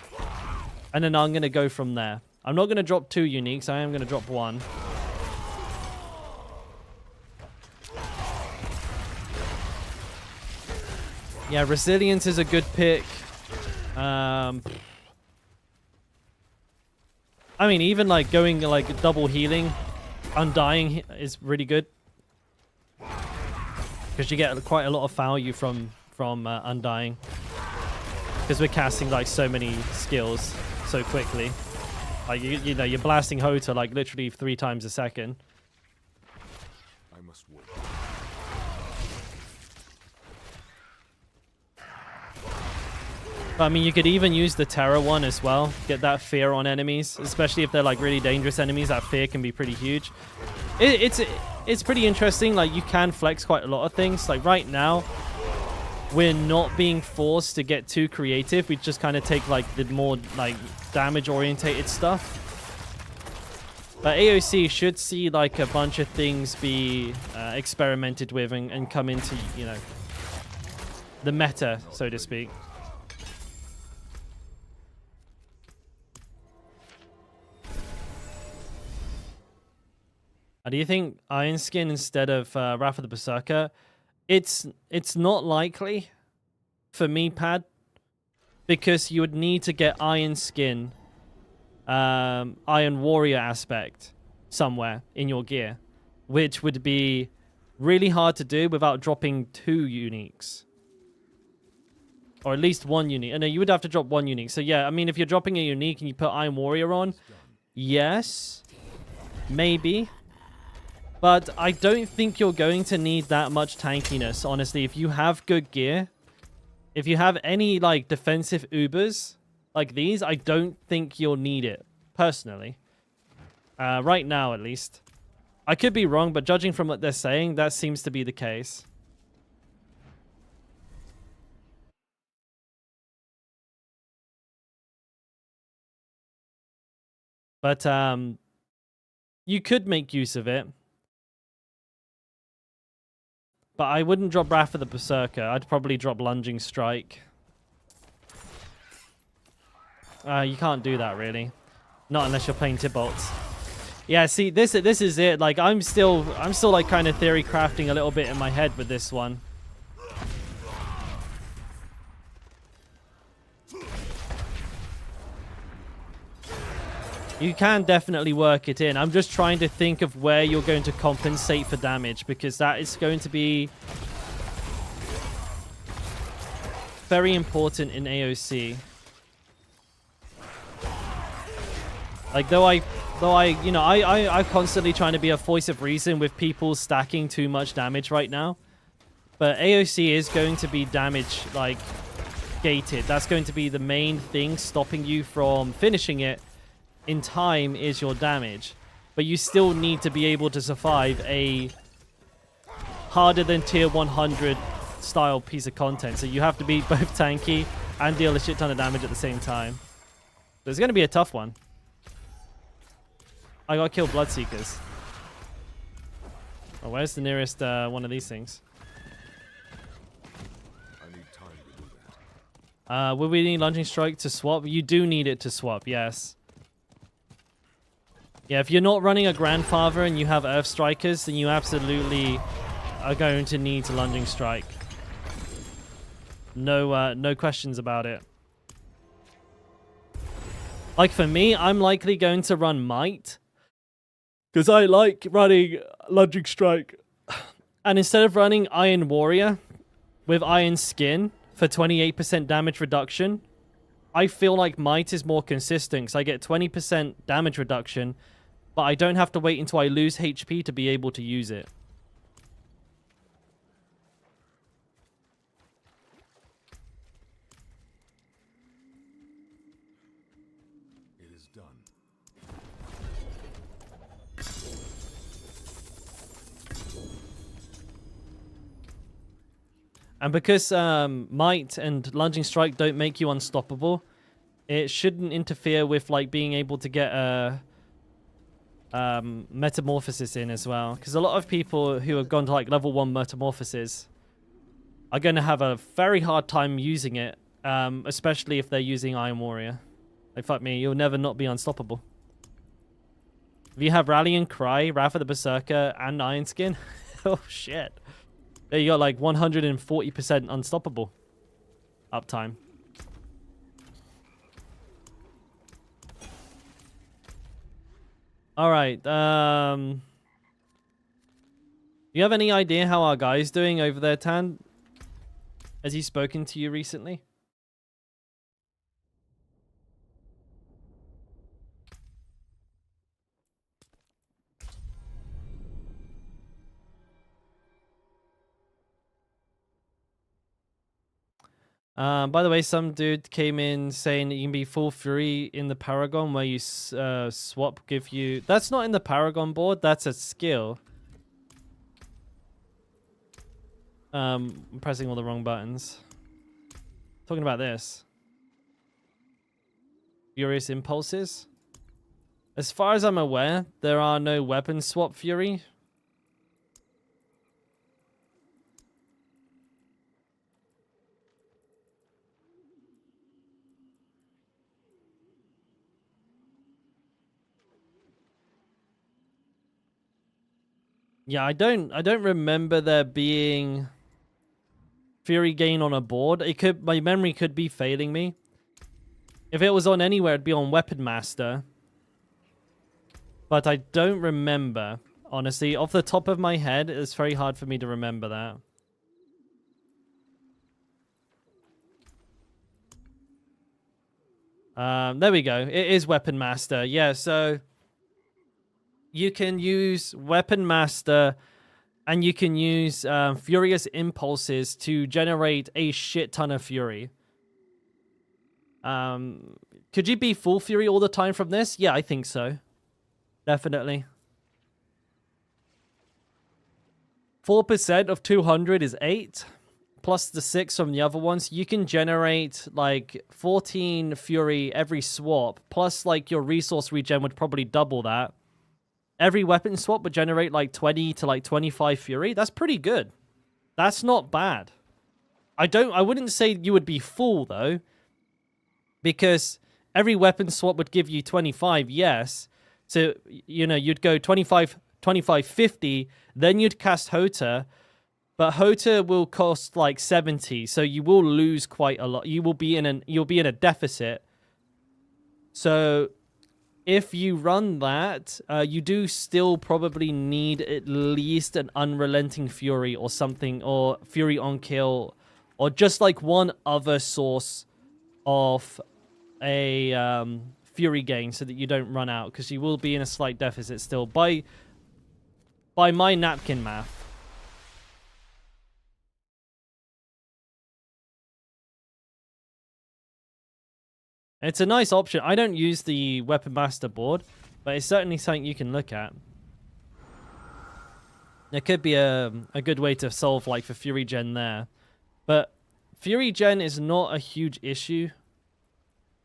Speaker 1: and then I'm gonna go from there. I'm not gonna drop 2 uniques. I am gonna drop 1. Yeah, resilience is a good pick. I mean, even like going like double healing, Undying is really good because you get quite a lot of value from Undying because we're casting like so many skills so quickly. Like you know, you're blasting Hota like literally 3 times a second.
Speaker 2: I must wait.
Speaker 1: I mean, you could even use the Terror one as well. Get that fear on enemies, especially if they're like really dangerous enemies. That fear can be pretty huge. It's pretty interesting. Like you can flex quite a lot of things. Like right now, we're not being forced to get too creative. We just kind of take like the more like damage orientated stuff. But AOC should see like a bunch of things be experimented with and come into, you know, the meta, so to speak. Do you think Iron Skin instead of Wrath of the Berserker? It's not likely for me, Pad, because you would need to get Iron Skin, Iron Warrior aspect somewhere in your gear, which would be really hard to do without dropping 2 uniques. Or at least 1 unique. No, you would have to drop 1 unique. So yeah, I mean, if you're dropping a unique and you put Iron Warrior on, yes, maybe. But I don't think you're going to need that much tankiness, honestly. If you have good gear, if you have any, like, defensive Ubers like these, I don't think you'll need it, personally. Right now, at least. I could be wrong, but judging from what they're saying, that seems to be the case. But, you could make use of it. But I wouldn't drop Wrath of the Berserker. I'd probably drop Lunging Strike. You can't do that, really. Not unless you're playing Tibolts. Yeah, see, this is it. Like, I'm still like kind of theory crafting a little bit in my head with this one. You can definitely work it in. I'm just trying to think of where you're going to compensate for damage, because that is going to be very important in AOC. Like, though I, you know, I'm constantly trying to be a voice of reason with people stacking too much damage right now. But AOC is going to be damage, like, gated. That's going to be the main thing stopping you from finishing it in time is your damage. But you still need to be able to survive a harder than tier 100 style piece of content. So you have to be both tanky and deal a shit ton of damage at the same time. So it's going to be a tough one. I got to kill Bloodseekers. Oh, where's the nearest one of these things?
Speaker 2: I need time to do that.
Speaker 1: Will we need Lunging Strike to swap? You do need it to swap, yes. Yeah, if you're not running a Grandfather and you have Earth Strikers, then you absolutely are going to need to Lunging Strike. No questions about it. Like for me, I'm likely going to run Might. Because I like running Lunging Strike. And instead of running Iron Warrior with Iron Skin for 28% damage reduction, I feel like Might is more consistent because I get 20% damage reduction, but I don't have to wait until I lose HP to be able to use it.
Speaker 2: It is done.
Speaker 1: And because Might and Lunging Strike don't make you unstoppable, it shouldn't interfere with like being able to get a Metamorphosis in as well. Because a lot of people who have gone to like level 1 Metamorphosis are going to have a very hard time using it, especially if they're using Iron Warrior. Like, fuck me, you'll never not be unstoppable. If you have Rallying Cry, Wrath of the Berserker, and Iron Skin, oh shit. There you got like 140% unstoppable uptime. All right. Do you have any idea how our guy's doing over there, Tan? Has he spoken to you recently? By the way, some dude came in saying that you can be full fury in the Paragon where you swap give you... That's not in the Paragon board, that's a skill. I'm pressing all the wrong buttons. Talking about this. Furious Impulses. As far as I'm aware, there are no weapon swap fury. Yeah, I don't remember there being fury gain on a board. It could, my memory could be failing me. If it was on anywhere, it'd be on Weapon Master. But I don't remember, honestly. Off the top of my head, it's very hard for me to remember that. There we go. It is Weapon Master. Yeah, so you can use Weapon Master and you can use Furious Impulses to generate a shit ton of fury. Could you be full fury all the time from this? Yeah, I think so. Definitely. 4% of 200 is 8. Plus the 6 from the other ones. You can generate like 14 fury every swap. Plus like your resource regen would probably double that. Every weapon swap would generate like 20 to like 25 fury. That's pretty good. That's not bad. I wouldn't say you would be full though. Because every weapon swap would give you 25, yes. So, you know, you'd go 25, 25, 50. Then you'd cast Hota. But Hota will cost like 70. So you will lose quite a lot. You will be you'll be in a deficit. So if you run that, you do still probably need at least an Unrelenting Fury or something, or Fury on Kill, or just like one other source of a Fury gain so that you don't run out, because you will be in a slight deficit still by my napkin math. It's a nice option. I don't use the Weapon Master board, but it's certainly something you can look at. There could be a good way to solve like for Fury Gen there. But Fury Gen is not a huge issue.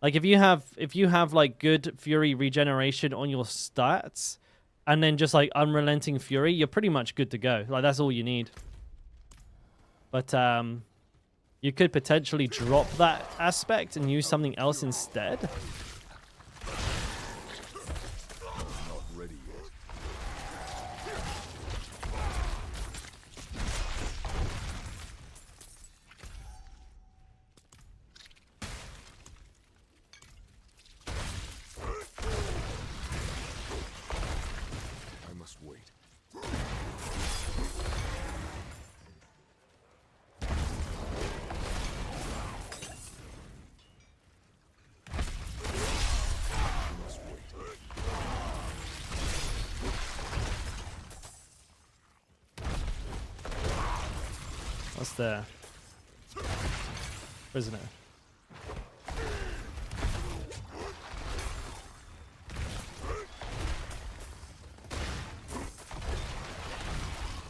Speaker 1: Like if you have like good Fury regeneration on your stats, and then just like unrelenting Fury, you're pretty much good to go. Like that's all you need. But you could potentially drop that aspect and use something else instead.
Speaker 2: Not ready yet. I must wait.
Speaker 1: What's there? Prisoner.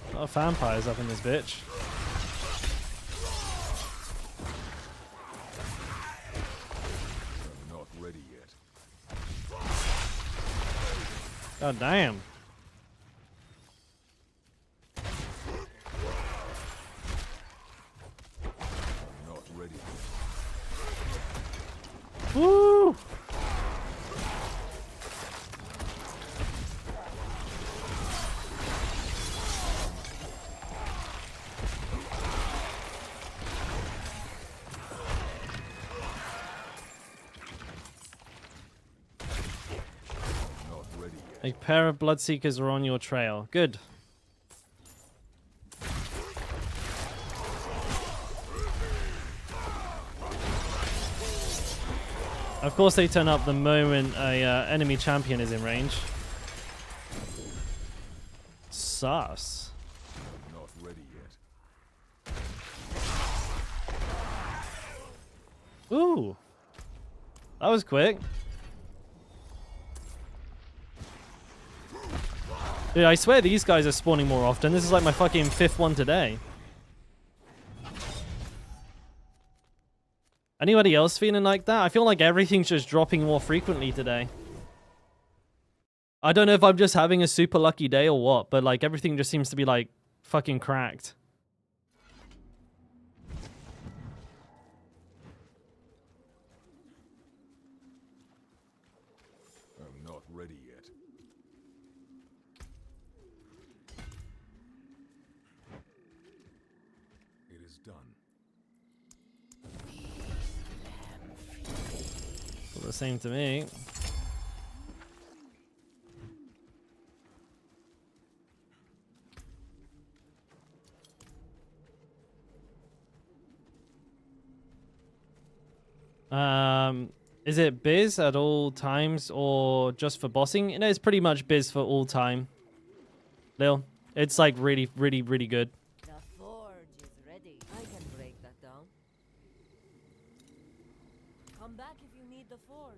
Speaker 1: A lot of vampires up in this bitch.
Speaker 2: I'm not ready yet.
Speaker 1: God damn.
Speaker 2: I'm not ready yet.
Speaker 1: Woo!
Speaker 2: Not ready yet.
Speaker 1: A pair of Bloodseekers are on your trail. Good. Of course they turn up the moment a enemy champion is in range. Sus.
Speaker 2: I'm not ready yet.
Speaker 1: Ooh. That was quick. Dude, I swear these guys are spawning more often. This is like my fucking 5th one today. Anybody else feeling like that? I feel like everything's just dropping more frequently today. I don't know if I'm just having a super lucky day or what, but like everything just seems to be like fucking cracked.
Speaker 2: I'm not ready yet. It is done.
Speaker 1: All the same to me. Is it biz at all times or just for bossing? You know, it's pretty much biz for all time. Lil, it's like really, really, really good.
Speaker 6: The forge is ready. I can break that down. Come back if you need the forge.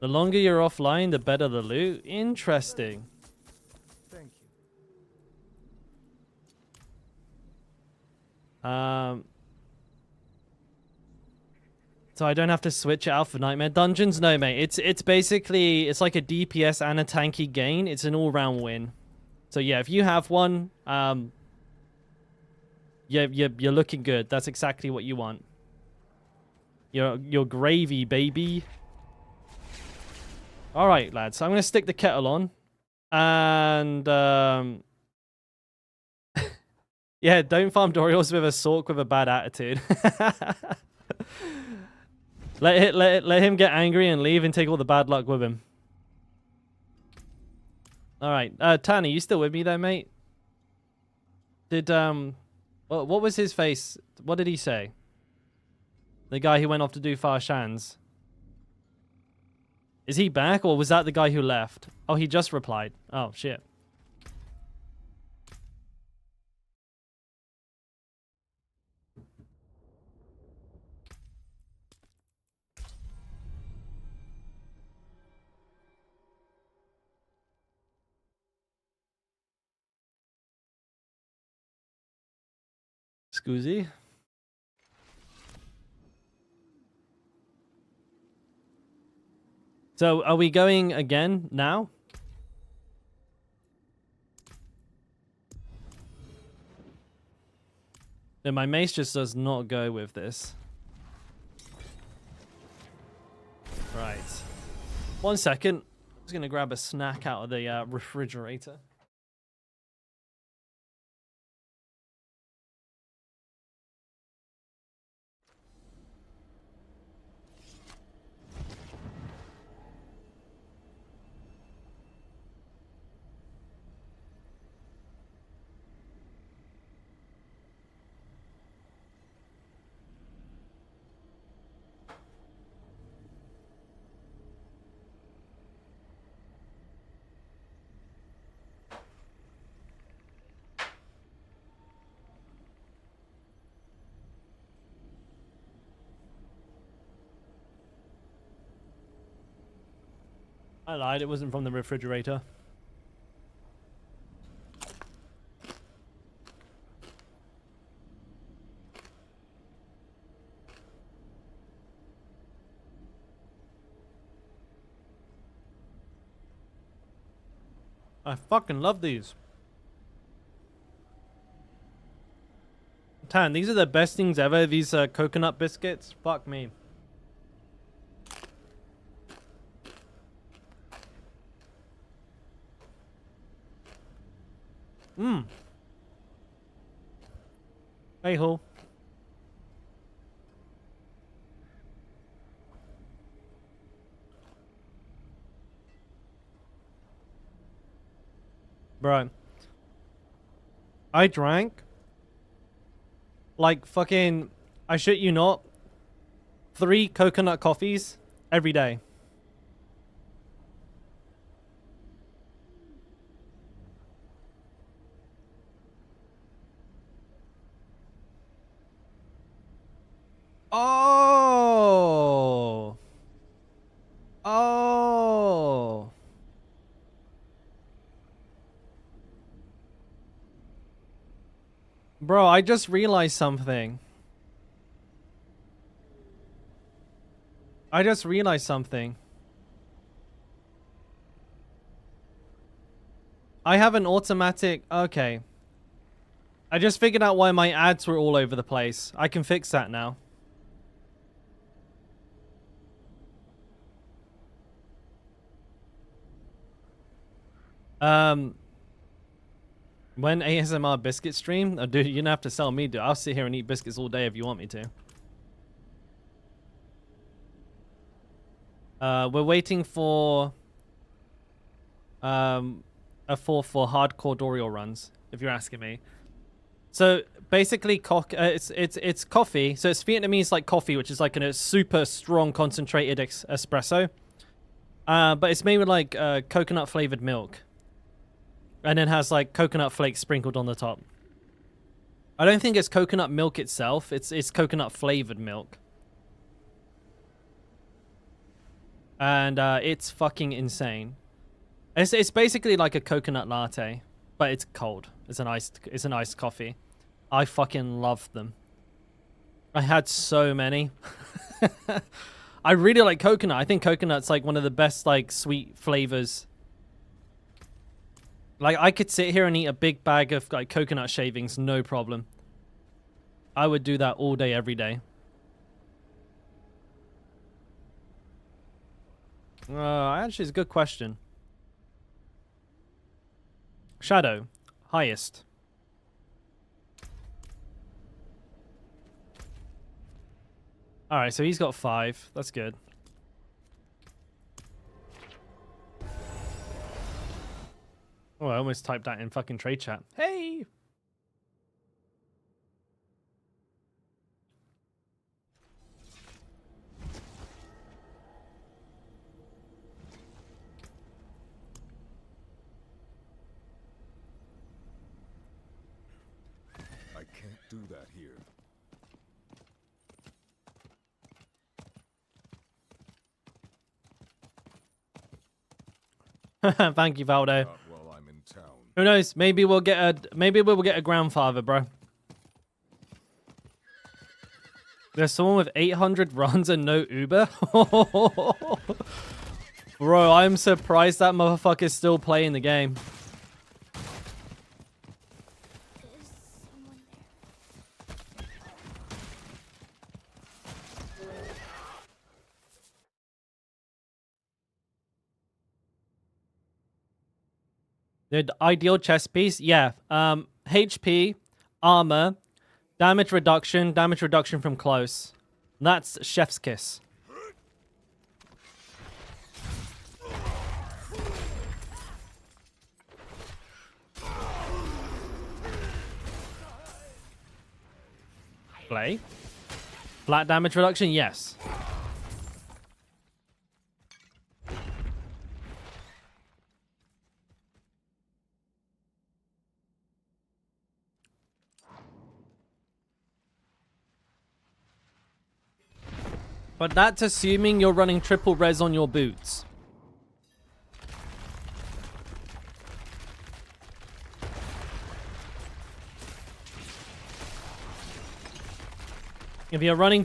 Speaker 1: The longer you're offline, the better the loot. Interesting.
Speaker 3: Thank you.
Speaker 1: So I don't have to switch it out for Nightmare Dungeons? No, mate. It's basically, it's like a DPS and a tanky gain. It's an all-round win. So yeah, if you have one, you're looking good. That's exactly what you want. You're gravy, baby. All right, lads. So I'm gonna stick the kettle on, and yeah, don't farm Dorials with a Sork with a bad attitude. Let him get angry and leave and take all the bad luck with him. All right, Tanner, you still with me there, mate? Did what was his face? What did he say? The guy who went off to do Far Shans. Is he back, or was that the guy who left? Oh, he just replied. Oh shit. Scusi? So are we going again now? No, my mace just does not go with this. Right. 1 second. I'm just gonna grab a snack out of the refrigerator. I lied, it wasn't from the refrigerator. I fucking love these. Tan, these are the best things ever, these coconut biscuits. Fuck me. Mmm. Hey ho. Bro. I drank like fucking, I shit you not, 3 coconut coffees every day. Oh. Oh. Bro, I just realized something. I just realized something. I have an automatic... Okay. I just figured out why my ads were all over the place. I can fix that now. When ASMR biscuit stream? Oh, dude, you don't have to sell me, dude. I'll sit here and eat biscuits all day if you want me to. We're waiting for... a 4 for hardcore Dorial runs, if you're asking me. So basically, it's coffee. So it's Vietnamese like coffee, which is like a super strong concentrated espresso. But it's made with like coconut flavored milk, and then has like coconut flakes sprinkled on the top. I don't think it's coconut milk itself. It's coconut flavored milk, and it's fucking insane. It's basically like a coconut latte, but it's cold. It's an iced coffee. I fucking love them. I had so many. I really like coconut. I think coconut's like one of the best like sweet flavors. Like I could sit here and eat a big bag of like coconut shavings, no problem. I would do that all day, every day. Actually, it's a good question. Shadow, highest. Alright, so he's got 5. That's good. Oh, I almost typed that in fucking trade chat. Hey!
Speaker 2: I can't do that here.
Speaker 1: Thank you, Valdo.
Speaker 2: Not while I'm in town.
Speaker 1: Who knows? Maybe we'll get a grandfather, bro. There's someone with 800 runs and no Uber. Bro, I'm surprised that motherfucker's still playing the game.
Speaker 4: Is someone there?
Speaker 1: The ideal chest piece, yeah. HP, armor, damage reduction from close. That's chef's kiss. Play. Flat damage reduction, yes. But that's assuming you're running triple res on your boots. If you're running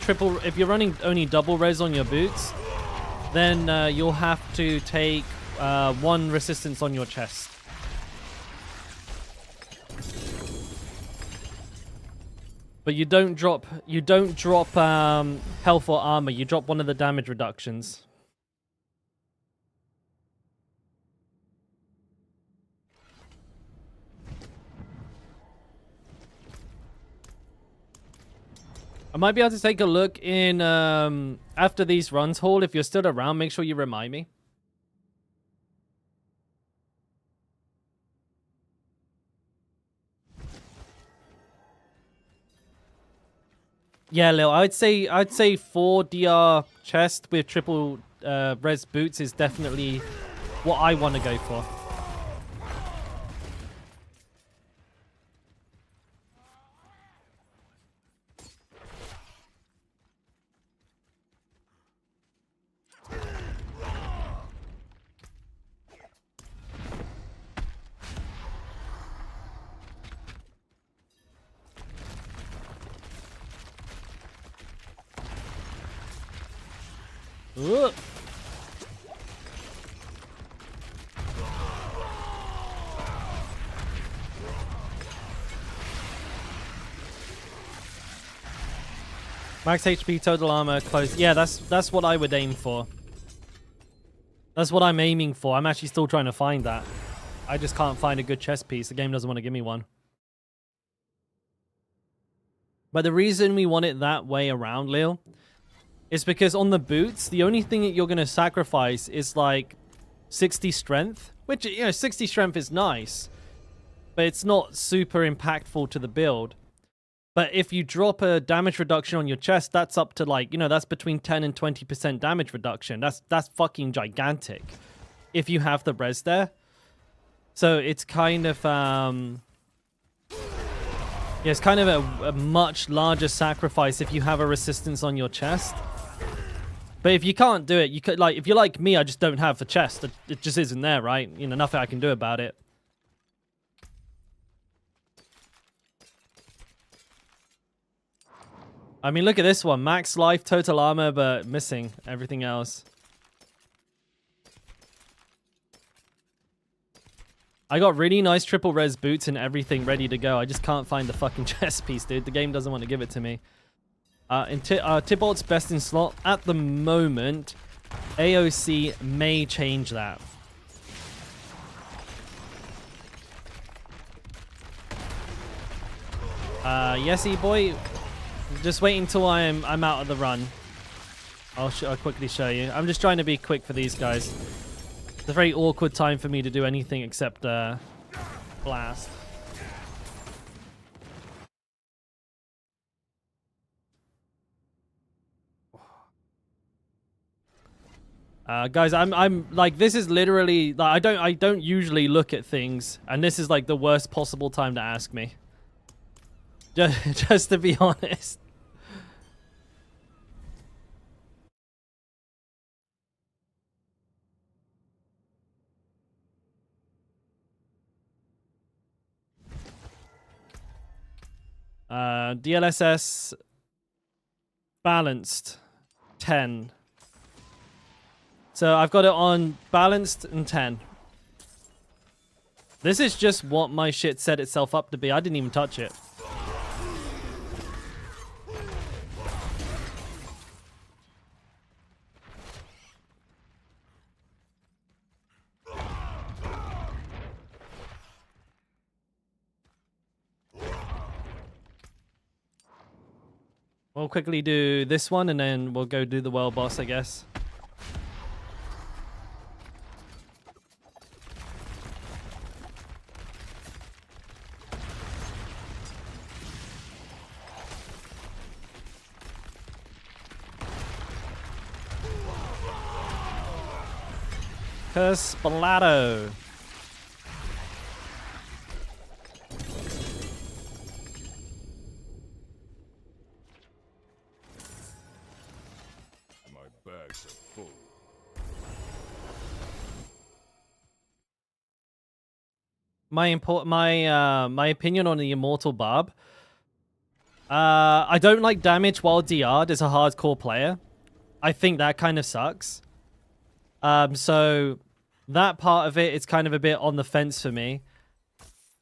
Speaker 1: only double res on your boots, then you'll have to take 1 resistance on your chest. But you don't drop health or armor. You drop one of the damage reductions. I might be able to take a look in after these runs, Hall. If you're still around, make sure you remind me. Yeah, Lil, I'd say 4 DR chest with triple res boots is definitely what I want to go for. Ugh. Max HP, total armor, close. Yeah, that's what I would aim for. That's what I'm aiming for. I'm actually still trying to find that. I just can't find a good chest piece. The game doesn't want to give me one. But the reason we want it that way around, Lil, is because on the boots, the only thing that you're going to sacrifice is like 60 strength, which, you know, 60 strength is nice, but it's not super impactful to the build. But if you drop a damage reduction on your chest, that's up to like, you know, that's between 10 and 20% damage reduction. That's fucking gigantic if you have the res there. So it's kind of, yeah, it's kind of a much larger sacrifice if you have a resistance on your chest. But if you can't do it, you could, like, if you're like me, I just don't have the chest. It just isn't there, right? You know, nothing I can do about it. I mean, look at this one. Max life, total armor, but missing everything else. I got really nice triple res boots and everything ready to go. I just can't find the fucking chest piece, dude. The game doesn't want to give it to me. Tybalt's best in slot. At the moment, AOC may change that. Yesy boy, just wait until I'm out of the run. I'll quickly show you. I'm just trying to be quick for these guys. It's a very awkward time for me to do anything except blast. Guys, I'm like, this is literally like, I don't usually look at things, and this is like the worst possible time to ask me. Just to be honest. DLSS balanced 10. So I've got it on balanced and 10. This is just what my shit set itself up to be. I didn't even touch it. We'll quickly do this one and then we'll go do the world boss, I guess. Spalato.
Speaker 2: My bags are full.
Speaker 1: My opinion on the Immortal Barb. I don't like damage while DR'd as a hardcore player. I think that kind of sucks. So that part of it is kind of a bit on the fence for me.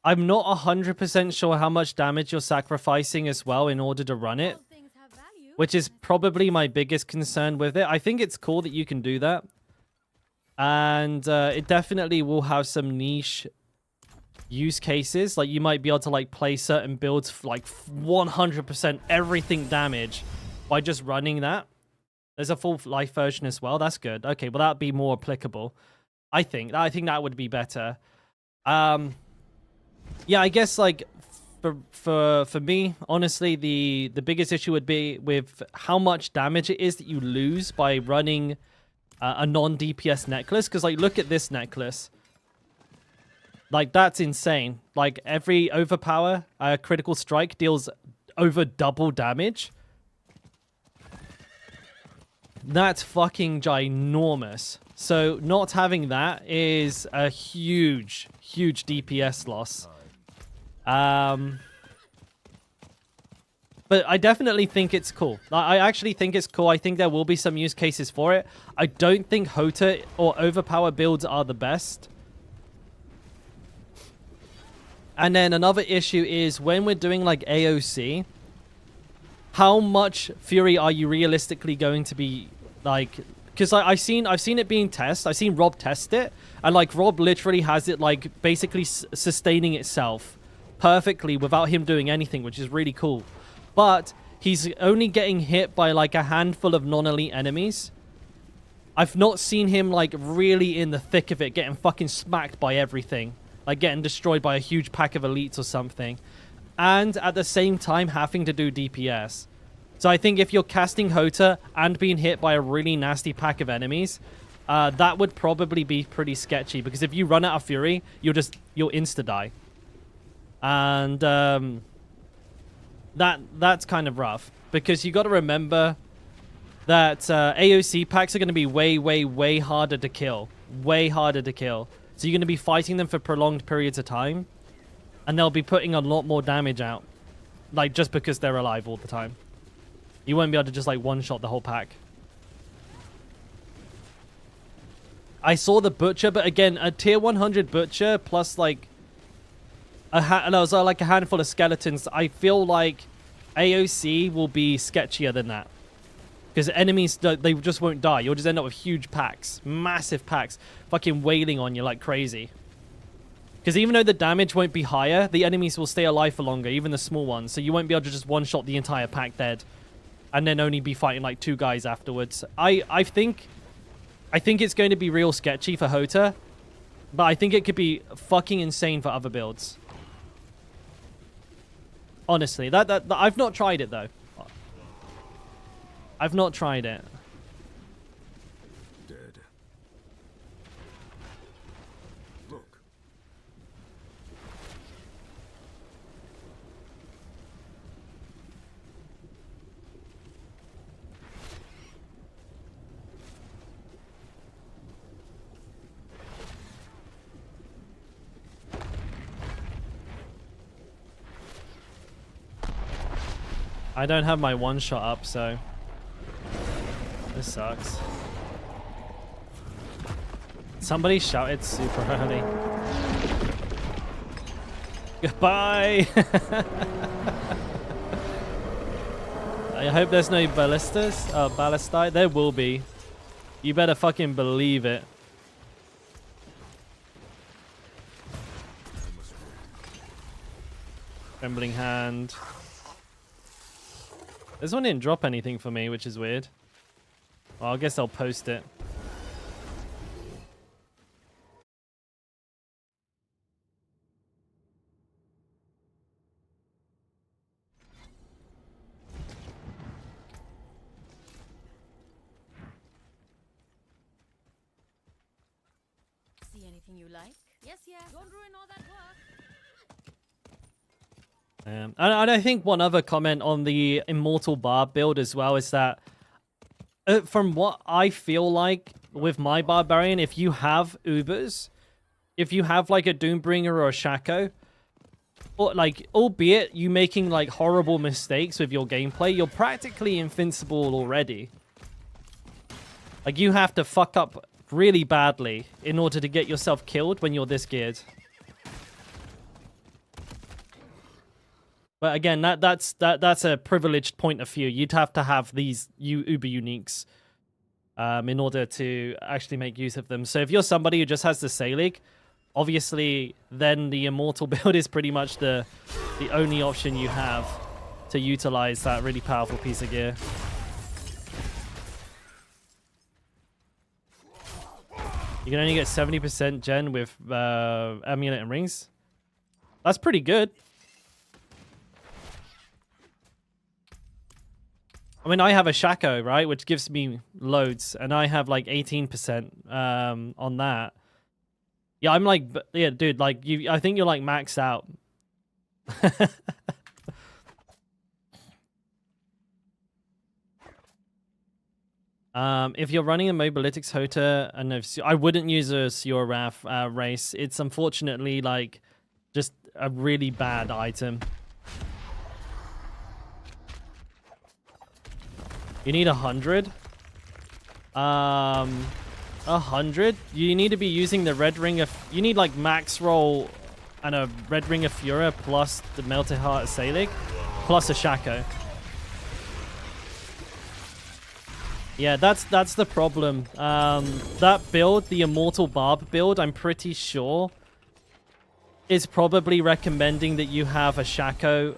Speaker 1: I'm not 100% sure how much damage you're sacrificing as well in order to run it,
Speaker 4: All things have value.
Speaker 1: which is probably my biggest concern with it. I think it's cool that you can do that. And it definitely will have some niche use cases. Like you might be able to like play certain builds for like 100% everything damage by just running that. There's a full life version as well. That's good. Okay, well that'd be more applicable. I think that would be better. Yeah, I guess like for me, honestly, the biggest issue would be with how much damage it is that you lose by running a non-DPS necklace. Because like, look at this necklace. Like that's insane. Like every overpower, critical strike deals over double damage. That's fucking ginormous. So not having that is a huge, huge DPS loss. But I definitely think it's cool. I actually think it's cool. I think there will be some use cases for it. I don't think Hota or Overpower builds are the best. And then another issue is when we're doing like AOC, how much Fury are you realistically going to be like? Because I've seen it being tested. I've seen Rob test it, and like Rob literally has it like basically sustaining itself perfectly without him doing anything, which is really cool. But he's only getting hit by like a handful of non-elite enemies. I've not seen him like really in the thick of it, getting fucking smacked by everything, like getting destroyed by a huge pack of elites or something, and at the same time having to do DPS. So I think if you're casting Hota and being hit by a really nasty pack of enemies, that would probably be pretty sketchy, because if you run out of Fury, you'll insta-die. And that's kind of rough, because you got to remember that AOC packs are going to be way, way, way harder to kill. Way harder to kill. So you're going to be fighting them for prolonged periods of time, and they'll be putting a lot more damage out, like just because they're alive all the time. You won't be able to just like one-shot the whole pack. I saw the Butcher, but again, a tier 100 Butcher plus like a handful of skeletons. I feel like AOC will be sketchier than that, because enemies, they just won't die. You'll just end up with huge packs, massive packs, fucking wailing on you like crazy. Because even though the damage won't be higher, the enemies will stay alive for longer, even the small ones. So you won't be able to just one-shot the entire pack dead, and then only be fighting like 2 guys afterwards. I think it's going to be real sketchy for Hota, but I think it could be fucking insane for other builds. Honestly, that I've not tried it though. I've not tried it.
Speaker 2: Dead. Look.
Speaker 1: I don't have my one-shot up, so this sucks. Somebody shouted super early. Goodbye. I hope there's no ballistas. Ballistae. There will be. You better fucking believe it. Trembling hand. This one didn't drop anything for me, which is weird. Well, I guess I'll post it.
Speaker 4: See anything you like? Yes, yeah. Don't ruin all that work.
Speaker 1: And I think one other comment on the Immortal Barb build as well is that from what I feel like with my Barbarian, if you have Ubers, if you have like a Doombringer or a Shaco, or like, albeit you making like horrible mistakes with your gameplay, you're practically invincible already. Like you have to fuck up really badly in order to get yourself killed when you're this geared. But again, that's a privileged point of view. You'd have to have these uber uniques in order to actually make use of them. So if you're somebody who just has the Selig, obviously then the Immortal build is pretty much the only option you have to utilize that really powerful piece of gear. You can only get 70% gen with Amulet and Rings. That's pretty good. I mean, I have a Shaco, right, which gives me loads, and I have like 18% on that. Yeah, I'm like, yeah, dude, like you. I think you're like maxed out. If you're running a Mobilytics Hota, and I wouldn't use a Siorath race. It's unfortunately like just a really bad item. You need 100. 100. You need to be using the Red Ring of. You need like max roll and a Red Ring of Fura plus the Melted Heart of Selig plus a Shaco. Yeah, that's the problem. That build, the Immortal Barb build, I'm pretty sure is probably recommending that you have a Shaco.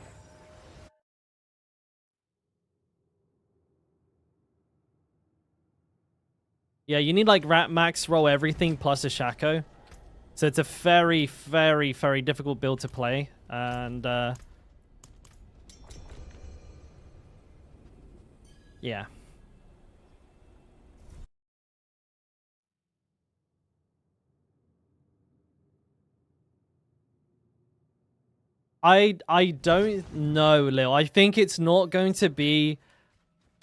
Speaker 1: Yeah, you need like max roll everything plus a Shaco. So it's a very, very, very difficult build to play. And yeah. I don't know, Lil. I think it's not going to be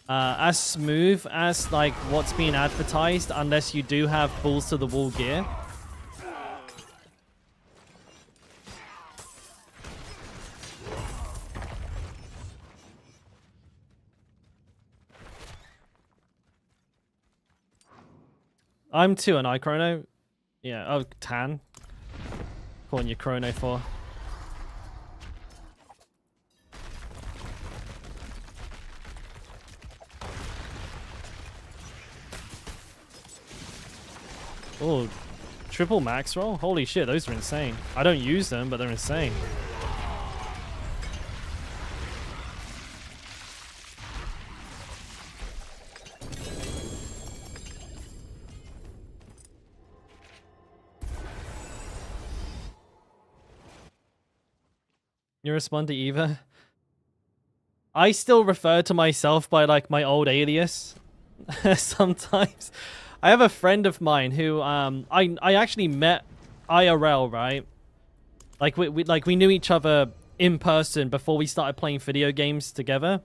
Speaker 1: as smooth as like what's being advertised unless you do have balls to the wall gear. I'm 2 and I chrono. Yeah, oh, Tan. Calling you chrono for. Oh, triple max roll? Holy shit, those are insane. I don't use them, but they're insane. You respond to Eva? I still refer to myself by like my old alias sometimes. I have a friend of mine who I actually met IRL, right? Like we knew each other in person before we started playing video games together.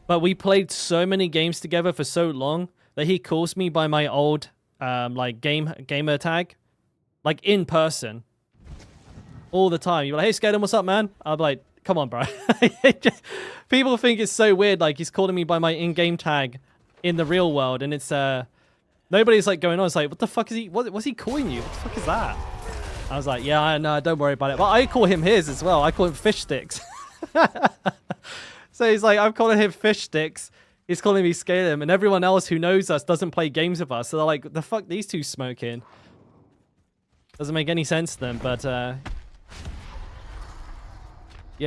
Speaker 1: But we played so many games together for so long that he calls me by my old like gamer tag, like in person, all the time. You're like, "Hey, Skaden, what's up, man?" I'm like, "Come on, bro." People think it's so weird. Like he's calling me by my in-game tag in the real world, and it's Nobody's like going on. It's like, what the fuck is he? What's he calling you? What the fuck is that? I was like, yeah, no, don't worry about it. But I call him his as well. I call him fish sticks. So he's like, I'm calling him fish sticks. He's calling me Scalem, and everyone else who knows us doesn't play games with us. So they're like, the fuck these two smoking? Doesn't make any sense to them, but yeah,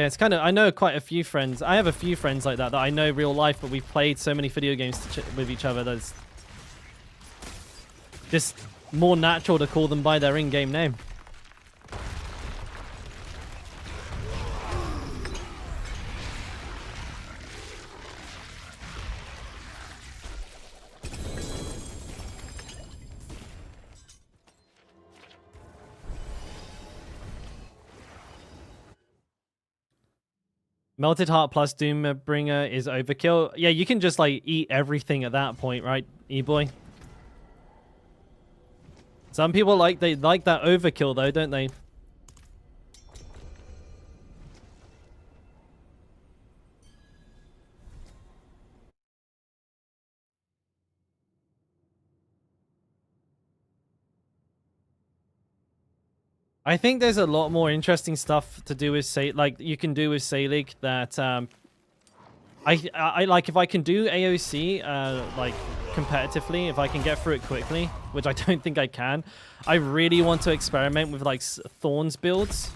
Speaker 1: it's kind of, I know quite a few friends. I have a few friends like that I know real life, but we've played so many video games with each other that it's just more natural to call them by their in-game name. Melted Heart plus Doombringer is overkill. Yeah, you can just like eat everything at that point, right, E-boy? Some people like that overkill though, don't they? I think there's a lot more interesting stuff to do with you can do with Selig that I like. If I can do AOC like competitively, if I can get through it quickly, which I don't think I can, I really want to experiment with like Thorns builds,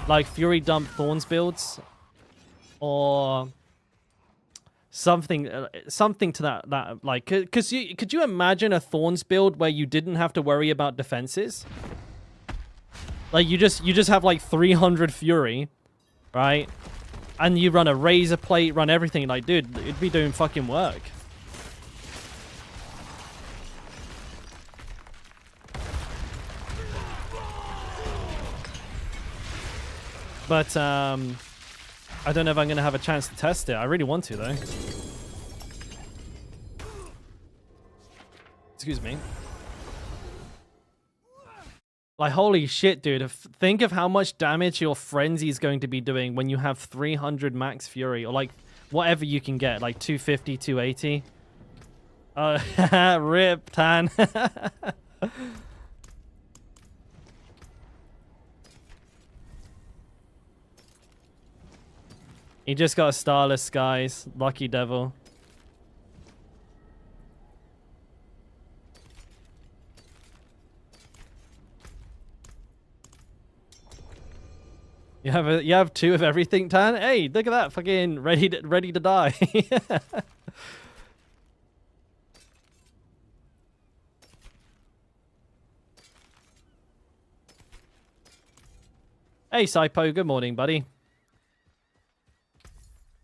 Speaker 1: like Fury Dump Thorns builds, or something to that like, because could you imagine a Thorns build where you didn't have to worry about defenses? Like you just have like 300 Fury, right? And you run a Razor Plate, run everything. Like, dude, it'd be doing fucking work. But I don't know if I'm gonna have a chance to test it. I really want to though. Excuse me. Like, holy shit, dude. Think of how much damage your Frenzy is going to be doing when you have 300 max Fury. Or, like, whatever you can get. Like, 250, 280. Rip, Tan. He just got a Starless Skies. Lucky devil. You have two of everything, Tan. Hey, look at that, fucking ready to die. Hey, Saipo, good morning, buddy.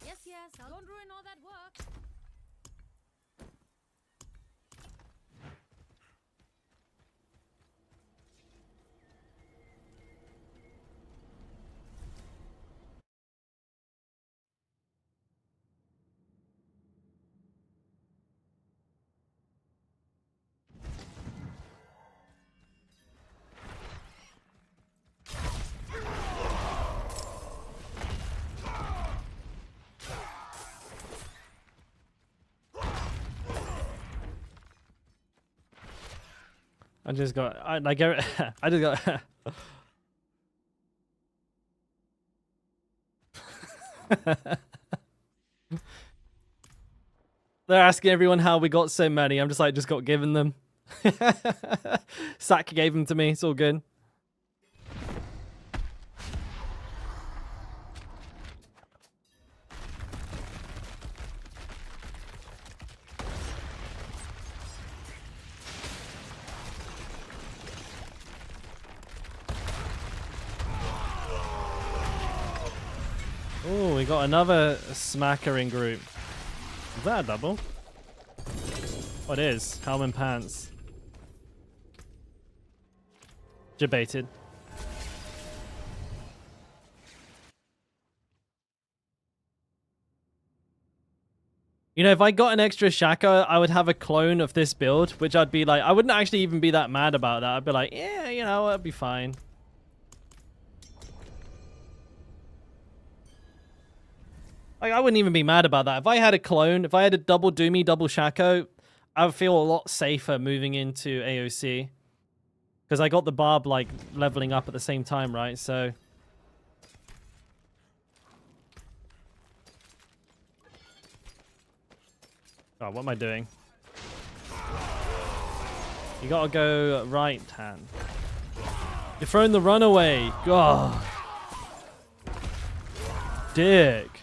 Speaker 4: Yes, yes. Don't ruin all that work.
Speaker 1: I just got I just got They're asking everyone how we got so many. I'm just like, just got given them. Sack gave them to me. It's all good. Oh, we got another smackering group. Is that a double? What is? Helm and pants. Debated. You know, if I got an extra Shaka, I would have a clone of this build, which I'd be like, I wouldn't actually even be that mad about that. I'd be like, yeah, you know, it'd be fine. Like, I wouldn't even be mad about that. If I had a clone, if I had a double Doomy, double Shaco, I feel a lot safer moving into AOC. Because I got the barb, like, leveling up at the same time, right? So... Oh, what am I doing? You gotta go right hand. You're throwing the runaway. God. Dick.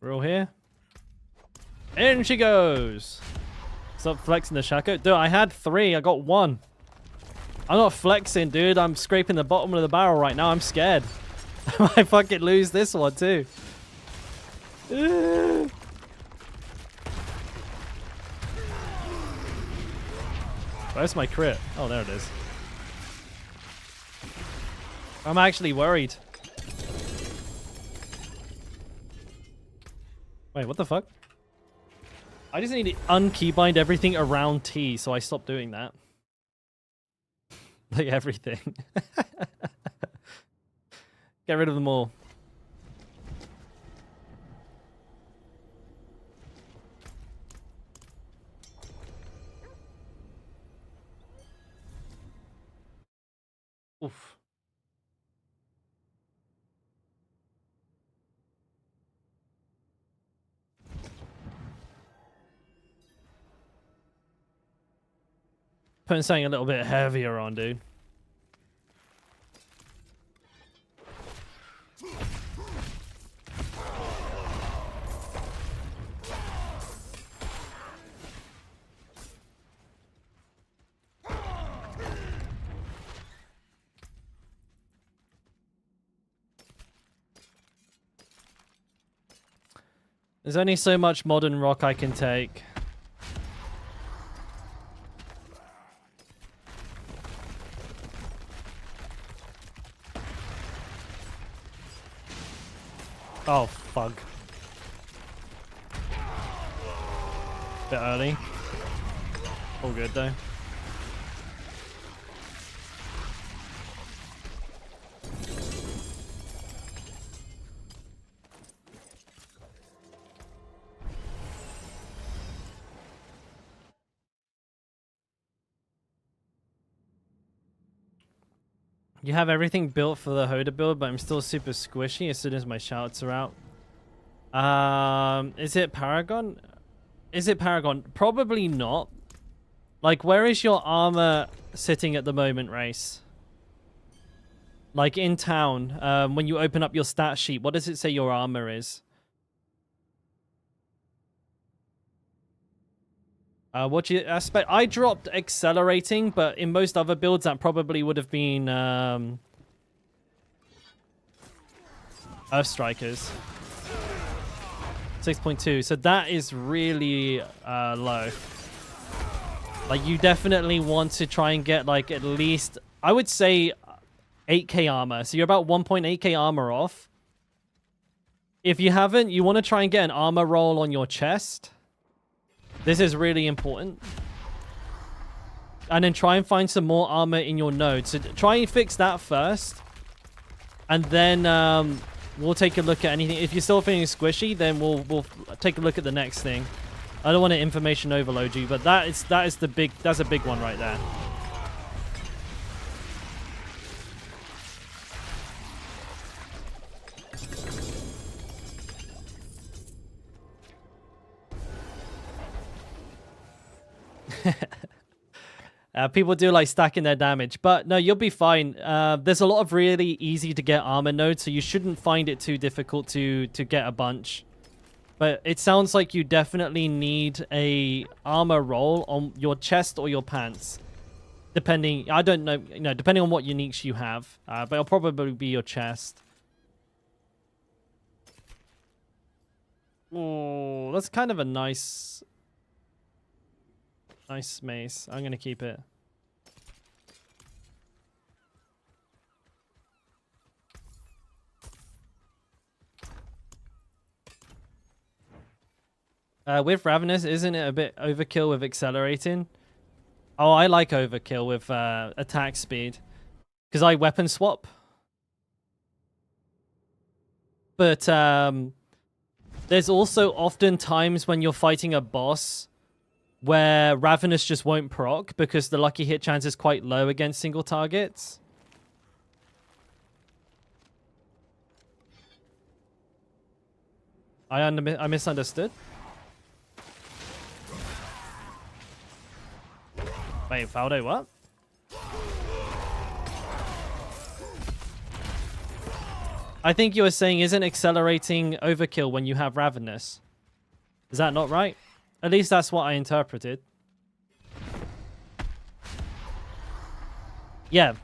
Speaker 1: We're all here. In she goes. Stop flexing the Shaco. Dude, I had 3. I got 1. I'm not flexing, dude. I'm scraping the bottom of the barrel right now. I'm scared. I might fucking lose this one, too. Where's my crit? Oh, there it is. I'm actually worried. Wait, what the fuck? I just need to unkeybind everything around T, so I stopped doing that. Like everything. Get rid of them all. Oof. Putting something a little bit heavier on, dude. There's only so much modern rock I can take. Oh, fuck. Bit early. All good, though. You have everything built for the Hoda build, but I'm still super squishy as soon as my shouts are out. Is it Paragon? Is it Paragon? Probably not. Like, where is your armor sitting at the moment, Race? Like, in town, when you open up your stat sheet, what does it say your armor is? What do you expect? I dropped accelerating, but in most other builds, that probably would have been Earth Strikers. 6.2. So that is really low. Like, you definitely want to try and get, like, at least, I would say 8k armor. So you're about 1.8k armor off. If you haven't, you want to try and get an armor roll on your chest. This is really important. And then try and find some more armor in your node. So try and fix that first. And then we'll take a look at anything. If you're still feeling squishy, then we'll take a look at the next thing. I don't want to information overload you, but that's a big one right there. People do like stacking their damage, but no, you'll be fine. There's a lot of really easy to get armor nodes, so you shouldn't find it too difficult to get a bunch. But it sounds like you definitely need a armor roll on your chest or your pants, depending. I don't know, depending on what uniques you have. But it'll probably be your chest. Oh, that's kind of a nice mace. I'm gonna keep it. With Ravenous, isn't it a bit overkill with accelerating? Oh, I like overkill with attack speed. Because I weapon swap. But there's also often times when you're fighting a boss where Ravenous just won't proc because the lucky hit chance is quite low against single targets. I misunderstood. Wait, Faldo, what? I think you were saying isn't accelerating overkill when you have Ravenous. Is that not right? At least that's what I interpreted. Yeah.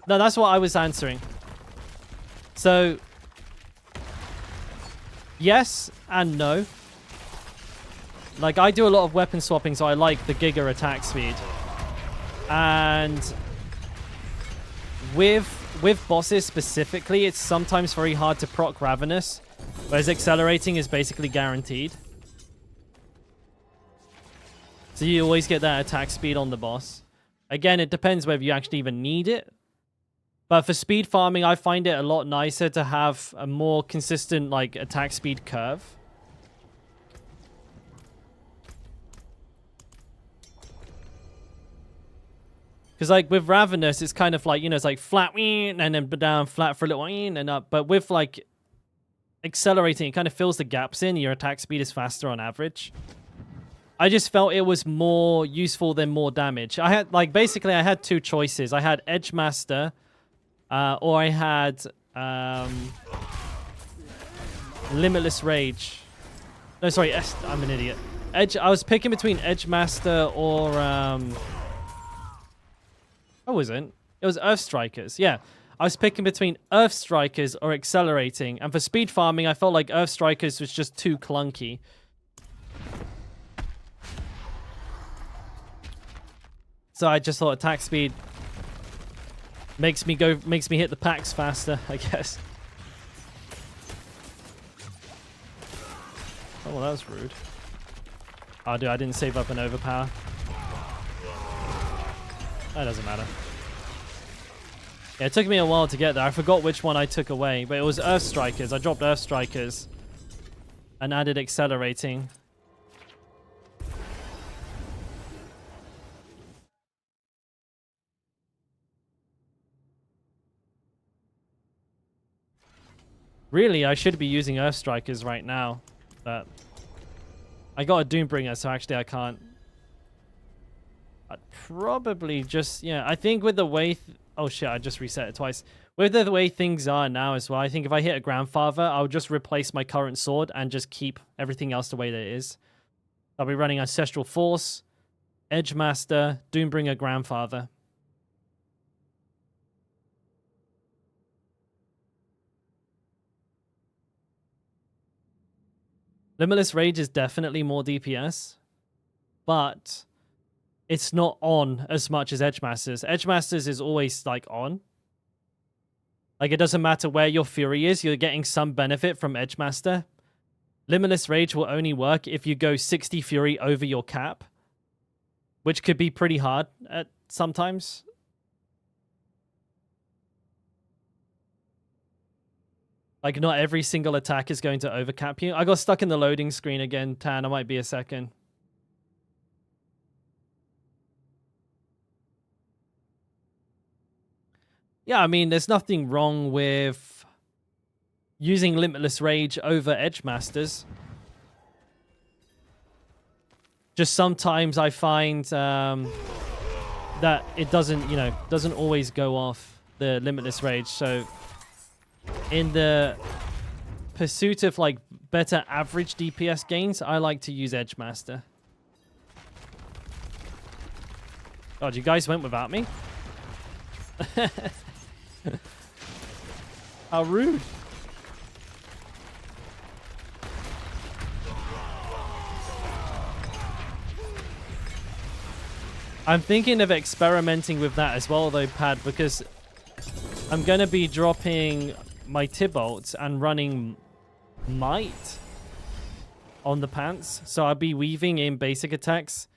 Speaker 1: No, that's what I was answering. So, yes and no. Like, I do a lot of weapon swapping, so I like the Giga attack speed. And with bosses specifically, it's sometimes very hard to proc Ravenous, whereas accelerating is basically guaranteed. So you always get that attack speed on the boss. Again, it depends whether you actually even need it. But for speed farming, I find it a lot nicer to have a more consistent like attack speed curve. Because like with Ravenous, it's kind of like, you know, it's like flat and then down, flat for a little and up. But with like accelerating, it kind of fills the gaps in. Your attack speed is faster on average. I just felt it was more useful than more damage. I had like basically I had two choices. I had Edge Master, or I had Limitless Rage. No, sorry, I'm an idiot. I was picking between Edge Master or I wasn't. It was Earth Strikers. Yeah, I was picking between Earth Strikers or Accelerating, and for speed farming, I felt like Earth Strikers was just too clunky. So I just thought attack speed makes me hit the packs faster, I guess. Oh, well, that was rude. Oh, dude, I didn't save up an overpower. That doesn't matter. Yeah, it took me a while to get there. I forgot which one I took away, but it was Earth Strikers. I dropped Earth Strikers and added Accelerating. Really, I should be using Earth Strikers right now, but I got a Doombringer, so actually I can't. I'd probably just, yeah, I think with the way... oh shit, I just reset it twice. With the way things are now as well, I think if I hit a Grandfather, I'll just replace my current sword and just keep everything else the way that it is. I'll be running Ancestral Force, Edge Master, Doombringer, Grandfather. Limitless Rage is definitely more DPS, but it's not on as much as Edge Masters. Edge Masters is always, like, on. Like, it doesn't matter where your Fury is, you're getting some benefit from Edge Master. Limitless Rage will only work if you go 60 Fury over your cap, which could be pretty hard at sometimes. Like, not every single attack is going to overcap you. I got stuck in the loading screen again, Tan. I might be a second. Yeah, I mean, there's nothing wrong with using Limitless Rage over Edge Masters. Just sometimes I find that it doesn't, you know, doesn't always go off the Limitless Rage. So in the pursuit of like better average DPS gains, I like to use Edge Master. God, you guys went without me? How rude. I'm thinking of experimenting with that as well though, Pad, because I'm going to be dropping my Tybalt and running Might on the pants. So I'll be weaving in basic attacks.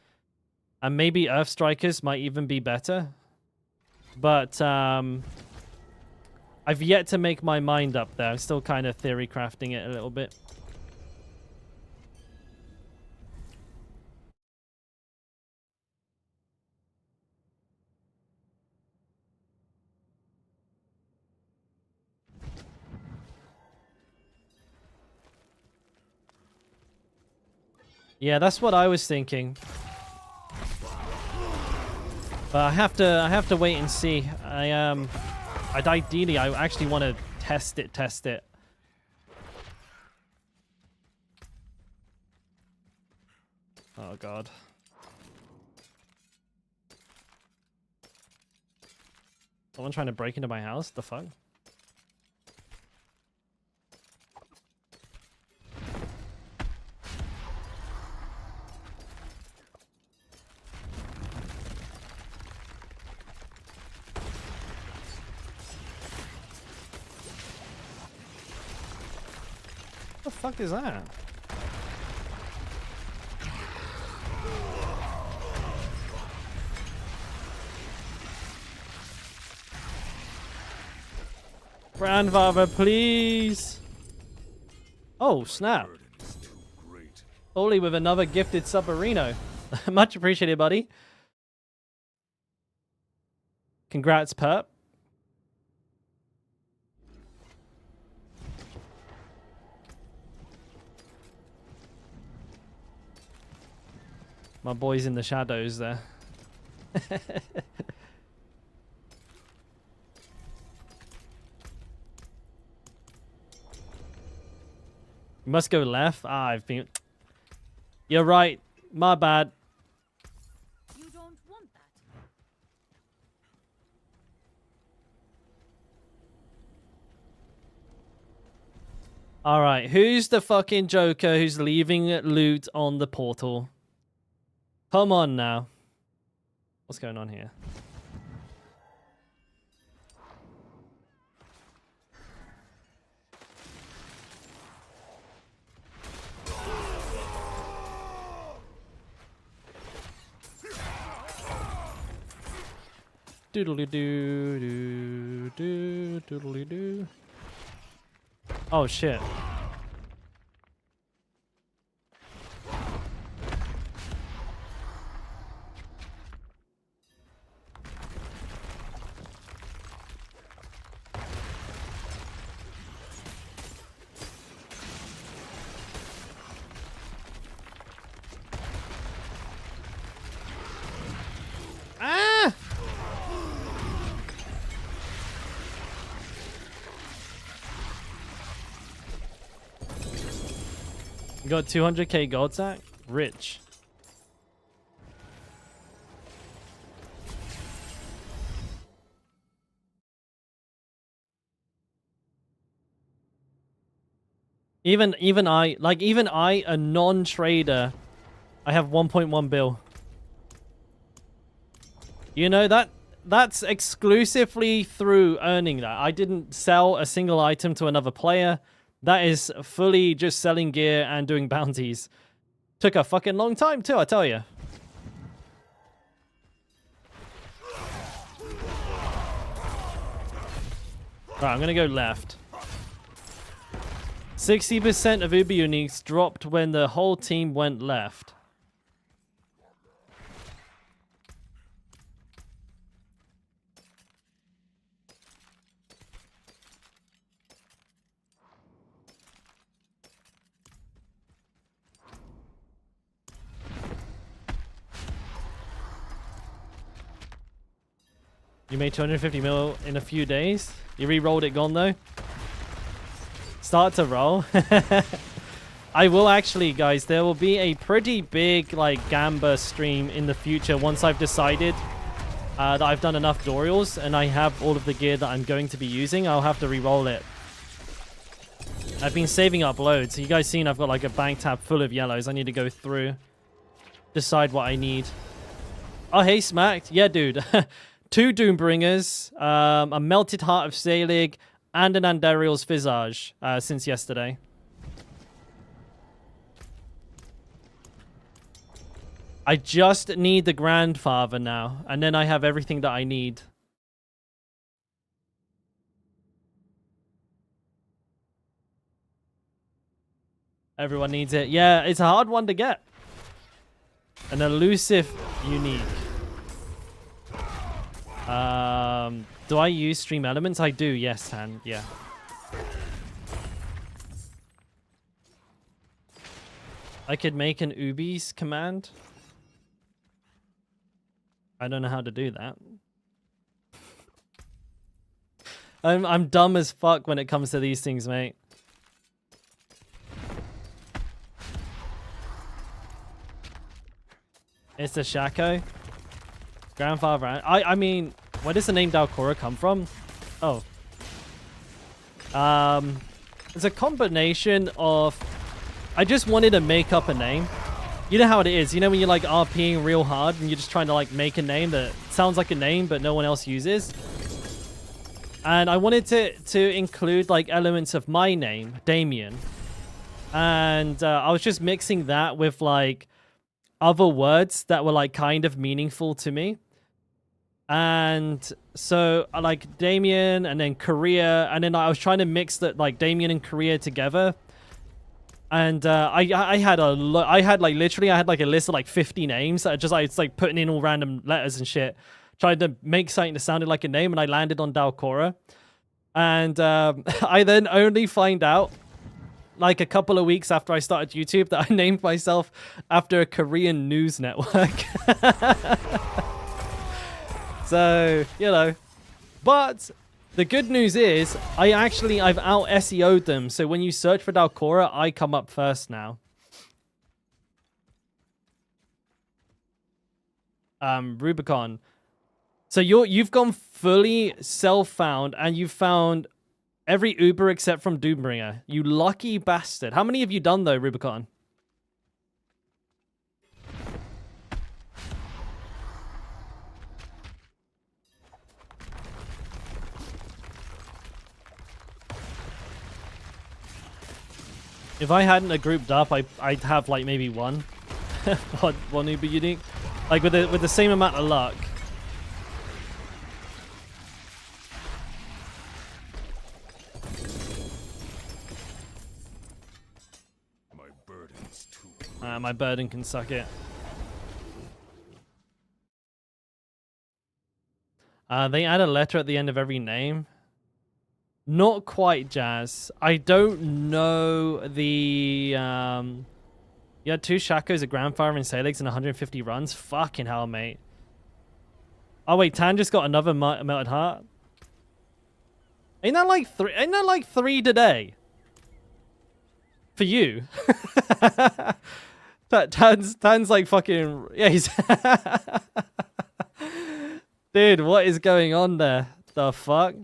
Speaker 1: And maybe Earth Strikers might even be better. But I've yet to make my mind up there. I'm still kind of theory crafting it a little bit. Yeah, that's what I was thinking. But I have to wait and see. Ideally, I actually want to test it. Oh god. Someone trying to break into my house? The fuck? What the fuck is that? Grandfather, please. Oh, snap.
Speaker 2: Burden is too great.
Speaker 1: Oli with another gifted Submarino. Much appreciated, buddy. Congrats, Perp. My boy's in the shadows there. You must go left. Ah, I've been... You're right. My bad.
Speaker 4: You don't want that.
Speaker 1: Alright, who's the fucking Joker who's leaving loot on the portal? Come on now. What's going on here? Doodly doo doo doo doodly doo. Oh shit. Ah! You got 200k gold sack? Rich. Even I, a non-trader, I have 1.1 bill. You know, that's exclusively through earning that. I didn't sell a single item to another player. That is fully just selling gear and doing bounties. Took a fucking long time too, I tell you. Right, I'm gonna go left. 60% of Uber uniques dropped when the whole team went left. You made 250 mil in a few days. You re-rolled it gone though. Start to roll. I will actually, guys. There will be a pretty big like Gamba stream in the future once I've decided that I've done enough Dorials and I have all of the gear that I'm going to be using. I'll have to re-roll it. I've been saving up loads. So you guys seen I've got like a bank tab full of yellows. I need to go through, decide what I need. Oh, hey, Smacked. Yeah, dude. 2 Doombringers, a Melted Heart of Selig, and an Andariel's Visage since yesterday. I just need the Grandfather now, and then I have everything that I need. Everyone needs it. Yeah, it's a hard one to get. An elusive unique. Do I use stream elements? I do, yes, Han. Yeah. I could make an Ubi's command. I don't know how to do that. I'm dumb as fuck when it comes to these things, mate. It's the Shaco. Grandfather. I mean, where does the name Dalkora come from? Oh. It's a combination of... I just wanted to make up a name. You know how it is. You know when you're like RPing real hard and you're just trying to like make a name that sounds like a name but no one else uses? And I wanted to include like elements of my name, Damien. And I was just mixing that with like other words that were like kind of meaningful to me. And so I like Damien and then Korea, and then I was trying to mix that like Damien and Korea together. And I had a list of like 50 names that I was like putting in all random letters and shit, trying to make something that sounded like a name, and I landed on Dalkora. And I then only find out like a couple of weeks after I started YouTube that I named myself after a Korean news network. So, you know, but the good news is I've out SEO'd them. So when you search for Dalkora, I come up first now. Rubicon. So you've gone fully self-found and you've found every Uber except from Doombringer. You lucky bastard. How many have you done though, Rubicon? If I hadn't grouped up, I'd have like maybe one, one Uber unique, like with the same amount of luck.
Speaker 2: My burden's too.
Speaker 1: My burden can suck it. They add a letter at the end of every name. Not quite, Jazz. I don't know the... You had 2 Shakos, a Grandfather, and Salix, and 150 runs? Fucking hell, mate. Oh, wait, Tan just got another Melted Heart? Ain't that like 3? Ain't that like 3 today? For you? Tan's like fucking... Yeah, he's... Dude, what is going on there? The fuck?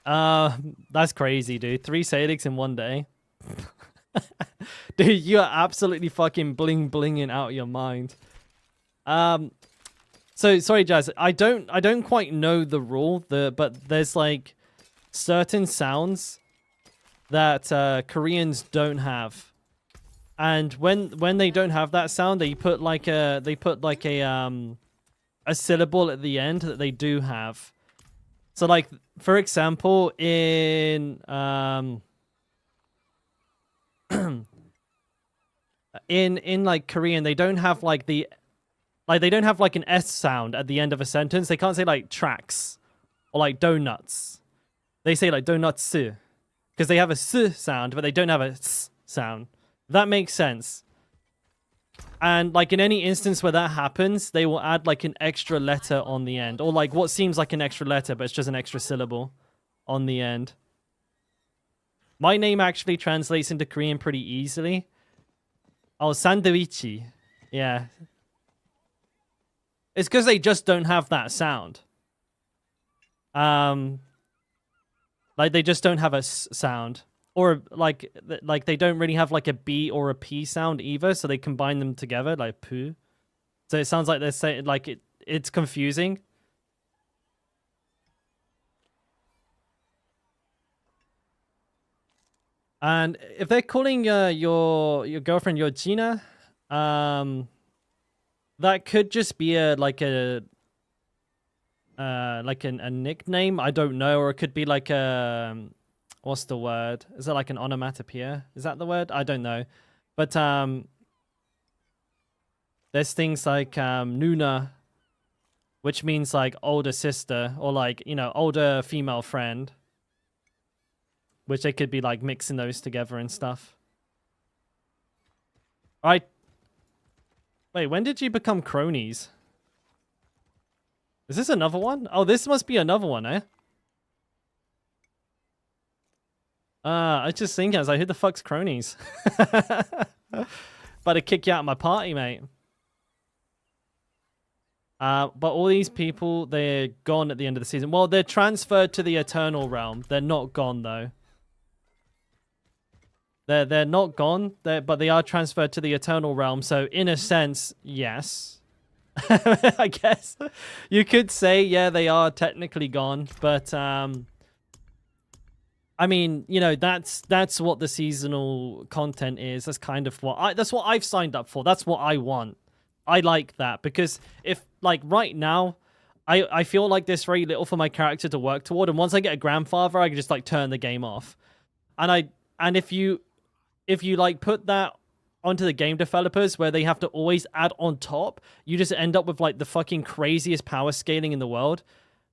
Speaker 1: That's crazy, dude. 3 Sadix in one day. Dude, you are absolutely fucking blinging out your mind. So sorry, Jazz. I don't quite know the rule, but there's like certain sounds that Koreans don't have. And when they don't have that sound, they put like a syllable at the end that they do have. So like, for example, in in like Korean, they don't have like they don't have like an S sound at the end of a sentence. They can't say like tracks or like donuts. They say like donuts because they have a S sound, but they don't have a S sound. That makes sense. And like in any instance where that happens, they will add like an extra letter on the end, or like what seems like an extra letter, but it's just an extra syllable on the end. My name actually translates into Korean pretty easily. Oh, sandwichi. Yeah. It's because they just don't have that sound. Like they just don't have a S sound. Or like they don't really have like a B or a P sound either, so they combine them together like poo. So it sounds like they're saying like it's confusing. And if they're calling your girlfriend your Gina, that could just be a nickname. I don't know, or it could be like a what's the word? Is it like an onomatopoeia? Is that the word? I don't know. But there's things like Nuna, which means like older sister or like, you know, older female friend, which they could be like mixing those together and stuff. All right. Wait, when did you become cronies? Is this another one? Oh, this must be another one, eh? I was just thinking, I was like, who the fuck's cronies? About to kick you out of my party, mate. But all these people, they're gone at the end of the season. Well, they're transferred to the Eternal Realm. They're not gone, though. They're not gone, but they are transferred to the Eternal Realm. So, in a sense, yes. I guess you could say, yeah, they are technically gone. But, I mean, you know, that's what the seasonal content is. That's kind of what that's what I've signed up for. That's what I want. I like that because if, like, right now, I feel like there's very little for my character to work toward. And once I get a grandfather, I can just, like, turn the game off. And if you like put that onto the game developers where they have to always add on top, you just end up with like the fucking craziest power scaling in the world.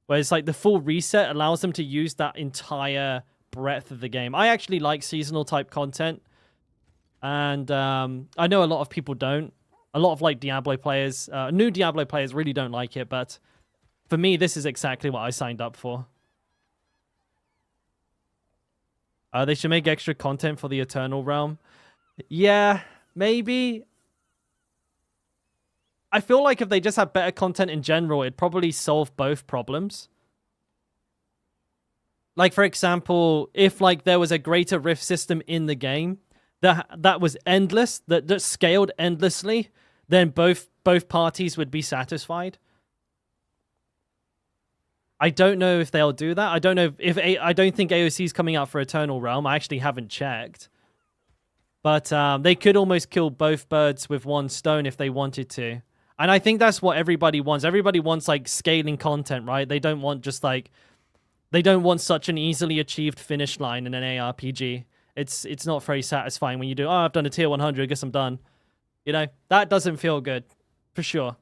Speaker 1: Where it's like the full reset allows them to use that entire breadth of the game. I actually like seasonal type content. And I know a lot of people don't. A lot of like Diablo players, new Diablo players really don't like it. But for me, this is exactly what I signed up for. They should make extra content for the Eternal Realm. Yeah, maybe. I feel like if they just had better content in general, it'd probably solve both problems. Like, for example, if like there was a greater rift system in the game that was endless, that scaled endlessly, then both parties would be satisfied. I don't know if they'll do that. I don't know if I don't think AOC is coming out for Eternal Realm. I actually haven't checked. But they could almost kill both birds with one stone if they wanted to. And I think that's what everybody wants. Everybody wants like scaling content, right? They don't want just like they don't want such an easily achieved finish line in an ARPG. It's not very satisfying when you do, oh, I've done a tier 100, I guess I'm done. You know, that doesn't feel good for sure.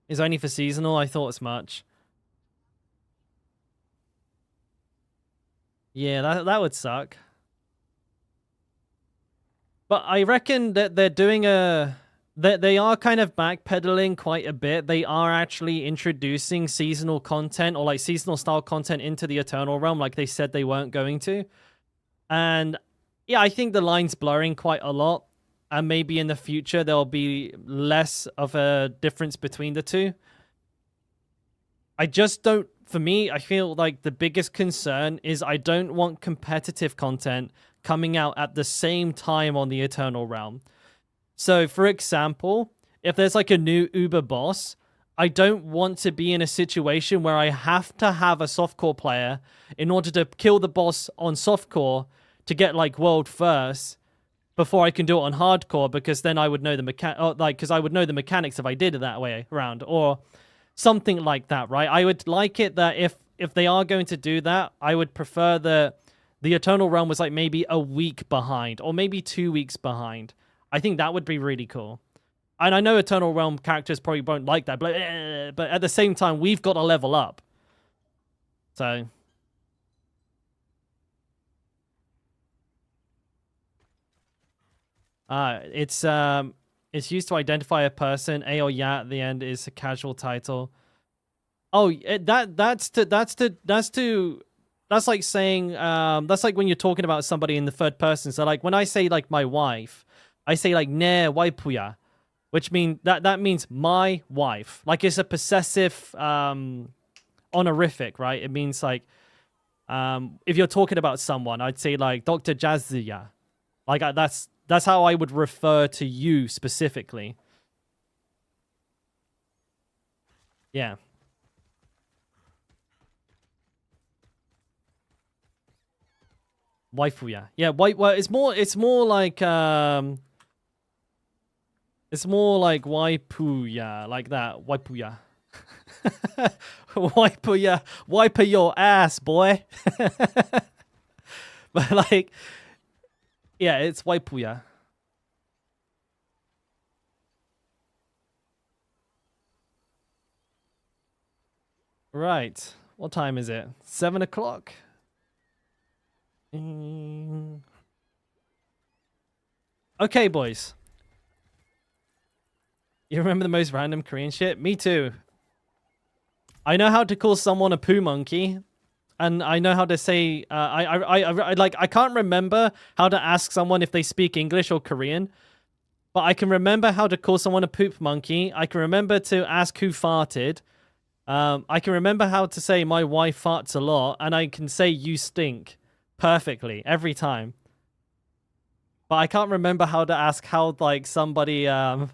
Speaker 1: Is only for seasonal? I thought as much. Yeah, that would suck. But I reckon that they're doing they are kind of backpedaling quite a bit. They are actually introducing seasonal content or like seasonal style content into the Eternal Realm like they said they weren't going to. And yeah, I think the line's blurring quite a lot. And maybe in the future, there'll be less of a difference between the two. I just don't, for me, I feel like the biggest concern is I don't want competitive content coming out at the same time on the Eternal Realm. So, for example, if there's like a new Uber boss, I don't want to be in a situation where I have to have a softcore player in order to kill the boss on softcore to get like world first. Before I can do it on hardcore, because then I would know the because I would know the mechanics if I did it that way around, or something like that, right? I would like it that if they are going to do that, I would prefer that the Eternal Realm was like maybe a week behind, or maybe 2 weeks behind. I think that would be really cool. And I know Eternal Realm characters probably won't like that, but at the same time, we've got to level up. So. It's used to identify a person. A or ya at the end is a casual title. Oh, that's like saying that's like when you're talking about somebody in the third person. So like when I say like my wife, I say like ne waipuya, which mean that means my wife. Like it's a possessive honorific, right? It means like if you're talking about someone, I'd say like Dr. Jazia. Like that's how I would refer to you specifically. Yeah. Waifuya. Yeah, well, it's more like waipuya, like that. Waipuya. wipe your ass, boy. But like, yeah, it's waipuya. Right. What time is it? 7 o'clock? Okay, boys. You remember the most random Korean shit? Me too. I know how to call someone a poo monkey. And I know how to say, I can't remember how to ask someone if they speak English or Korean, but I can remember how to call someone a poop monkey. I can remember to ask who farted. I can remember how to say my wife farts a lot, and I can say you stink perfectly every time. But I can't remember how to ask how like somebody how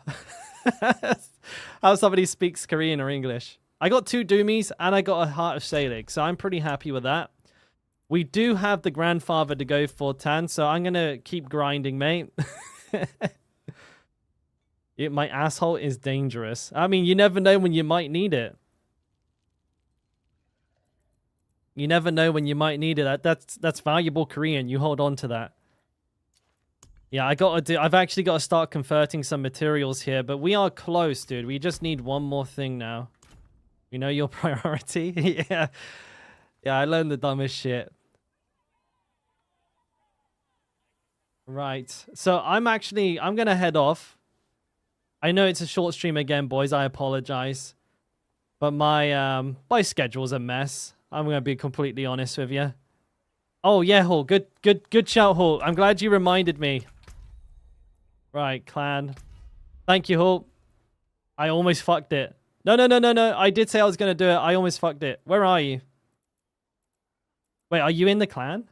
Speaker 1: somebody speaks Korean or English. I got 2 doomies and I got a Heart of Selig, so I'm pretty happy with that. We do have the grandfather to go for, Tan, so I'm gonna keep grinding, mate. My asshole is dangerous. I mean, you never know when you might need it. You never know when you might need it. That's valuable Korean. You hold on to that. Yeah, I've actually got to start converting some materials here, but we are close, dude. We just need one more thing now. You know your priority? Yeah. Yeah, I learned the dumbest shit. Right. So I'm going to head off. I know it's a short stream again, boys. I apologize. But my schedule's a mess. I'm going to be completely honest with you. Oh, yeah, Hall. Good shout, Hall. I'm glad you reminded me. Right, clan. Thank you, Hall. I almost fucked it. No. I did say I was going to do it. I almost fucked it. Where are you? Wait, are you in the clan?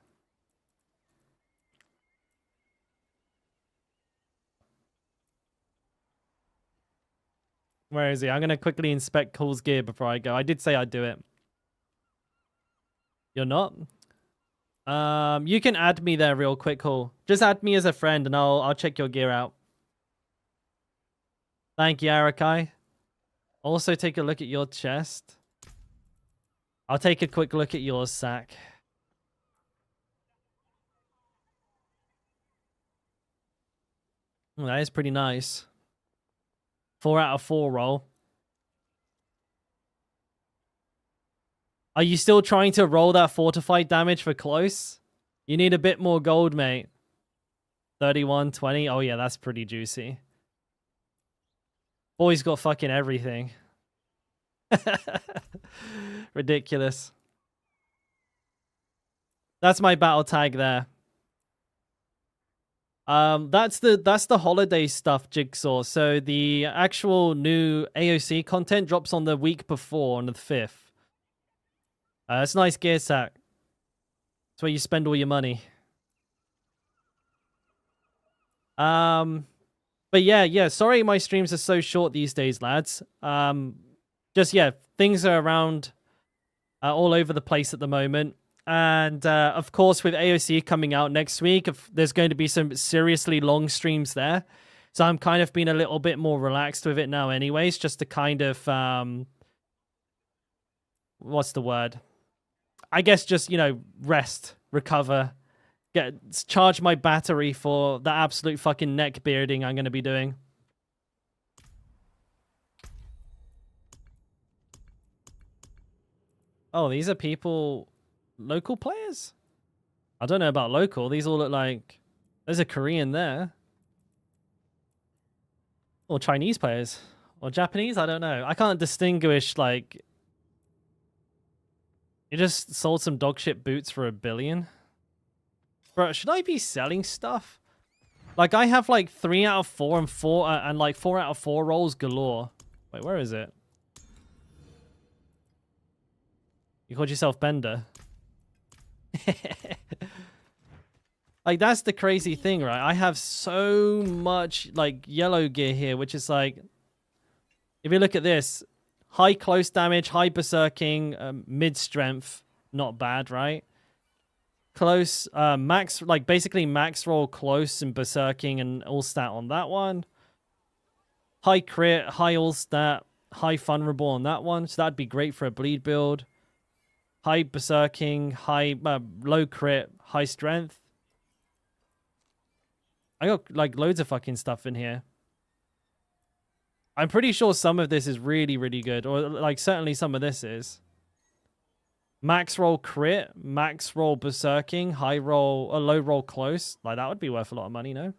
Speaker 1: Where is he? I'm going to quickly inspect Cole's gear before I go. I did say I'd do it. You're not? You can add me there real quick, Cole. Just add me as a friend and I'll check your gear out. Thank you, Arakai. Also take a look at your chest. I'll take a quick look at yours, Sack. That is pretty nice. 4 out of 4 roll. Are you still trying to roll that fortified damage for close? You need a bit more gold, mate. 31, 20. Oh, yeah, that's pretty juicy. Boy's got fucking everything. Ridiculous. That's my battle tag there. That's the holiday stuff, Jigsaw. So the actual new AOC content drops on the week before, on the 5th. It's nice gear sack. It's where you spend all your money. But yeah. Sorry, my streams are so short these days, lads. Just yeah, things are around all over the place at the moment. And of course, with AOC coming out next week, there's going to be some seriously long streams there. So I'm kind of being a little bit more relaxed with it now anyways, just to kind of, what's the word? I guess just, you know, rest, recover, charge my battery for the absolute fucking neck bearding I'm going to be doing. Oh, these are people... Local players? I don't know about local. These all look like... There's a Korean there. Or Chinese players. Or Japanese? I don't know. I can't distinguish, like... You just sold some dog shit boots for $1 billion? Bro, should I be selling stuff? Like, I have like 3 out of 4 and 4... and like 4 out of 4 rolls galore. Wait, where is it? You called yourself Bender? Like, that's the crazy thing, right? I have so much like yellow gear here, which is like, if you look at this, high close damage, high berserking, mid strength, not bad, right? Close, max, like basically max roll close and berserking and all stat on that one. High crit, high all stat, high vulnerable on that one, so that'd be great for a bleed build. High berserking, low crit, high strength. I got like loads of fucking stuff in here. I'm pretty sure some of this is really, really good, or like certainly some of this is. Max roll crit, max roll berserking, high roll, low roll close. Like that would be worth a lot of money, no?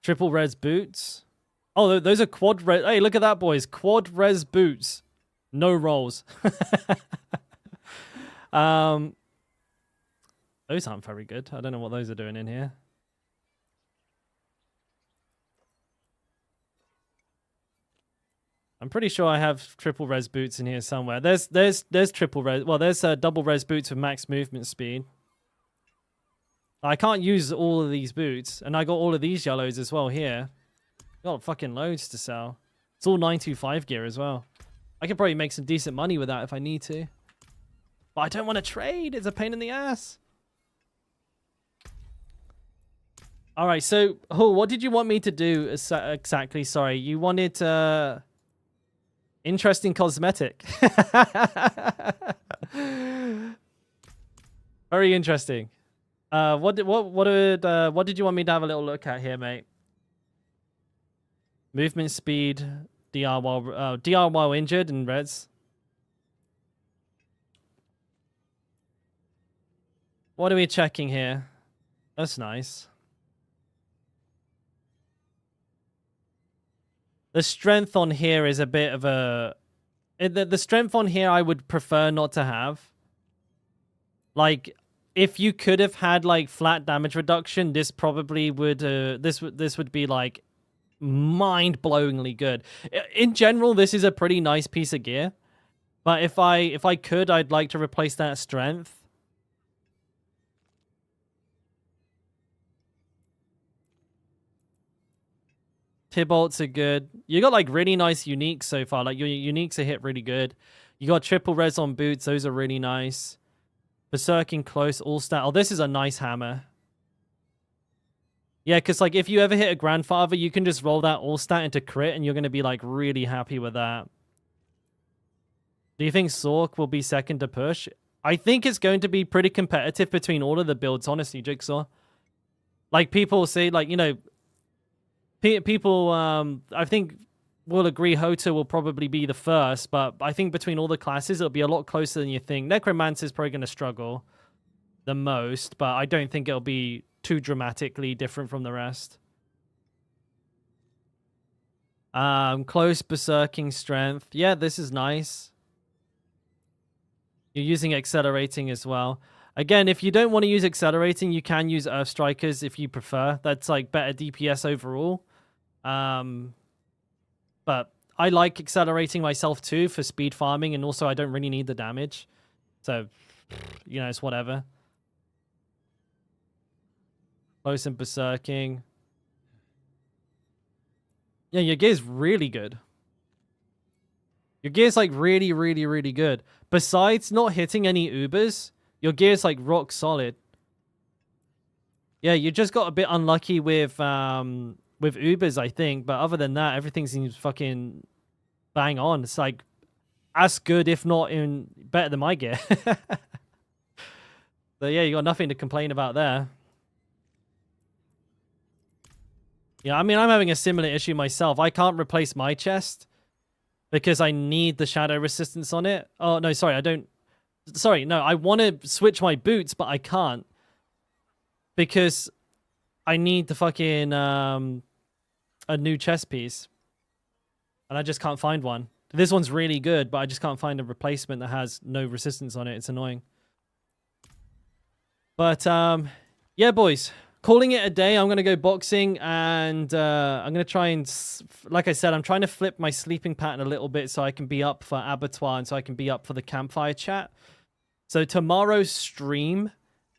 Speaker 1: Triple res boots. Oh, those are quad res. Hey, look at that, boys. Quad res boots. No rolls. Those aren't very good. I don't know what those are doing in here. I'm pretty sure I have triple res boots in here somewhere. There's triple res. Well, there's double res boots with max movement speed. I can't use all of these boots, and I got all of these yellows as well here. Got fucking loads to sell. It's all 925 gear as well. I could probably make some decent money with that if I need to. But I don't want to trade. It's a pain in the ass. All right, so what did you want me to do exactly? Sorry, you wanted interesting cosmetic. Very interesting. What did you want me to have a little look at here, mate? Movement speed, DR while injured and reds. What are we checking here? That's nice. The strength on here is a bit of a... The strength on here I would prefer not to have. Like, if you could have had, like, flat damage reduction, this probably would... This would be, like, mind-blowingly good. In general, this is a pretty nice piece of gear. But if I could, I'd like to replace that strength. Tibolts are good. You got like really nice uniques so far. Like your uniques are hit really good. You got triple res on boots. Those are really nice. Berserking close, all stat. Oh, this is a nice hammer. Yeah, because like if you ever hit a grandfather, you can just roll that all stat into crit and you're going to be like really happy with that. Do you think Sork will be second to push? I think it's going to be pretty competitive between all of the builds, honestly, Jigsaw. Like people say, like, you know, people, I think, will agree Hota will probably be the first, but I think between all the classes, it'll be a lot closer than you think. Necromancer is probably going to struggle the most, but I don't think it'll be too dramatically different from the rest. Close berserking strength. Yeah, this is nice. You're using accelerating as well. Again, if you don't want to use accelerating, you can use Earth Strikers if you prefer. That's like better DPS overall. But I like accelerating myself too for speed farming, and also I don't really need the damage. So, you know, it's whatever. Close and berserking. Yeah, your gear's really good. Your gear's like really, really, really good. Besides not hitting any Ubers, your gear's like rock solid. Yeah, you just got a bit unlucky with Ubers, I think. But other than that, everything seems fucking bang on. It's like as good, if not even better than my gear. So yeah, you got nothing to complain about there. Yeah, I mean, I'm having a similar issue myself. I can't replace my chest because I need the shadow resistance on it. Oh, no, sorry, I don't... Sorry, no, I want to switch my boots, but I can't. Because I need the fucking, a new chest piece. And I just can't find one. This one's really good, but I just can't find a replacement that has no resistance on it. It's annoying. But, yeah, boys. Calling it a day. I'm going to go boxing, and I'm going to try and... Like I said, I'm trying to flip my sleeping pattern a little bit so I can be up for Abattoir and so I can be up for the campfire chat. So tomorrow's stream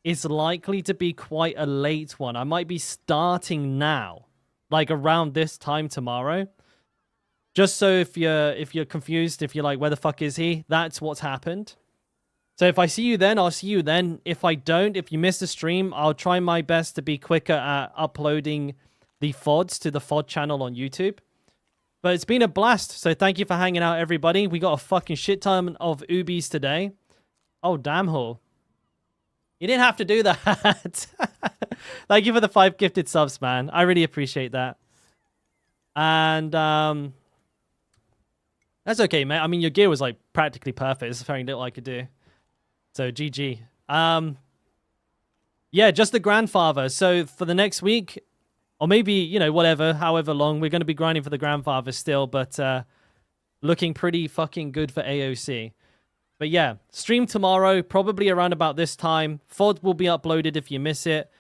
Speaker 1: is likely to be quite a late one. I might be starting now, like around this time tomorrow. Just so if you're confused, if you're like, where the fuck is he? That's what's happened. So if I see you then, I'll see you then. If I don't, if you miss the stream, I'll try my best to be quicker at uploading the VoDs to the VoD channel on YouTube. But it's been a blast. So thank you for hanging out, everybody. We got a fucking shit ton of Ubies today. Oh, damn, Hall. You didn't have to do that. Thank you for the 5 gifted subs, man. I really appreciate that. And that's okay, mate. I mean, your gear was like practically perfect. There's very little I could do. So GG. Yeah, just the grandfather. So for the next week, or maybe, you know, whatever, however long, we're going to be grinding for the grandfather still, but looking pretty fucking good for AOC. But yeah, stream tomorrow, probably around about this time. VoD will be uploaded if you miss it.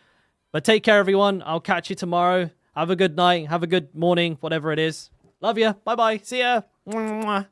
Speaker 1: But take care, everyone. I'll catch you tomorrow. Have a good night. Have a good morning, whatever it is. Love you. Bye-bye. See ya. Mwah.